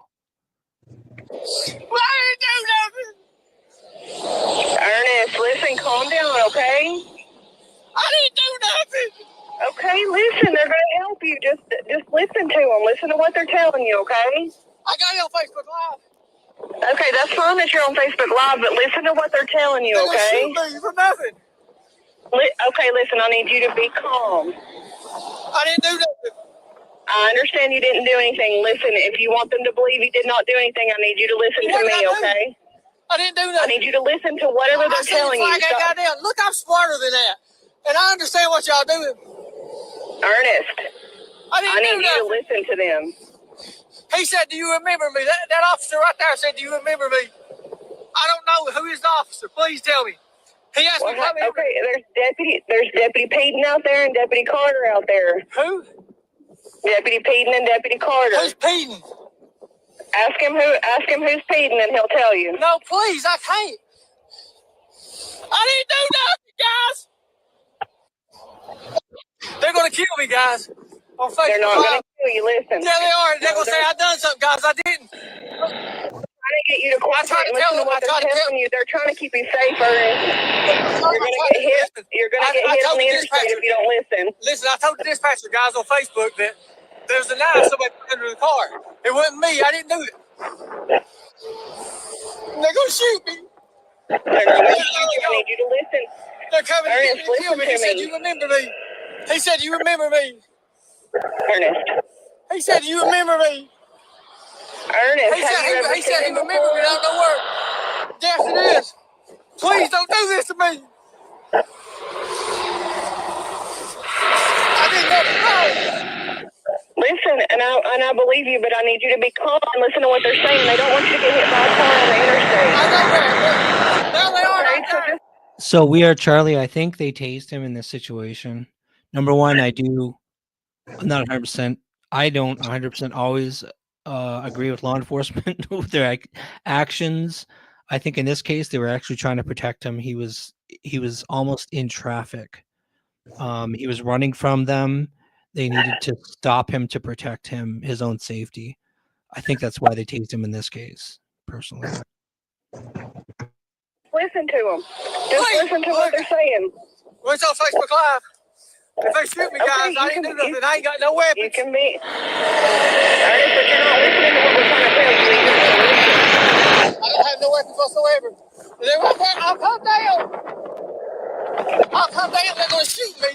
Ernest, listen, calm down, okay? I didn't do nothing. Okay, listen, they're gonna help you. Just listen to them. Listen to what they're telling you, okay? I got it on Facebook Live. Okay, that's fine that you're on Facebook Live, but listen to what they're telling you, okay? They're shoot me for nothing. Okay, listen, I need you to be calm. I didn't do nothing. I understand you didn't do anything. Listen, if you want them to believe you did not do anything, I need you to listen to me, okay? I didn't do nothing. I need you to listen to whatever they're telling you. Look, I'm smarter than that. And I understand what y'all doing. Ernest, I need you to listen to them. He said, do you remember me? That officer right there said, do you remember me? I don't know who is the officer. Please tell me. He asked me. Okay, there's Deputy Payton out there and Deputy Carter out there. Who? Deputy Peden and Deputy Carter. Who's Peden? Ask him who's Peden and he'll tell you. No, please, I can't. I didn't do nothing, guys. They're gonna kill me, guys. On Facebook. They're not gonna kill you. Listen. Yeah, they are. They're gonna say I done something, guys. I didn't. Trying to get you to cooperate and listen to what they're telling you. They're trying to keep you safe, Ernest. You're gonna get hit. You're gonna get hit on the interstate if you don't listen. Listen, I told the dispatcher guys on Facebook that there's a knife somebody put under the car. It wasn't me. I didn't do it. They're gonna shoot me. They're not gonna shoot you. I need you to listen. They're coming Ernest, to kill me. He said, "You remember me." He said, "You remember me." Ernest. He said, "You remember me." Ernest, he said he remembered me. I don't know where. Yes, it is. Please don't do this to me. I didn't know. Listen, and I believe you, but I need you to be calm and listen to what they're saying. They don't want you to get hit by a car on the interstate. I know that. There they are. Right there. So we are Charlie. I think they tased him in this situation. Number one, I'm not 100%. I don't 100% always agree with law enforcement with their actions. I think in this case they were actually trying to protect him. He was almost in traffic. He was running from them. They needed to stop him to protect his own safety. I think that's why they tased him in this case, personally. Listen to them. Just listen to what they're saying. What's on Facebook Live? If they shoot me, guys, I ain't do nothing. I ain't got no weapons. You can be. Ernest, but you're not listening to what we're trying to tell you. I don't have no weapons whatsoever. They're right there. I'll come down. They're going to shoot me.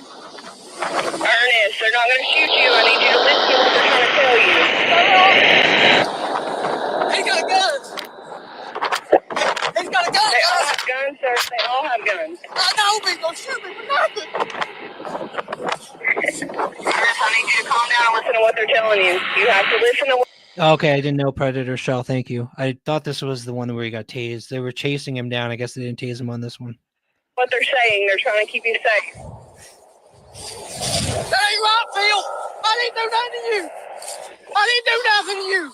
Ernest, they're not going to shoot you. I need you to listen to what they're trying to tell you. He got guns. He's got a gun. They all have guns, sir. They all have guns. I know he's going to shoot me for nothing. Ernest, I need you to calm down and listen to what they're telling you. You have to listen to what... Okay, I didn't know Predator Shell. Thank you. I thought this was the one where he got tased. They were chasing him down. I guess they didn't tase him on this one. What they're saying. They're trying to keep you safe. That ain't right, Phil. I didn't do nothing to you. I didn't do nothing to you.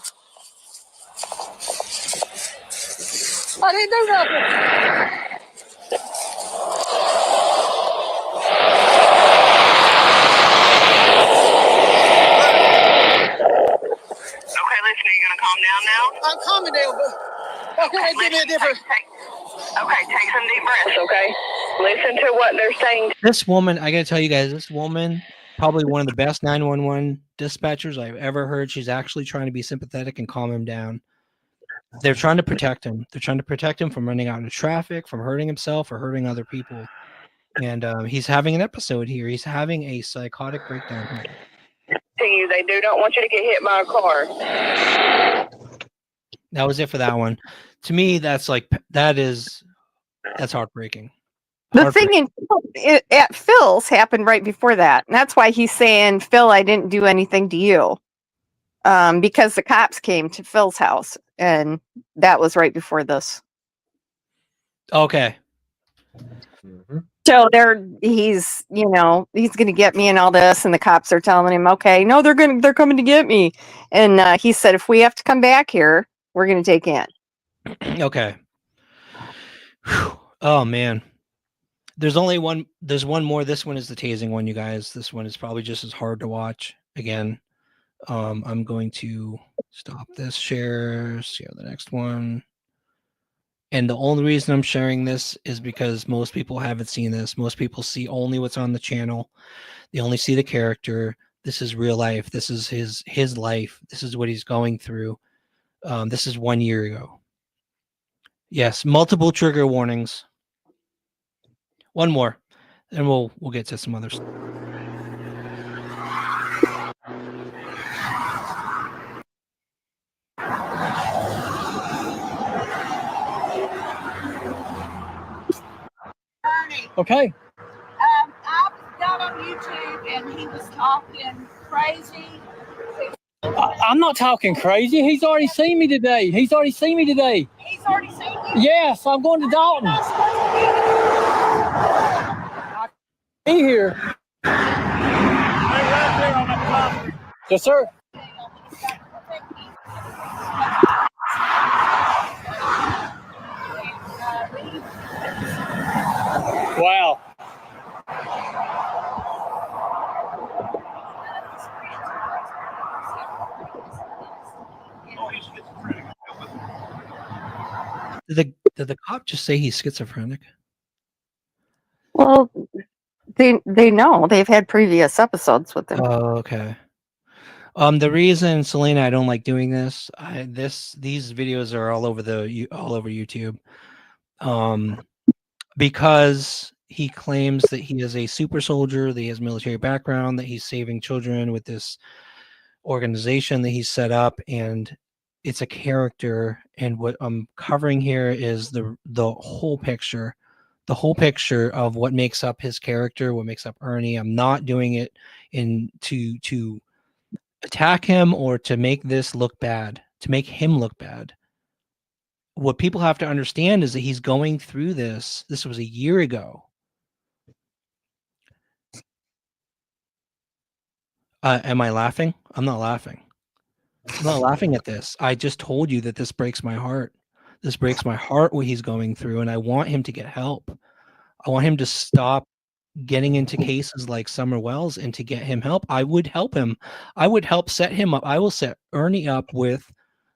I didn't do nothing. Okay, listen, are you going to calm down now? I'm calming down, but why can't they give me a different... Okay, take some deep breaths, okay? Listen to what they're saying. This woman, I got to tell you guys, this woman, probably one of the best 911 dispatchers I've ever heard. She's actually trying to be sympathetic and calm him down. They're trying to protect him. They're trying to protect him from running out into traffic, from hurting himself or hurting other people. And he's having an episode here. He's having a psychotic breakdown here. To you, they do not want you to get hit by a car. That was it for that one. To me, that's heartbreaking. The thing at Phil's happened right before that. And that's why he's saying, Phil, I didn't do anything to you. Because the cops came to Phil's house. And that was right before this. Okay. Mm-hmm. So he's going to get me and all this. And the cops are telling him, okay, no, they're coming to get me. And he said, if we have to come back here, we're going to take in. Okay. Whew. Oh man. There's one more. This one is the tasing one, you guys. This one is probably just as hard to watch. Again, I'm going to stop this share the next one. And the only reason I'm sharing this is because most people haven't seen this. Most people see only what's on the channel. They only see the character. This is real life. This is his life. This is what he's going through. This is 1 year ago. Yes, multiple trigger warnings. One more, and we'll get to some other stuff. Okay. I got on YouTube and he was talking crazy. I'm not talking crazy. He's already seen me today. He's already seen you? Yes, I'm going to Dalton. I'll be here. Yes, sir. Wow. Did the cop just say he's schizophrenic? Well, they know they've had previous episodes with him. Oh, okay. The reason, Selena, I don't like doing this, these videos are all over YouTube, because he claims that he is a super soldier, that he has military background, that he's saving children with this organization that he's set up, and it's a character. And what I'm covering here is the whole picture, of what makes up his character, what makes up Ernie. I'm not doing it to attack him or to make this look bad, to make him look bad. What people have to understand is that he's going through this. This was a year ago. Am I laughing? I'm not laughing. I'm not laughing at this. I just told you that this breaks my heart. This breaks my heart what he's going through, and I want him to get help. I want him to stop getting into cases like Summer Wells and to get him help. I would help him. I would help set him up. I will set Ernie up with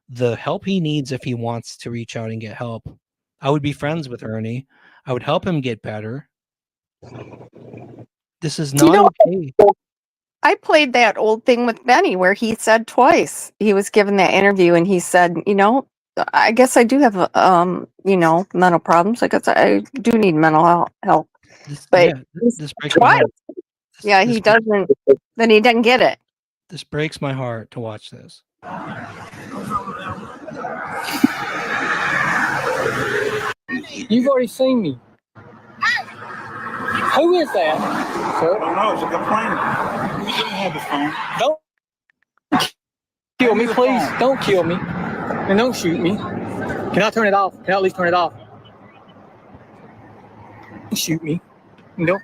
the help he needs if he wants to reach out and get help. I would be friends with Ernie. I would help him get better. This is not okay. I played that old thing with Benny where he said twice, he was given that interview and he said, I guess I do have, mental problems. I guess I do need mental help. This But breaks my twice. heart. Yeah, he doesn't, then he doesn't get it. This breaks my heart to watch this. You've already seen me. Who is that? Sir? I don't know. It's a complaint. We didn't have the phone. Don't kill me, please. Don't kill me. And don't shoot me. Can I turn it off? Can I at least turn it off? Don't shoot me. No.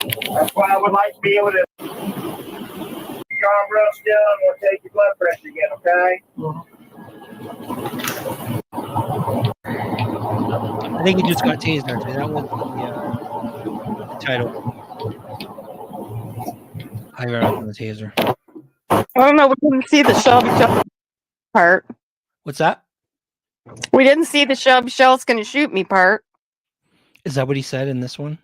That's why I would like to be able to get your arm real still and we'll take your blood pressure again, okay? I think he just got tased, actually. That was the title. I got off on the taser. I don't know. We didn't see the Shelby part. What's that? We didn't see the Shelby Shell's going to shoot me part. Is that what he said in this one?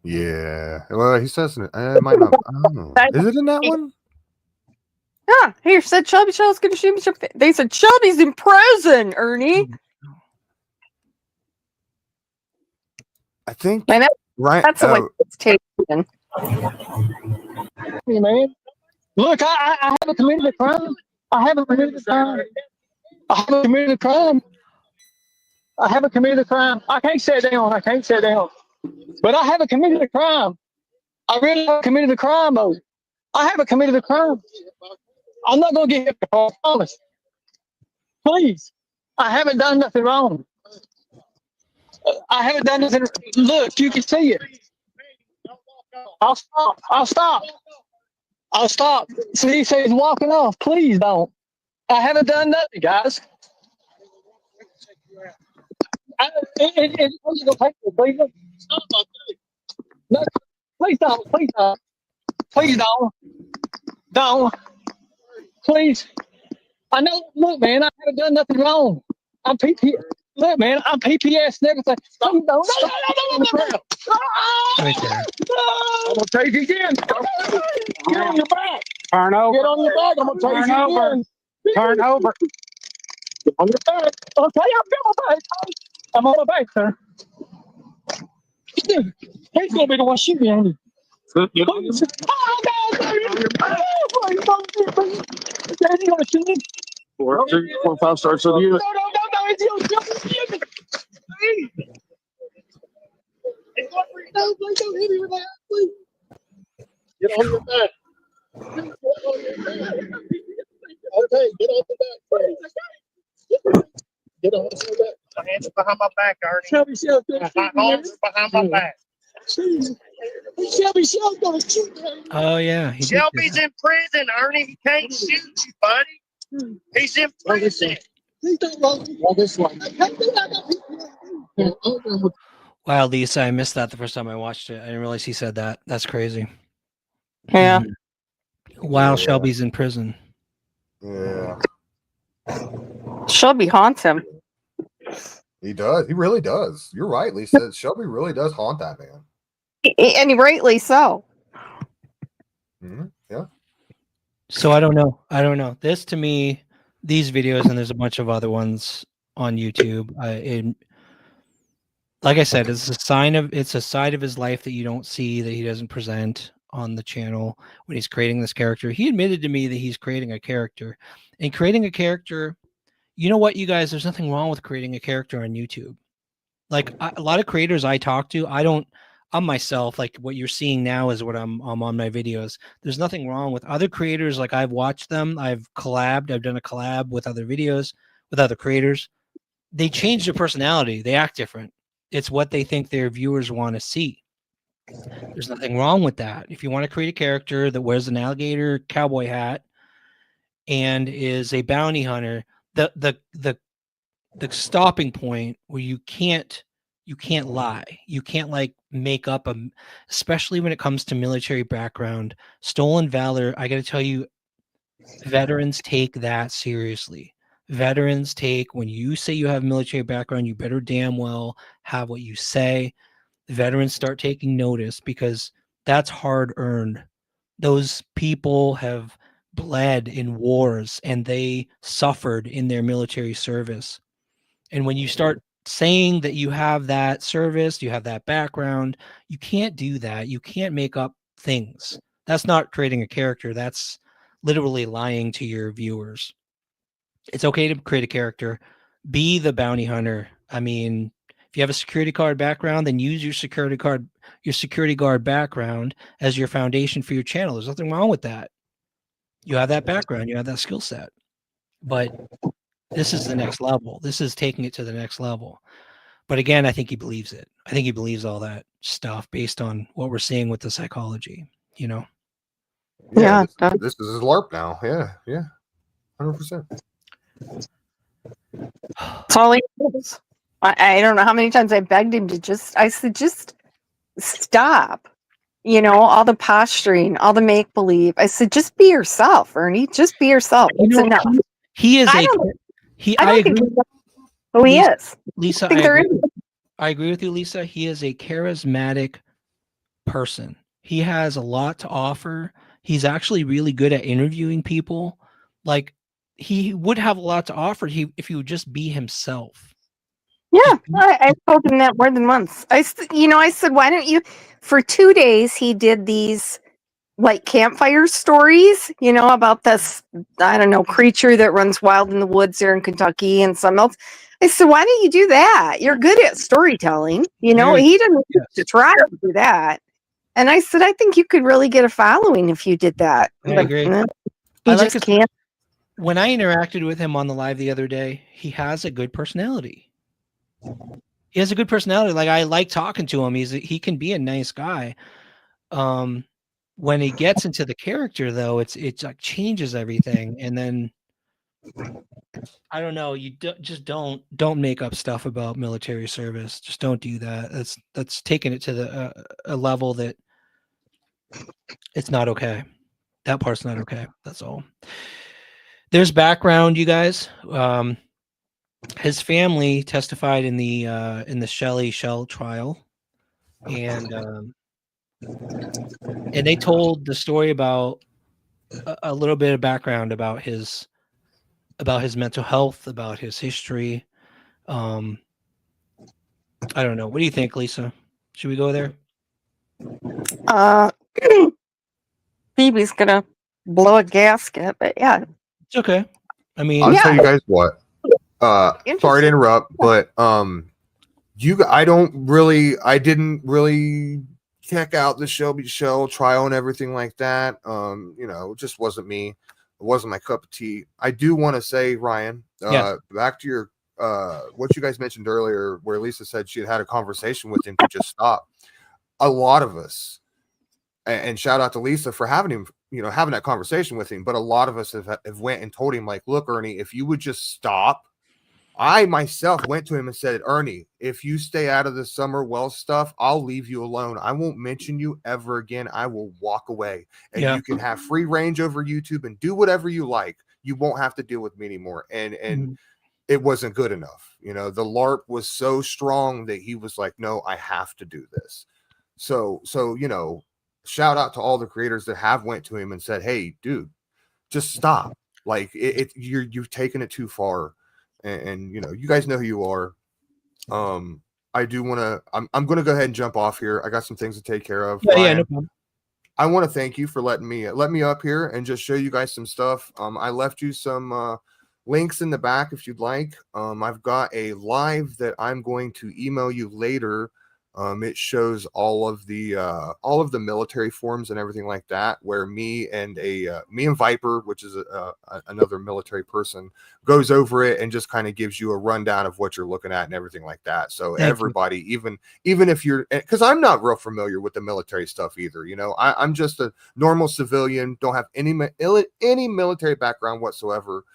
Yeah. Well, he says it might not. I don't know. Is it in that one? Yeah, he said Shelby Shell's going to shoot me. They said Shelby's in prison, Ernie. I think right. That's the way it's taken. Hey, man. Look, I haven't committed a crime. I haven't committed a crime. I haven't committed a crime. I haven't committed a crime. I can't sit down. I can't sit down. But I haven't committed a crime. I really haven't committed a crime, though. I haven't committed a crime. I'm not going to get hit, I promise. Please. I haven't done nothing wrong. I haven't done nothing. Look, you can see it. I'll stop. I'll stop. I'll stop. See, he says walking off. Please don't. I haven't done nothing, guys. It's going to take me, please. No, please don't. Please don't. Please don't. Don't. Please. I know. Look, man, I haven't done nothing wrong. I'm PP. Look, man, I'm PPS and everything. Please don't. No. Right there. I'm gonna take you again. Get on your back. Turn over. Get on your back. I'm gonna take Turn you over. again. Turn over. Get on your back. Okay, I'm on my back. I'm on my back, sir. He's gonna be the one shooting me, ain't he? Get on your back. Oh, God. He's gonna shoot me. 4, 2, 4, 5 starts with you. No. He's gonna shoot me. No, please don't hit me with that, please. Get on your back. Okay, get on the back, please. Get on the back. My hands are behind my back, Ernie. Shelby Shell, my arms are behind my back. Shelby Shell's gonna shoot him. Oh yeah, he did say Shelby's that. in prison, Ernie. He can't shoot you, buddy. He's in prison. Wow, Lisa, I missed that the first time I watched it. I didn't realize he said that. That's crazy. Yeah. While Yeah. Shelby's in prison. Yeah. Shelby haunts him. He does. He really does. You're right, Lisa. Shelby really does haunt that man. And rightly so. Mm-hmm. Yeah. So I don't know. This to me, these videos, and there's a bunch of other ones on YouTube. Like I said, it's a side of his life that you don't see, that he doesn't present on the channel when he's creating this character. He admitted to me that he's creating a character, and creating a character. You know what, you guys? There's nothing wrong with creating a character on YouTube. Like a lot of creators I talk to, I'm myself. Like what you're seeing now is what I'm on my videos. There's nothing wrong with other creators. Like I've watched them. I've done a collab with other videos with other creators. They change their personality. They act different. It's what they think their viewers want to see. There's nothing wrong with that. If you want to create a character that wears an alligator cowboy hat and is a bounty hunter, the stopping point where you can't lie. You can't like make up especially when it comes to military background, stolen valor. I got to tell you, veterans take that seriously. Veterans take, when you say you have military background, you better damn well have what you say. Veterans start taking notice because that's hard earned. Those people have bled in wars and they suffered in their military service. And when you start saying that you have that service, you have that background, you can't do that. You can't make up things. That's not creating a character. That's literally lying to your viewers. It's okay to create a character. Be the bounty hunter. I mean, if you have a security guard background, then use your security guard background as your foundation for your channel. There's nothing wrong with that. You have that background, you have that skill set. But this is the next level. This is taking it to the next level. But again, I think he believes it. I think he believes all that stuff based on what we're seeing with the psychology, you know? Yeah. This is his LARP now. Yeah. 100%. That's all he does. I don't know how many times I begged him to I said, just stop. You know, all the posturing, all the make believe. I said, just be yourself, Ernie. Just be yourself. It's enough. He is I agree. think who he is. Lisa, I agree with you, Lisa. He is a charismatic person. He has a lot to offer. He's actually really good at interviewing people. Like, he would have a lot to offer if he would just be himself. Yeah, I told him that more than once. I said, why don't you? For 2 days, he did these like campfire stories, you know, about this, I don't know, creature that runs wild in the woods there in Kentucky and something else. I said, why don't you do that? You're good at storytelling. You know, he didn't have to try to do that. And I said, I think you could really get a following if you did that. I agree. He just can't. When I interacted with him on the live the other day, he has a good personality. He has a good personality. Like, I like talking to him. He can be a nice guy. When he gets into the character, though, it like changes everything. And then I don't know. You just don't make up stuff about military service. Just don't do that. That's taking it to a level that it's not okay. That part's not okay. That's all. There's background, you guys. His family testified in the Shell trial, and they told the story about a little bit of background about his mental health, about his history. I don't know. What do you think, Lisa? Should we go there? Phoebe's gonna blow a gasket, but yeah, it's okay. I mean, I'll tell you guys what. Sorry to interrupt, but I didn't really check out the Shelby Shell trial and everything like that. You know, it just wasn't me. It wasn't my cup of tea. I do want to say, Ryan, back to your what you guys mentioned earlier, where Lisa said she had a conversation with him to just stop. a lot of us, and shout out to Lisa for having him, having that conversation with him. But a lot of us have went and told him, like, look, Ernie, if you would just stop. I myself went to him and said, Ernie, if you stay out of the Summer Wells stuff, I'll leave you alone. I won't mention you ever again. I will walk away, and you can have free range over YouTube and do whatever you like. You won't have to deal with me anymore. And it wasn't good enough. The LARP was so strong that he was like, no, I have to do this. So, shout out to all the creators that have went to him and said, hey, dude, just stop. Like you've taken it too far. And you guys know who you are. I do want to. I'm going to go ahead and jump off here. I got some things to take care of. Yeah, no problem. I want to thank you for letting me up here and just show you guys some stuff. I left you some links in the back if you'd like. I've got a live that I'm going to email you later. It shows all of the military forms and everything like that, where me and Viper, which is another military person, goes over it and just kind of gives you a rundown of what you're looking at and everything like that. So everybody, even if you're, because I'm not real familiar with the military stuff either, I'm just a normal civilian, don't have any military background whatsoever.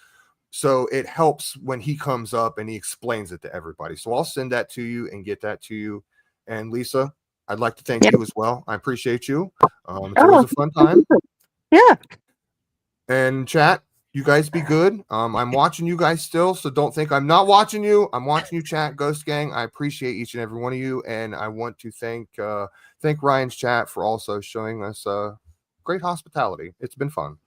So it helps when he comes up and he explains it to everybody. So I'll send that to you and get that to you. And Lisa, I'd like to thank you as well. I appreciate you. It's always a fun time. Yeah. And chat, you guys be good. I'm watching you guys still, so don't think I'm not watching you. I'm watching you, chat, Ghost Gang. I appreciate each and every one of you, and I want to thank Ryan's chat for also showing us great hospitality. It's been fun.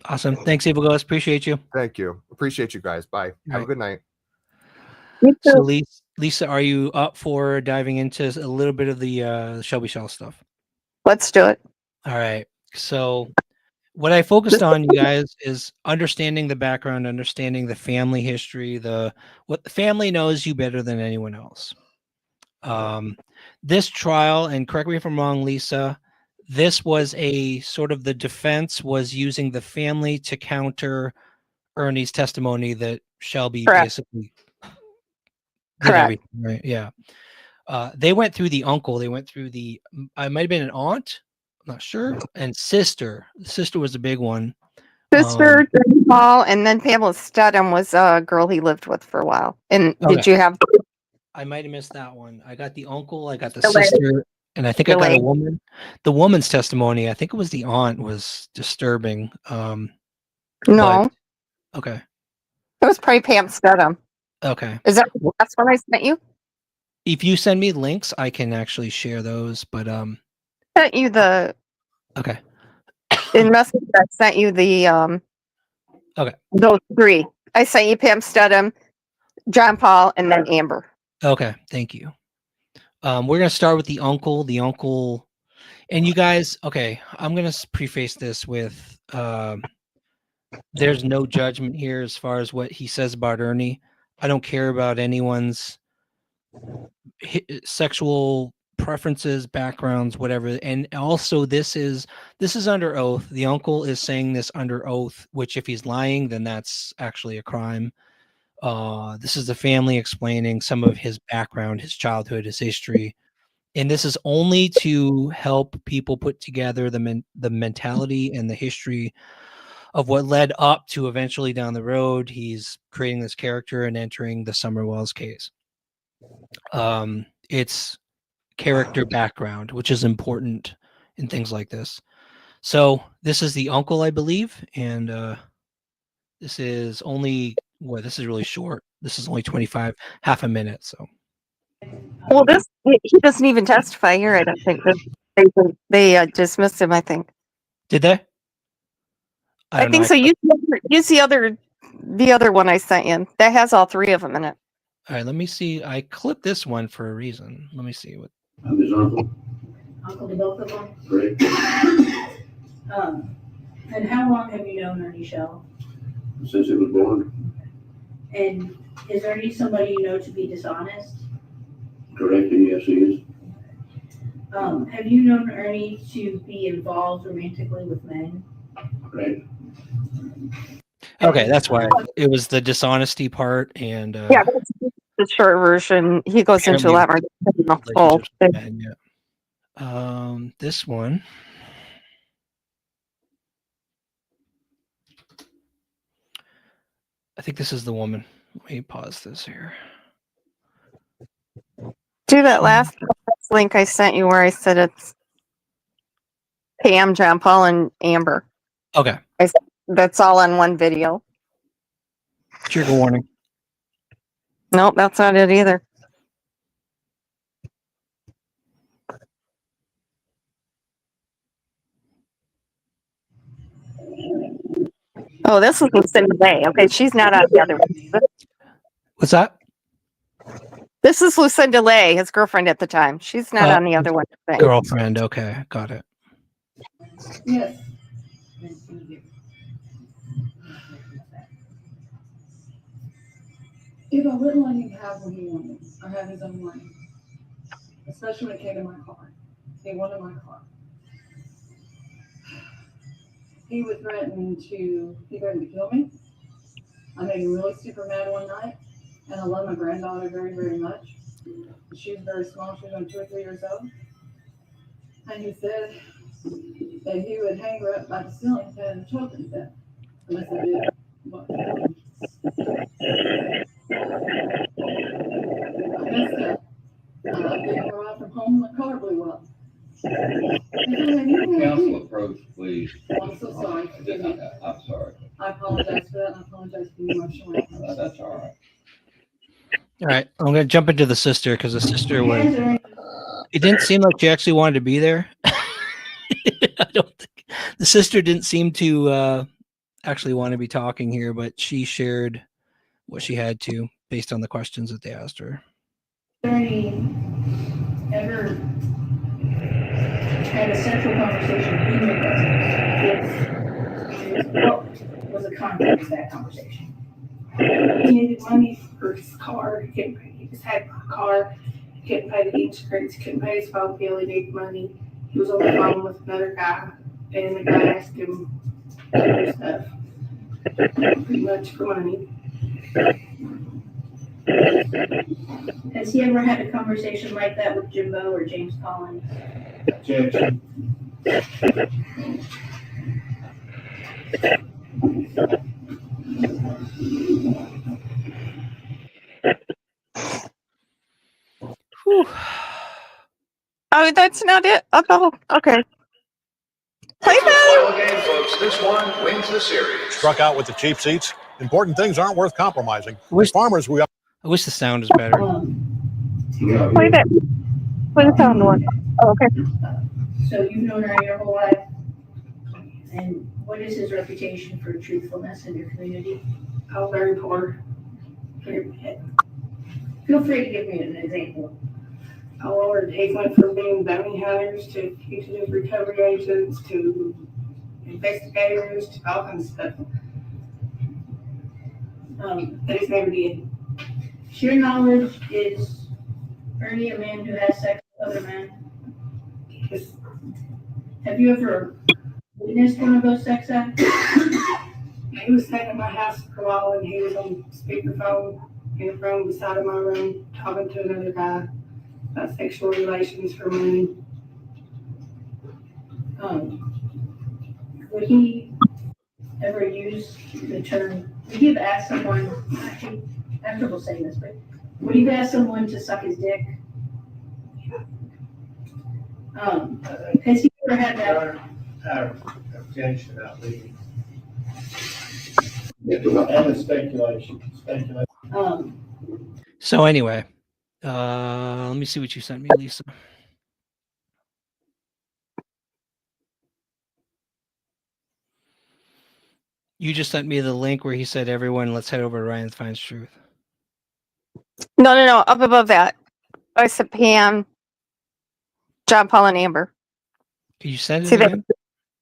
Awesome. Thanks, Evil Ghost. Appreciate you. Thank you. Appreciate you guys. Bye. Have a good night. So Lisa, are you up for diving into a little bit of the Shelby Shell stuff? Let's do it. All right. So what I focused on, you guys, is understanding the background, understanding the family history, what the family knows you better than anyone else. This trial, and correct me if I'm wrong, Lisa, this was a sort of the defense was using the family to counter Ernie's testimony that Shelby basically did everything, right? Yeah. They went through the uncle. They went through I might have been an aunt, I'm not sure, and sister. The sister was a big one. Sister, Paul, and then Pamela Studham was a girl he lived with for a while. And did you have? I might have missed that one. I got the uncle, I got the sister, and I think I got a woman. The woman's testimony, I think it was the aunt, was disturbing. No. Okay. It was probably Pam Studham. Okay. Is that the last one I sent you? If you send me links, I can actually share those. But sent you the okay. In message I sent you the okay. Those three. I sent you Pam Studham, John Paul, and then Amber. Okay, thank you. We're gonna start with the uncle. The uncle, and you guys. Okay, I'm gonna preface this with there's no judgment here as far as what he says about Ernie. I don't care about anyone's sexual preferences, backgrounds, whatever. And also, this is under oath. The uncle is saying this under oath, which if he's lying, then that's actually a crime. This is the family explaining some of his background, his childhood, his history. And this is only to help people put together the mentality and the history of what led up to eventually down the road he's creating this character and entering the Summer Wells case. It's character background, which is important in things like this. So this is the uncle, I believe, and this is only this is really short. This is only 25, half a minute. So well, he doesn't even testify here. I don't think they dismissed him. I think. Did they? I think so. Use the other one I sent you. That has all three of them in it. All right, let me see. I clipped this one for a reason. Let me see what. I'm his uncle. Uncle to both of them? Great. And how long have you known Ernie Shell? Since he was born. And is Ernie somebody you know to be dishonest? Correct, yes he is. Have you known Ernie to be involved romantically with men? Right. Okay, that's why it was the dishonesty part, and yeah, that's the short version. He goes into a lot more. This one. I think this is the woman. Let me pause this here. Do that last link I sent you where I said it's Pam, John Paul, and Amber. Okay. That's all on one video. Trigger warning. Nope, that's not it either. Oh, this is Lucinda Lay. Okay, she's not on the other one. What's that? This is Lucinda Lay, his girlfriend at the time. She's not on the other one. Girlfriend. Okay, got it. Yes. If I wouldn't let him have what he wanted, or have his own way, especially when it came to my car. He wanted my car. He threatened to kill me. I made him really super mad one night, and I love my granddaughter very, very much. She was very small. She was only 2 or 3 years old. And he said that he would hang her up by the ceiling fan and choke her to death unless I did what he wanted. I messed up. Getting her out from home, the car blew up. Council approach, please. Oh, I'm so sorry. Forgive me. I'm sorry. I apologize for that, and I apologize for the emotional. That's all right. All right, I'm going to jump into the sister because the sister was. It didn't seem like she actually wanted to be there. I don't think the sister didn't seem to actually want to be talking here, but she shared what she had to based on the questions that they asked her. Ernie ever had a sexual conversation what was the content of that conversation? He needed money for his car. He just had a car. He couldn't pay the insurance. He couldn't pay his phone bill. He needed money. He was on the phone with another guy, and the guy asked him to do stuff, pretty much for money. Has he ever had a conversation like that with Jimbo or James Collins? Objection. Oh, that's not it. Oh, okay. Play that. Final game, folks. This one wins the series. Struck out with the cheap seats. Important things aren't worth compromising. As farmers, I wish the sound was better. Play that. Play the sound one. Oh, okay. So you've known her your whole life, and what is his reputation for truthfulness in your community? Oh, very poor. Feel free to give me an example. Oh, Lord, he went from being bounty hunters to fugitive recovery agents to investigators to all kinds of stuff. That he's never did. To your knowledge, is Ernie a man who has sex with other men? Have you ever witnessed one of those sex acts? He was staying at my house for a while, and he was on speakerphone in the room beside of my room talking to another guy about sexual relations for money. Would he ever use the term, would he have asked someone, I hate I'm trouble saying this, but would he have asked someone to suck his dick? Has he ever had that? Objection, not leaving. And it's speculation. So anyway, let me see what you sent me, Lisa. You just sent me the link where he said, "Everyone, let's head over to Ryan Finds Truth." No. Up above that, I said Pam, John Paul, and Amber. Can you send it See again? that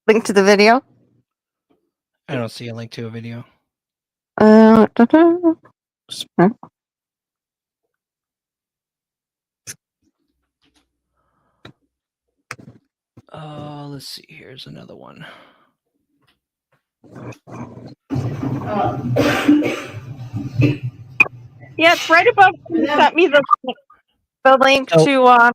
link to the video? I don't see a link to a video. Let's see. Here's another one. Yeah, it's right above. You sent me the link to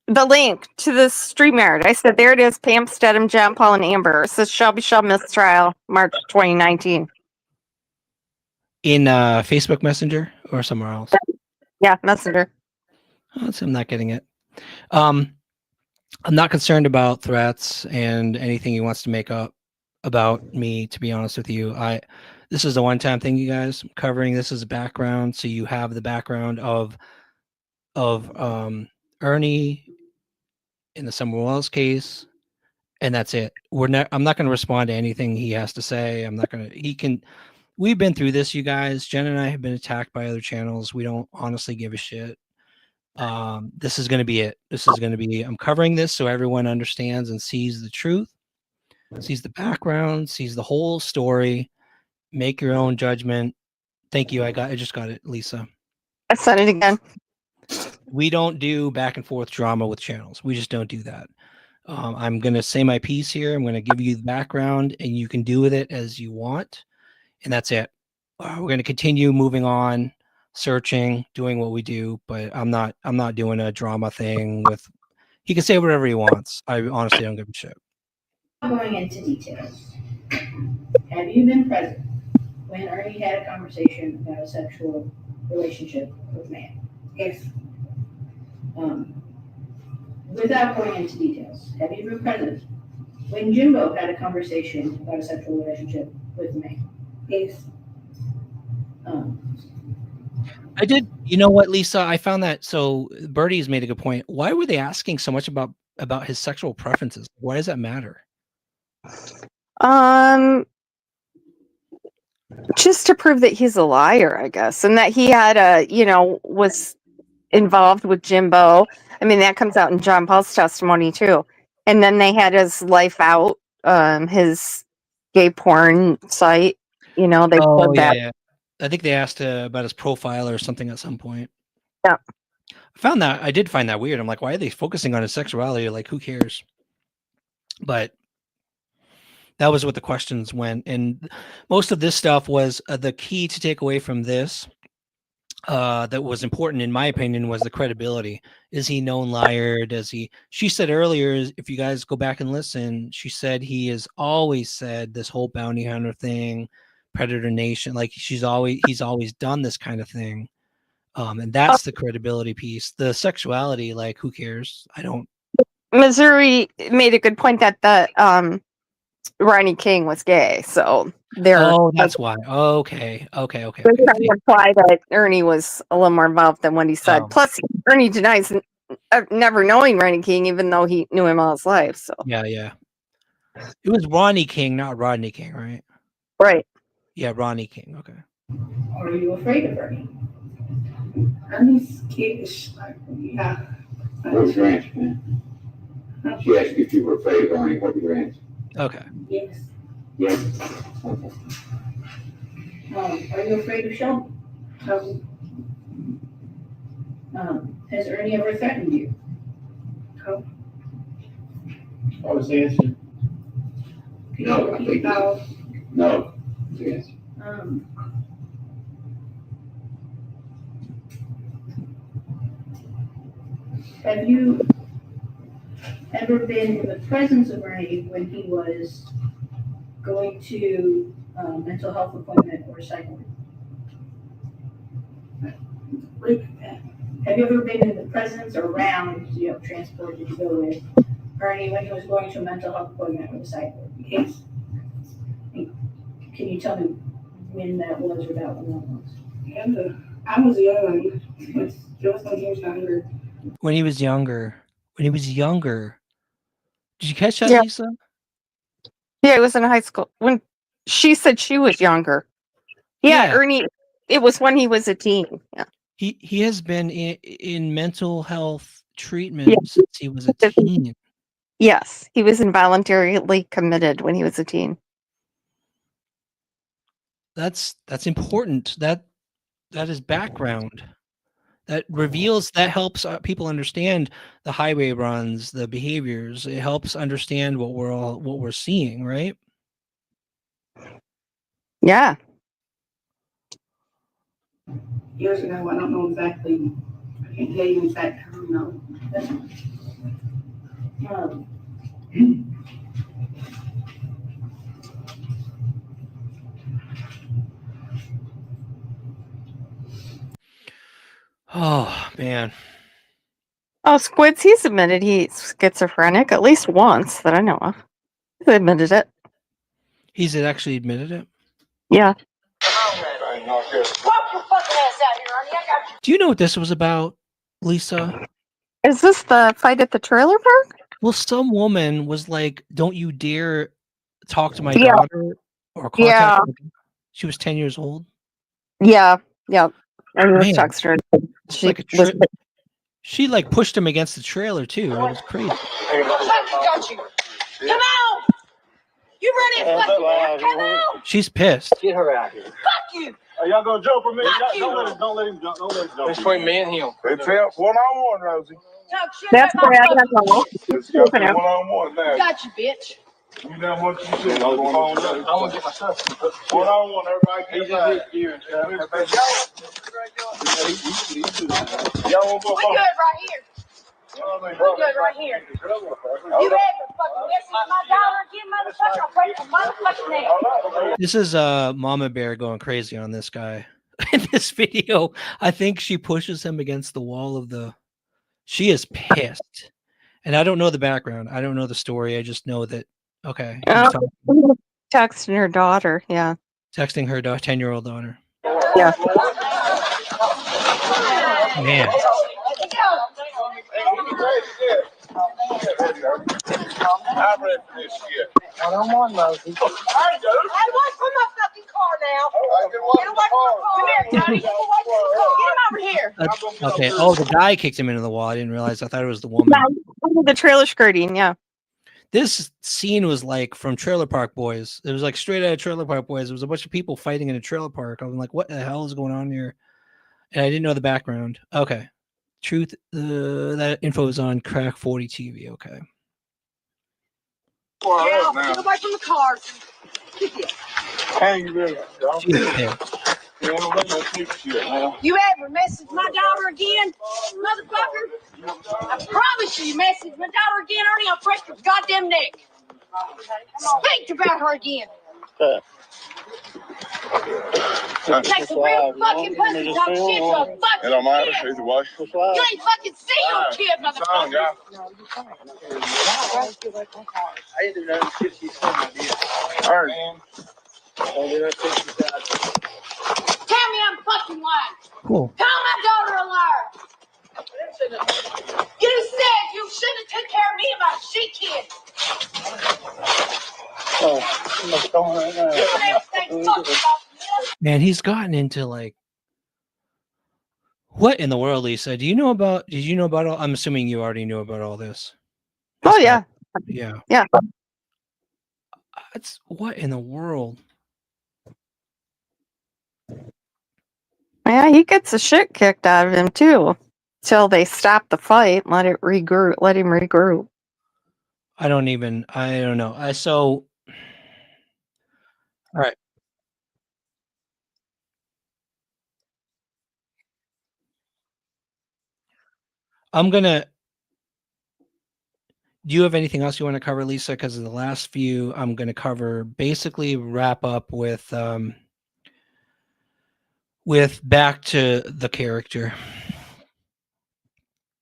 the link to the StreamYard. I said, there it is. Pam Stedham, John Paul, and Amber. It says Shelby Shell mistrial, March 2019. In Facebook Messenger or somewhere else? Yeah, Messenger. Oh, so I'm not getting it. I'm not concerned about threats and anything he wants to make up about me, to be honest with you. This is a one-time thing, you guys. I'm covering this as a background, so you have the background of Ernie in the Summer Wells case, and that's it. I'm not going to respond to anything he has to say. I'm not going to. We've been through this, you guys. Jen and I have been attacked by other channels. We don't honestly give a shit. This is going to be it. I'm covering this so everyone understands and sees the truth, sees the background, sees the whole story. Make your own judgment. Thank you. I just got it, Lisa. I said it again. We don't do back and forth drama with channels. We just don't do that. I'm going to say my piece here. I'm going to give you the background, and you can do with it as you want. And that's it. We're going to continue moving on, searching, doing what we do. But I'm not doing a drama thing with. He can say whatever he wants. I honestly don't give a shit. Going into details, have you been present when Ernie had a conversation about a sexual relationship with a man? If, without going into details, have you been present when Jimbo had a conversation about a sexual relationship with a man? If, I did. You know what, Lisa? I found that. So Birdie's made a good point. Why were they asking so much about his sexual preferences? Why does that matter? Just to prove that he's a liar, I guess, and that he had was involved with Jimbo. I mean, that comes out in John Paul's testimony too. And then they had his life out, his gay porn site. They pulled that. Yeah. I think they asked about his profile or something at some point. Yeah. I did find that weird. I'm like, why are they focusing on his sexuality? Like, who cares? But that was what the questions went. And most of this stuff was the key to take away from this that was important, in my opinion, was the credibility. Is he known liar? She said earlier, if you guys go back and listen, she said he has always said this whole bounty hunter thing, Predator Nation, like he's always done this kind of thing. And that's the credibility piece. The sexuality, like, who cares? I don't. Missouri made a good point that the Ronnie King was gay, so that's why. Okay. They're trying to imply that Ernie was a little more involved than what he said. Plus, Ernie denies never knowing Ronnie King, even though he knew him all his life. So yeah. It was Ronnie King, not Rodney King, right? Right. Yeah, Ronnie King. Okay. Are you afraid of Ernie? Ernie's kiddish. Yeah. What's your answer, man? She asked you if you were afraid of Ernie. What was your answer? Okay. Yes. Yes. Are you afraid of Shelby? Has Ernie ever threatened you? What was the answer? No, I think no. Yes. Have you ever been in the presence of Ernie when he was going to a mental health appointment or psych? Have you ever been in the presence or around, transport did you go with Ernie when he was going to a mental health appointment or a psych ward? Yes. Can you tell me when that was or about when that was? Yeah, I was young. Just when he was younger. When he was younger. Did you catch that, Yeah. Lisa? Yeah, it was in high school when she said she was younger. Yeah, Ernie. It was when he was a teen. Yeah. He has been in mental health treatment since he was a teen. Yes, he was involuntarily committed when he was a teen. That's important. That is background. That helps people understand the highway runs, the behaviors. It helps understand what we're seeing, right? Yeah. Years ago, I don't know exactly. I can't tell you exactly. I don't know. Oh man. Oh, Squids, he's admitted he's schizophrenic at least once that I know of. He admitted it. He's actually admitted it? Yeah. Do you know what this was about, Lisa? Is this the fight at the trailer park? Well, some woman was like, "Don't you dare talk to my Yeah. daughter or contact her." She was 10 years old. Yeah. Yeah. I was Man, texting her. it's She like a was. she like pushed him against the trailer too. It was crazy. Got you. Come on. You ready to fucking out? Come on. She's pissed. Get her out here. Fuck you. Are y'all gonna jump for me? Fuck you. Don't let him jump. Don't let him jump. It's between me and him. It's one-on-one, Rosie. Talk shit That's about why I my got fucking- It's one-on-one now. Got you, bitch. You know what you said. I want to get my stuff. One-on-one, everybody. He's just here. Y'all want we good right here. We good right here. You ever fucking mess with my daughter again, motherfucker? I'll break your motherfucking neck. This is Mama Bear going crazy on this guy. In this video, I think she pushes him against the wall of the. She is pissed, and I don't know the background. I don't know the story. I just know that. Okay, Texting her daughter. Yeah. texting her 10-year-old daughter. Yeah. Man, I read this shit. One-on-one, Rosie. Hey, what's from my fucking car now? Get away from my car. Come here, Johnny. Get away from the car. Get him over here. okay. Oh, the guy kicked him into the wall. I didn't realize. I thought it was the woman. The trailer skirting. Yeah. This scene was like from Trailer Park Boys. It was like straight out of Trailer Park Boys. It was a bunch of people fighting in a trailer park. I'm like, what the hell is going on here? And I didn't know the background. Okay. Truth. That info is on Crack 40 TV. Okay. Get away from the car. Hang really. You ever message my daughter again, motherfucker? I promise you message my daughter again, Ernie, I'll break your goddamn neck. Speak about her again. Take the real fucking pussy talk shit to a fucking It don't matter. kid. Either way. You ain't fucking see your kid, motherfucker. I didn't know if she said I did. Ernie. Tell me I'm fucking lying. Cool. Call my daughter a liar. You said you shouldn't have took care of me and my shit kid. What's going on now? You don't ever think fucking about me. Man, he's gotten into like. What in the world, Lisa? Did you know about all? I'm assuming you already knew about all this. Oh yeah. Yeah. Yeah. It's what in the world? Yeah, he gets the shit kicked out of him too. Till they stop the fight, let him regroup. I don't know. All right. Do you have anything else you want to cover, Lisa? Because of the last few, I'm going to cover basically wrap up with back to the character.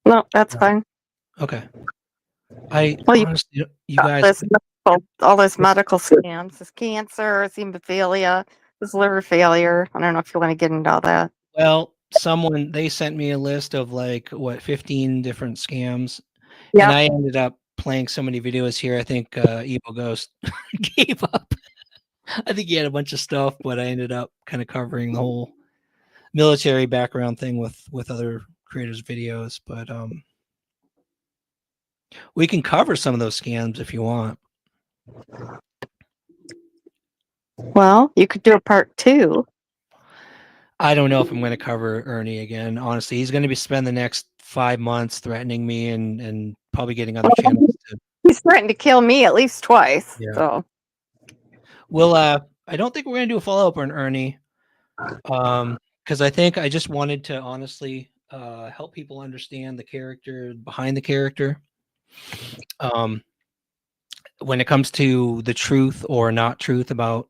No, that's fine. Okay. Honestly, you guys. All those medical scams, his cancer, his hemophilia, his liver failure. I don't know if you want to get into all that. Well, they sent me a list of 15 different scams. Yeah. And I ended up playing so many videos here. I think Evil Ghost gave up. I think he had a bunch of stuff, but I ended up kind of covering the whole military background thing with other creators' videos. But we can cover some of those scams if you want. Well, you could do a part 2. I don't know if I'm going to cover Ernie again. Honestly, he's going to spend the next 5 months threatening me and probably getting other channels to. He's threatened to kill me at least twice. Yeah. So. Well, I don't think we're going to do a follow-up on Ernie. Because I think I just wanted to honestly help people understand the character behind the character. when it comes to the truth or not truth about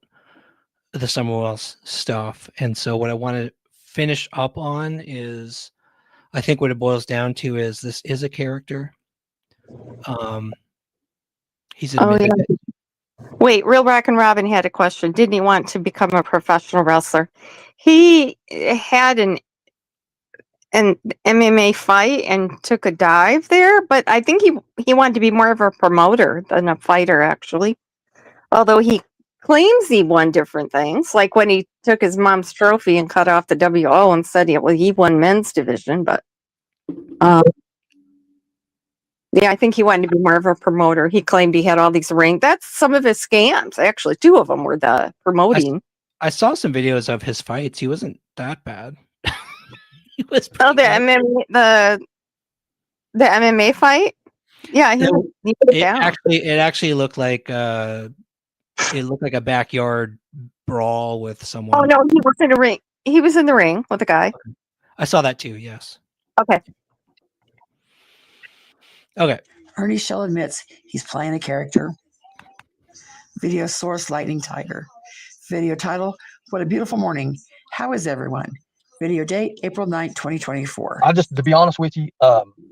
the Summer Wells stuff. And so what I want to finish up on is, I think what it boils down to is this is a character. He's admitted it. Wait, Real Rockin' Robin had a question. Didn't he want to become a professional wrestler? He had an MMA fight and took a dive there, but I think he wanted to be more of a promoter than a fighter, actually. Although he claims he won different things, like when he took his mom's trophy and cut off the WO and said he won men's division, but yeah, I think he wanted to be more of a promoter. He claimed he had all these rings. That's some of his scams, actually. 2 of them were the promoting. I saw some videos of his fights. He wasn't that bad. He was the MMA fight? Yeah, he put it down. It actually looked like a backyard brawl with someone. Oh no, he was in a ring. He was in the ring with a guy. I saw that too, yes. Okay. Ernie Shell admits he's playing a character. Video source, Lightning Tiger. Video title, What a Beautiful Morning. How is everyone? Video date, April 9th, 2024. To be honest with you,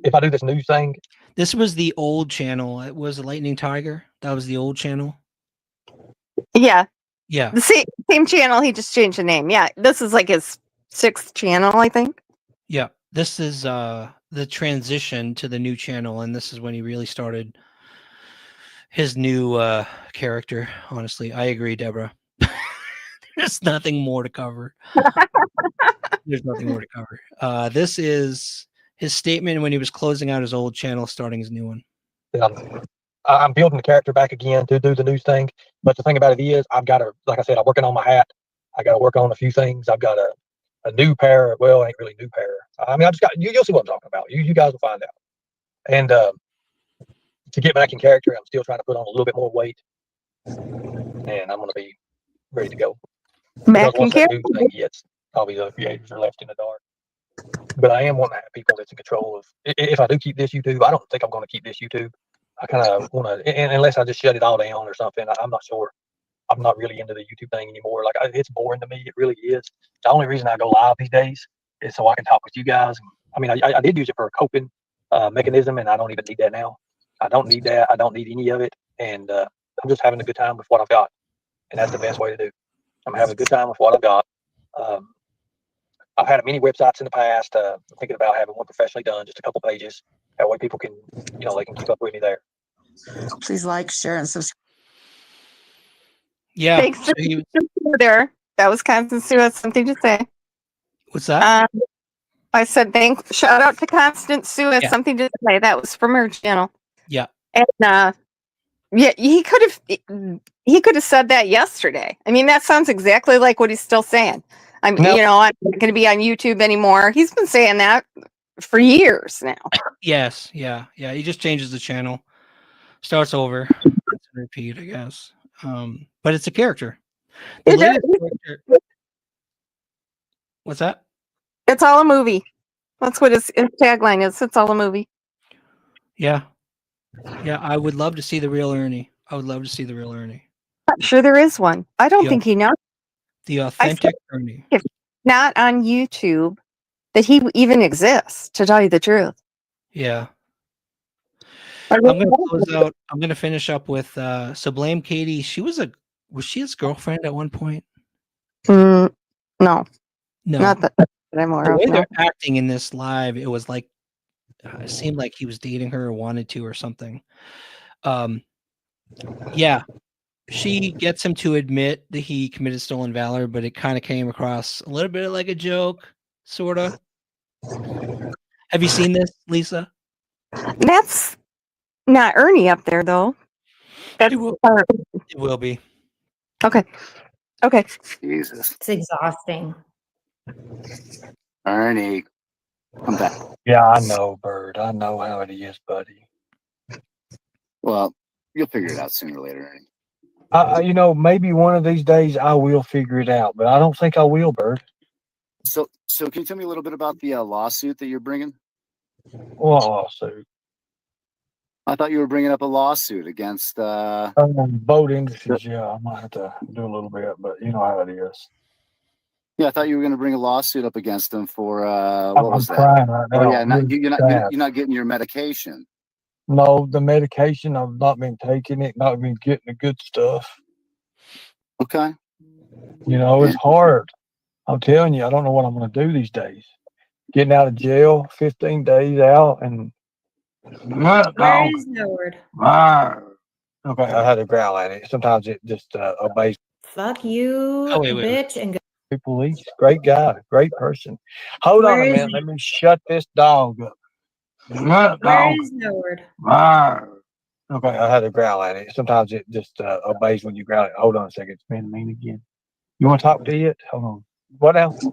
if I do this new thing. This was the old channel. It was Lightning Tiger. That was the old channel. Yeah. Yeah. The same channel, he just changed the name. Yeah. This is like his 6th channel, I think. Yeah. This is the transition to the new channel, and this is when he really started his new character. Honestly, I agree, Deborah. There's nothing more to cover. There's nothing more to cover. This is his statement when he was closing out his old channel, starting his new one. I'm building the character back again to do the new thing. But the thing about it is, I've got to, like I said, I'm working on my hat. I got to work on a few things. I've got a new pair. Well, ain't really new pair. I mean, I just got, you'll see what I'm talking about. You guys will find out. And to get back in character, I'm still trying to put on a little bit more weight. And I'm going to be ready to go. Back in character. New thing hits, all these other creators are left in the dark. But I am wanting to have people that's in control of, if I do keep this YouTube, I don't think I'm going to keep this YouTube. I kind of want to, unless I just shut it all down or something, I'm not sure. I'm not really into the YouTube thing anymore. Like, it's boring to me. It really is. The only reason I go live these days is so I can talk with you guys. I mean, I did use it for a coping mechanism, and I don't even need that now. I don't need that. I don't need any of it. And I'm just having a good time with what I've got. And that's the best way to do. I'm having a good time with what I've got. I've had many websites in the past. I'm thinking about having one professionally done, just a couple pages. That way people can, they can keep up with me there. Please like, share, and subscribe. Yeah. Thanks for there. That was Constance Sue Has Something to Say. What's that? I said shout out to Constance Sue Has Something to Say. That was from her channel. Yeah. And yeah, he could have said that yesterday. I mean, that sounds exactly like what he's still saying. I'm not going to be on YouTube anymore. He's been saying that for years now. Yes. Yeah. He just changes the channel, starts over, repeat, I guess. But it's a character. Character. What's that? It's all a movie. That's what his tagline is. It's all a movie. Yeah. I would love to see the real Ernie. I'm sure there is one. I don't think he knows. The authentic Ernie. If not on YouTube, that he even exists, to tell you the truth. Yeah. I'm going to close out. I'm going to finish up with so Blame Katie. Was she his girlfriend at one point? No. No. Not that I'm aware of. The way they're acting in this live, it was like it seemed like he was dating her or wanted to or something. Yeah. She gets him to admit that he committed stolen valor, but it kind of came across a little bit like a joke, sort of. Have you seen this, Lisa? That's not Ernie up there, though. It will be. Okay. Jesus. It's exhausting. Ernie, come back. Yeah, I know, Bird. I know how it is, buddy. Well, you'll figure it out sooner or later, Ernie. Maybe one of these days I will figure it out, but I don't think I will, Bird. So can you tell me a little bit about the lawsuit that you're bringing? What lawsuit? I thought you were bringing up a lawsuit against boat industries. Yeah, I might have to do a little bit, but you know how it is. Yeah, I thought you were going to bring a lawsuit up against them for I'm what was that? trying right now. Oh yeah, Really you're not getting your medication. No, the medication, I've not been taking it, not been getting the good stuff. Okay. You know, it's hard. I'm telling you, I don't know what I'm going to do these days. Getting out of jail, 15 days out, and Where is Howard? okay, I had to growl at it. Sometimes it just obeys. Fuck you, Oh, wait. bitch, and go. Police, great guy, great person. Hold on a Where is minute, let me shut this dog up. Where is Howard? Okay, I had to growl at it. Sometimes it just obeys when you growl it. Hold on a second, it's being mean again. You want to talk to it? Hold on. What else?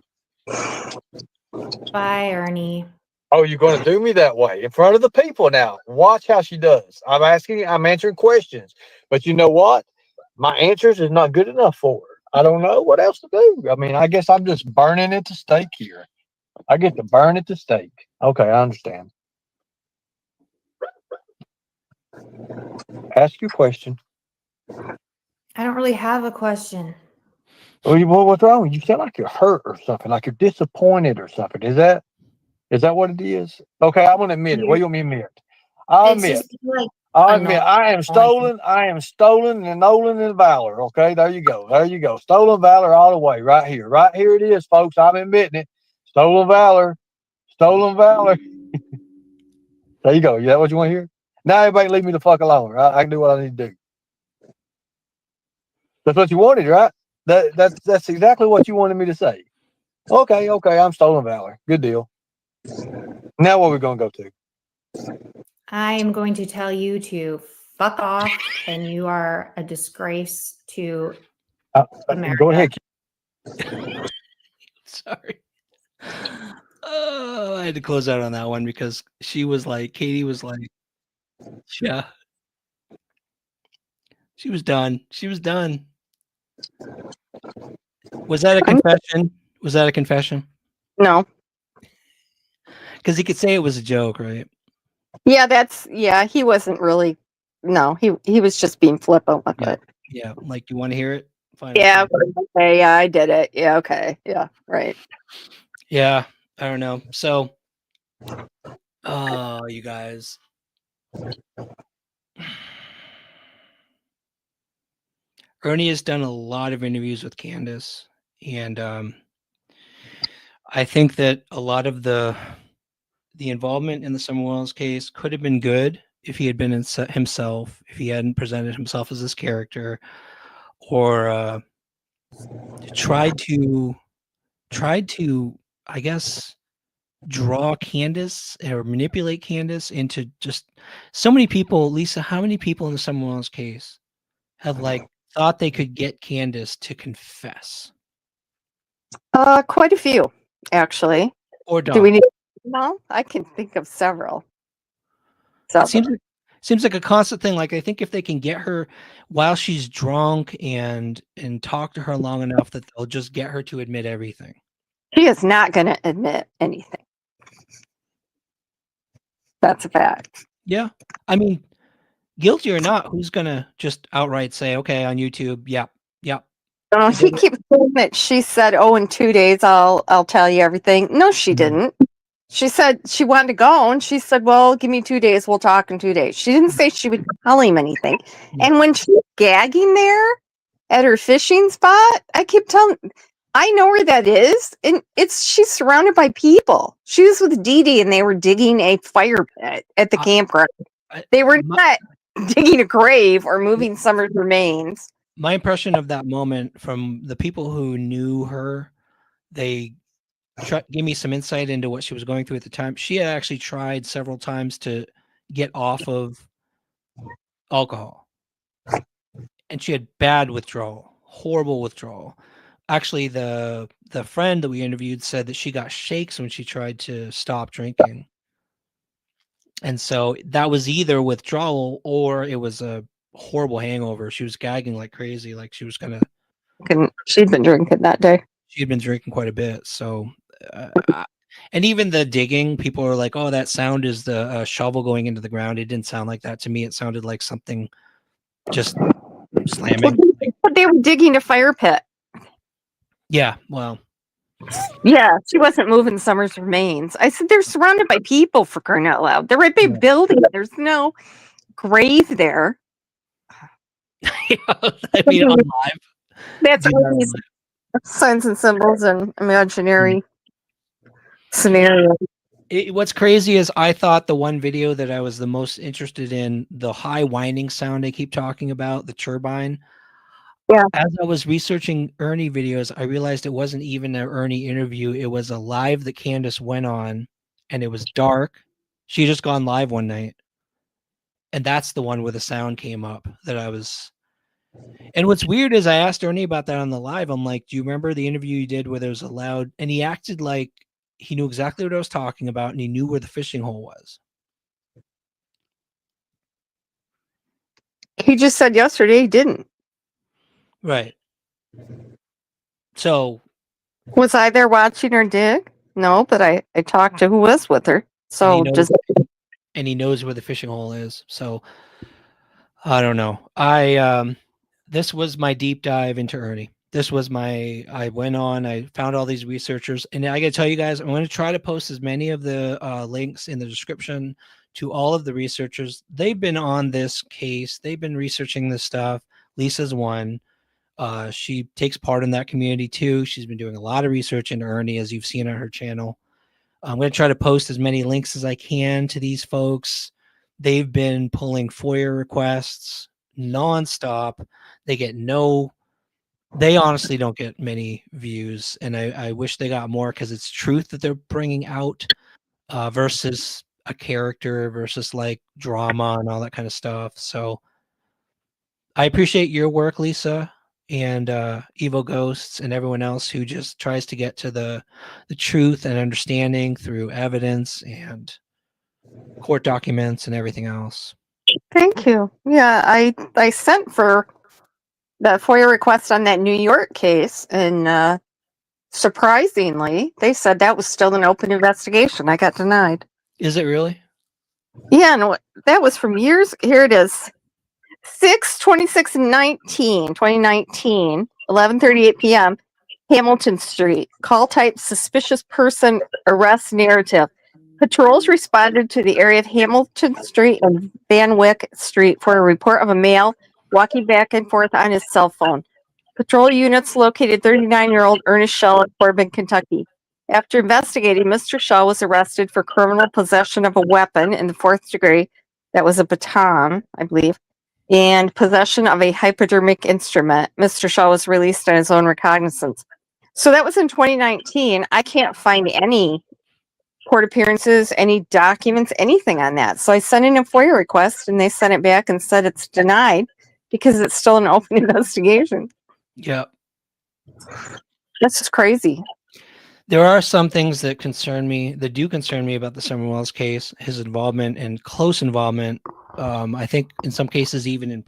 Bye, Ernie. Oh, you're going to do me that way in front of the people now. Watch how she does. I'm answering questions. But you know what? My answers is not good enough for her. I don't know what else to do. I mean, I guess I'm just burning at the stake here. I get to burn at the stake. Okay, I understand. Ask your question. I don't really have a question. Well, what's wrong? You sound like you're hurt or something, like you're disappointed or something. Is that what it is? Okay, I'm gonna admit it. What do you want me to admit? I'll admit. I am stolen. I am stolen and Nolan and Valor. Okay, there you go. There you go. Stolen Valor all the way. Right here. Right here it is, folks. I'm admitting it. Stolen Valor. Stolen Valor. There you go. Is that what you want to hear? Now everybody leave me the fuck alone. Right? I can do what I need to do. That's what you wanted, right? That's exactly what you wanted me to say. Okay, I'm stolen valor. Good deal. Now what are we gonna go to? I am going to tell you to fuck off, and you are a disgrace to America. Go ahead. Sorry. Oh, I had to close out on that one because Katie was like, yeah. She was done. Was that a confession? Was that a confession? No. Because he could say it was a joke, right? Yeah, he wasn't really. No, he was just being flippant with it. Yeah, like, you want to hear it? Fine. Yeah. Okay. Yeah, I did it. Yeah. Okay. Yeah. Right. Yeah, I don't know. So, oh, you guys. Ernie has done a lot of interviews with Candace, and I think that a lot of the involvement in the Summer Wells case could have been good if he had been himself, if he hadn't presented himself as this character, or tried to, I guess, draw Candace or manipulate Candace into just so many people. Lisa, how many people in the Summer Wells case have thought they could get Candace to confess? Quite a few, actually. Or do we need? No, I can think of several. It seems like a constant thing. Like, I think if they can get her while she's drunk and talk to her long enough, that they'll just get her to admit everything. She is not going to admit anything. That's a fact. Yeah, I mean, guilty or not, who's gonna just outright say, "Okay, on YouTube, yep." He keeps saying that she said, "Oh, in 2 days, I'll tell you everything." No, she didn't. She said she wanted to go, and she said, "Well, give me 2 days. We'll talk in 2 days." She didn't say she would tell him anything. And when she was gagging there at her fishing spot, I kept telling, I know where that is, and she's surrounded by people. She was with Dee Dee, and they were digging a fire pit at the campground. They were not digging a grave or moving Summer's remains. My impression of that moment from the people who knew her, they gave me some insight into what she was going through at the time. She had actually tried several times to get off of alcohol, and she had bad withdrawal, horrible withdrawal. Actually, the friend that we interviewed said that she got shakes when she tried to stop drinking. And so that was either withdrawal or it was a horrible hangover. She was gagging like crazy, like she was She'd been drinking that day. She had been drinking quite a bit. So And even the digging, people are like, "Oh, that sound is the shovel going into the ground." It didn't sound like that to me. It sounded like something just slamming. But they were digging a fire pit. Yeah, well, yeah, she wasn't moving Summer's remains. I said they're surrounded by people, for crying out loud. They're right by building. There's no grave there. I mean, on live. That's all these signs and symbols and imaginary scenario. What's crazy is I thought the one video that I was the most interested in, the high whining sound they keep talking about, the turbine. Yeah. As I was researching Ernie videos, I realized it wasn't even an Ernie interview. It was a live that Candace went on, and it was dark. She had just gone live one night. And that's the one where the sound came up that I was. And what's weird is I asked Ernie about that on the live. I'm like, do you remember the interview you did where there was a loud, and he acted like he knew exactly what I was talking about, and he knew where the fishing hole was. He just said yesterday he didn't. Right. So was I there watching her dig? No, but I talked to who was with her. So and he knows where the fishing hole is. So I don't know. This was my deep dive into Ernie. I went on, I found all these researchers, and I got to tell you guys, I'm going to try to post as many of the links in the description to all of the researchers. They've been on this case. They've been researching this stuff. Lisa's one. She takes part in that community too. She's been doing a lot of research into Ernie, as you've seen on her channel. I'm going to try to post as many links as I can to these folks. They've been pulling FOIA requests nonstop. They honestly don't get many views, and I wish they got more, because it's truth that they're bringing out versus a character versus like drama and all that kind of stuff. So I appreciate your work, Lisa, and Evo Ghosts and everyone else who just tries to get to the truth and understanding through evidence and court documents and everything else. Thank you. Yeah, I sent for that FOIA request on that New York case, and surprisingly, they said that was still an open investigation. I got denied. Is it really? Yeah, and that was from years. Here it is. 6/26/2019, 11:38 p.m. Hamilton Street. Call type suspicious person arrest narrative. Patrols responded to the area of Hamilton Street and Van Wyck Street for a report of a male walking back and forth on his cell phone. Patrol units located 39-year-old Ernie Shell at Corbin, Kentucky. After investigating, Mr. Shell was arrested for criminal possession of a weapon in the 4th degree. That was a baton, I believe, and possession of a hypodermic instrument. Mr. Shell was released on his own recognizance. So that was in 2019. I can't find any court appearances, any documents, anything on that. So I sent in a FOIA request, and they sent it back and said it's denied because it's still an open investigation. Yeah. That's just crazy. There are some things that do concern me about the Summer Wells case, his involvement and close involvement. I think in some cases, even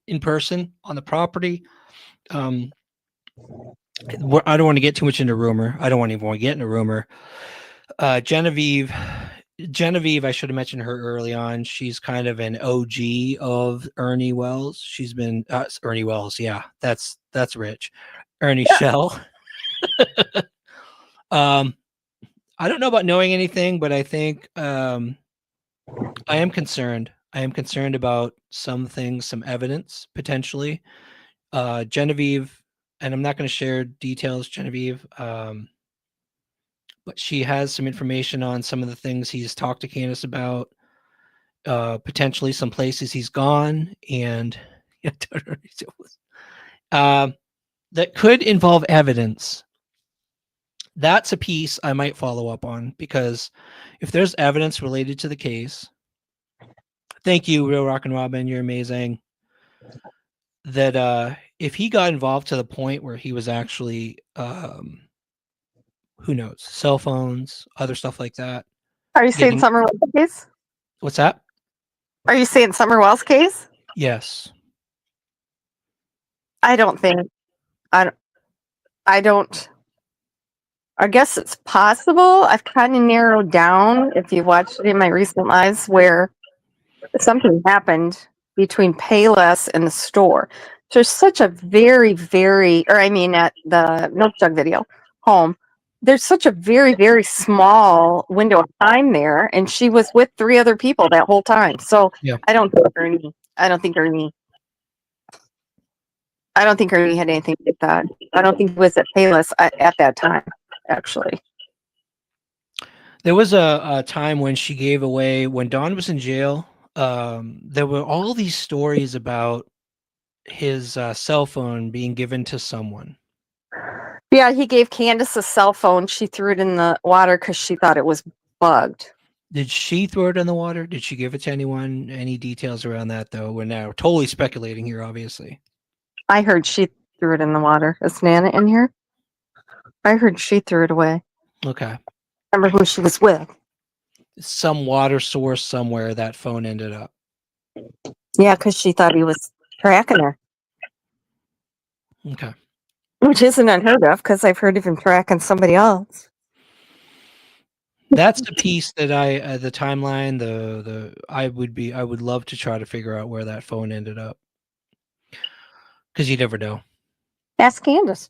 in person on the property. I don't want to get too much into rumor. I don't want to even get into rumor. Genevieve, I should have mentioned her early on. She's kind of an OG of Ernie Wells. She's been Ernie Wells. Yeah, that's rich. Ernie Shell. I don't know about knowing anything, but I think I am concerned. I am concerned about some things, some evidence potentially. Genevieve, and I'm not going to share details, Genevieve, but she has some information on some of the things he's talked to Candace about, potentially some places he's gone, and that could involve evidence. That's a piece I might follow up on, because if there's evidence related to the case, thank you, Real Rock and Robin, you're amazing. That if he got involved to the point where he was actually, who knows, cell phones, other stuff like that. Are you saying Summer Wells case? What's that? Are you saying Summer Wells case? Yes. I don't think. I don't. I guess it's possible. I've kind of narrowed down, if you watched it in my recent lives, where something happened between Payless and the store. There's such a very, very, or I mean, at the Milk Jug video home, there's such a very, very small window of time there, and she was with 3 other people that whole time. So Yeah. I don't think Ernie had anything like that. I don't think he was at Payless at that time, actually. There was a time when she gave away, when Don was in jail, there were all these stories about his cell phone being given to someone. Yeah, he gave Candace a cell phone. She threw it in the water because she thought it was bugged. Did she throw it in the water? Did she give it to anyone? Any details around that, though? We're now totally speculating here, obviously. I heard she threw it in the water. Is Nana in here? I heard she threw it away. Okay. Remember who she was with? Some water source somewhere that phone ended up. Yeah, because she thought he was tracking her. Okay. Which isn't unheard of, because I've heard of him tracking somebody else. That's the piece that the timeline, I would love to try to figure out where that phone ended up. Because you never know. Ask Candace.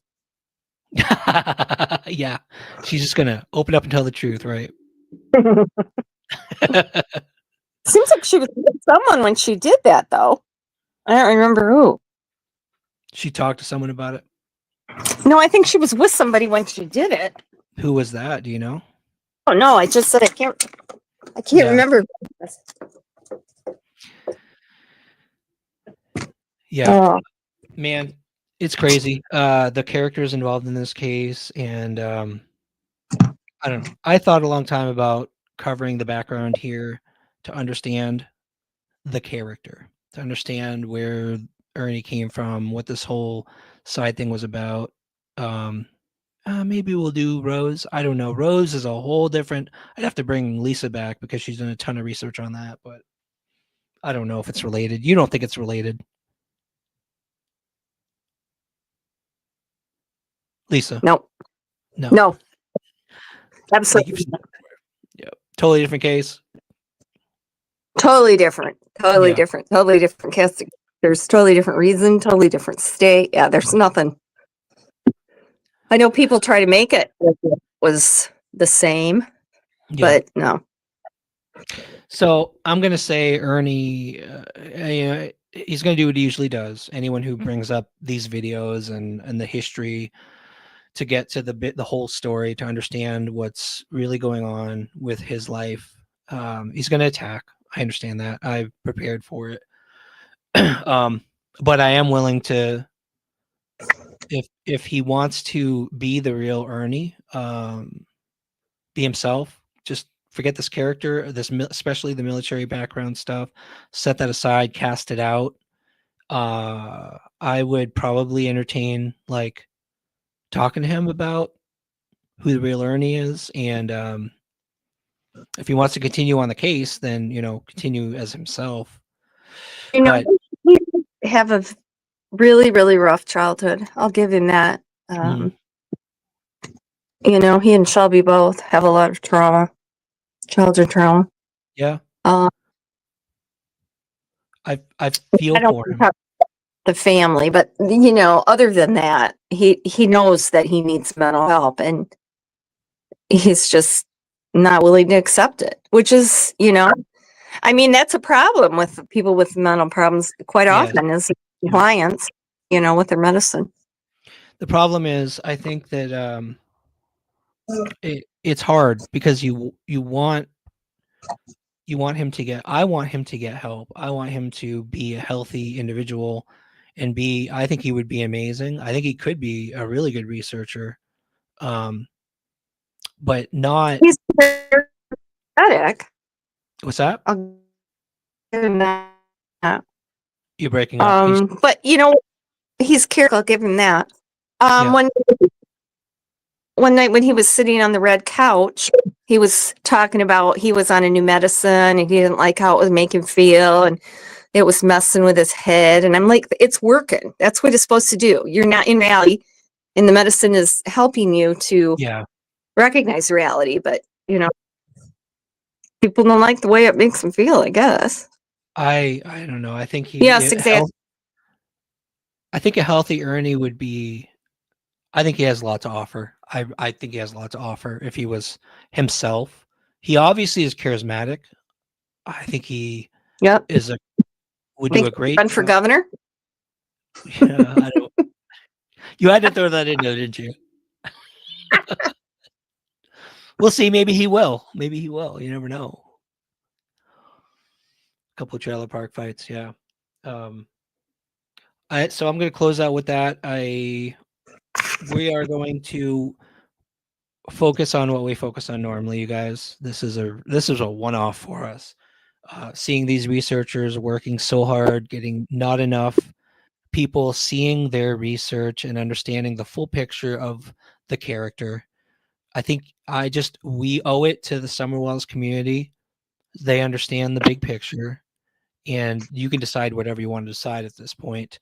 Yeah. She's just going to open up and tell the truth, right? Seems like she was with someone when she did that, though. I don't remember who. She talked to someone about it? No, I think she was with somebody when she did it. Who was that? Do you know? Oh, no, I just said I can't remember. Yeah. Man, it's crazy. The characters involved in this case, and I don't know. I thought a long time about covering the background here to understand the character, to understand where Ernie came from, what this whole side thing was about. Maybe we'll do Rose. I don't know. Rose is a whole different. I'd have to bring Lisa back because she's done a ton of research on that, but I don't know if it's related. You don't think it's related, Lisa? No. Absolutely. Yeah. Totally different case. Totally different. Totally different cast. There's totally different reason, totally different state. Yeah, there's nothing. I know people try to make it like it was the same, but no. So I'm going to say Ernie, he's going to do what he usually does. Anyone who brings up these videos and the history to get to the whole story, to understand what's really going on with his life, he's going to attack. I understand that. I've prepared for it. But I am willing to, if he wants to be the real Ernie, be himself, just forget this character, especially the military background stuff, set that aside, cast it out. I would probably entertain like talking to him about who the real Ernie is, and if he wants to continue on the case, then continue as himself. He have a really, really rough childhood. I'll give him that. He and Shelby both have a lot of trauma, childhood trauma. Yeah. I feel for him. The family, but other than that, he knows that he needs mental help, and he's just not willing to accept it, which is, I mean, that's a problem with people with mental problems quite often is compliance, with their medicine. The problem is, I think that it's hard because you want him to get, I want him to get help. I want him to be a healthy individual and I think he would be amazing. I think he could be a really good researcher. But not. He's pathetic. What's that? I'll give him that. You're breaking up. But he's careful. I'll give him that. One night when he was sitting on the red couch, he was talking about he was on a new medicine and he didn't like how it was making him feel, and it was messing with his head. And I'm like, it's working. That's what it's supposed to do. You're not in reality, and the medicine is helping you to recognize reality, but people don't like the way it makes them feel, I guess. I don't know. I think Yes, exactly. I think a healthy Ernie would be. I think he has a lot to offer. I think he has a lot to offer if he was himself. He obviously is charismatic. I think he is would do a great run for governor. Yeah, I don't. You had to throw that in there, didn't you? We'll see. Maybe he will. Maybe he will. You never know. A couple of trailer park fights. Yeah. So I'm going to close out with that. We are going to focus on what we focus on normally, you guys. This is a one-off for us. Seeing these researchers working so hard, getting not enough people seeing their research and understanding the full picture of the character. I think we owe it to the Summerwells community. They understand the big picture, and you can decide whatever you want to decide at this point.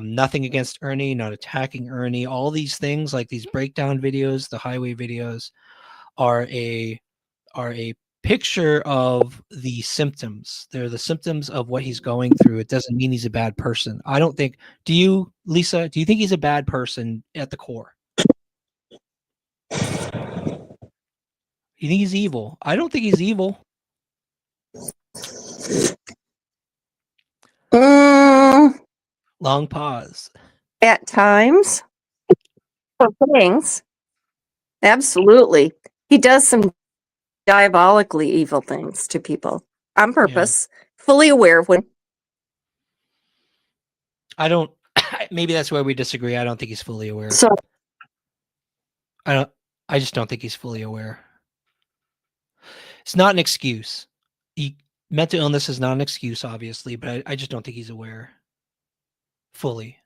Nothing against Ernie, not attacking Ernie. All these things, like these breakdown videos, the highway videos, are a picture of the symptoms. They're the symptoms of what he's going through. It doesn't mean he's a bad person. I don't think. Do you, Lisa? Do you think he's a bad person at the core? You think he's evil? I don't think he's evil. Long pause. At times, for things, absolutely. He does some diabolically evil things to people on purpose, fully aware of when. I don't. Maybe that's where we disagree. I don't think he's fully aware. So I just don't think he's fully aware. It's not an excuse. Mental illness is not an excuse, obviously, but I just don't think he's aware fully.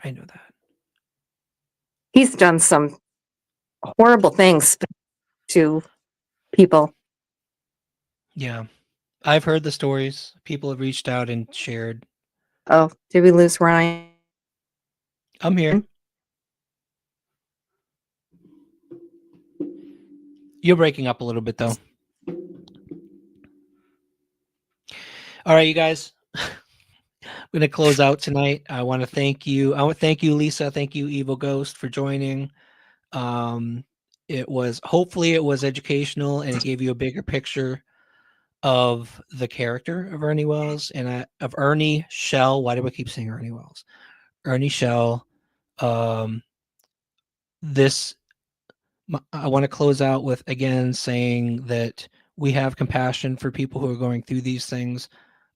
I know that. He's done some horrible things to people. Yeah. I've heard the stories. People have reached out and shared. Oh, did we lose Ryan? I'm here. You're breaking up a little bit, though. All right, you guys. I'm going to close out tonight. I want to thank you. I want to thank you, Lisa. Thank you, Evil Ghost, for joining. Hopefully it was educational and it gave you a bigger picture of the character of Ernie Wells and of Ernie Shell. Why do I keep saying Ernie Wells? Ernie Shell. I want to close out with, again, saying that we have compassion for people who are going through these things.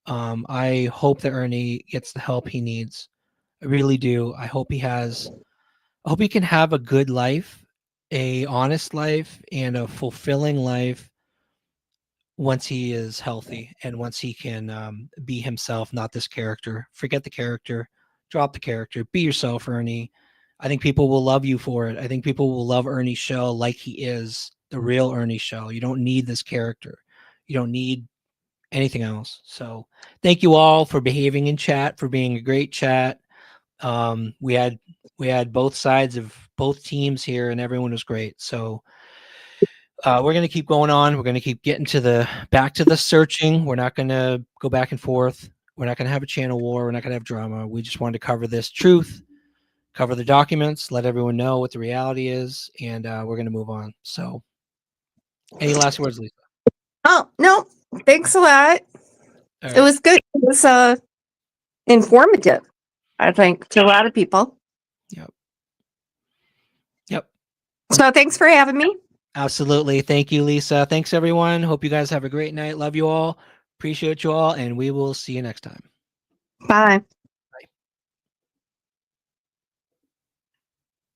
I hope that Ernie gets the help he needs. I really do. I hope he can have a good life, a honest life, and a fulfilling life once he is healthy and once he can be himself, not this character. Forget the character, drop the character, be yourself, Ernie. I think people will love you for it. I think people will love Ernie Shell like he is, the real Ernie Shell. You don't need this character. You don't need anything else. So thank you all for behaving in chat, for being a great chat. We had both sides of both teams here and everyone was great. So we're going to keep going on. We're going to keep getting back to the searching. We're not going to go back and forth. We're not going to have a channel war. We're not going to have drama. We just wanted to cover this truth, cover the documents, let everyone know what the reality is, and we're going to move on. So any last words, Lisa? Oh, no. Thanks a lot. Right. It was good. It was informative, I think, to a lot of people. Yep. So thanks for having me. Absolutely. Thank you, Lisa. Thanks, everyone. Hope you guys have a great night. Love you all. Appreciate you all, and we will see you next time. Bye.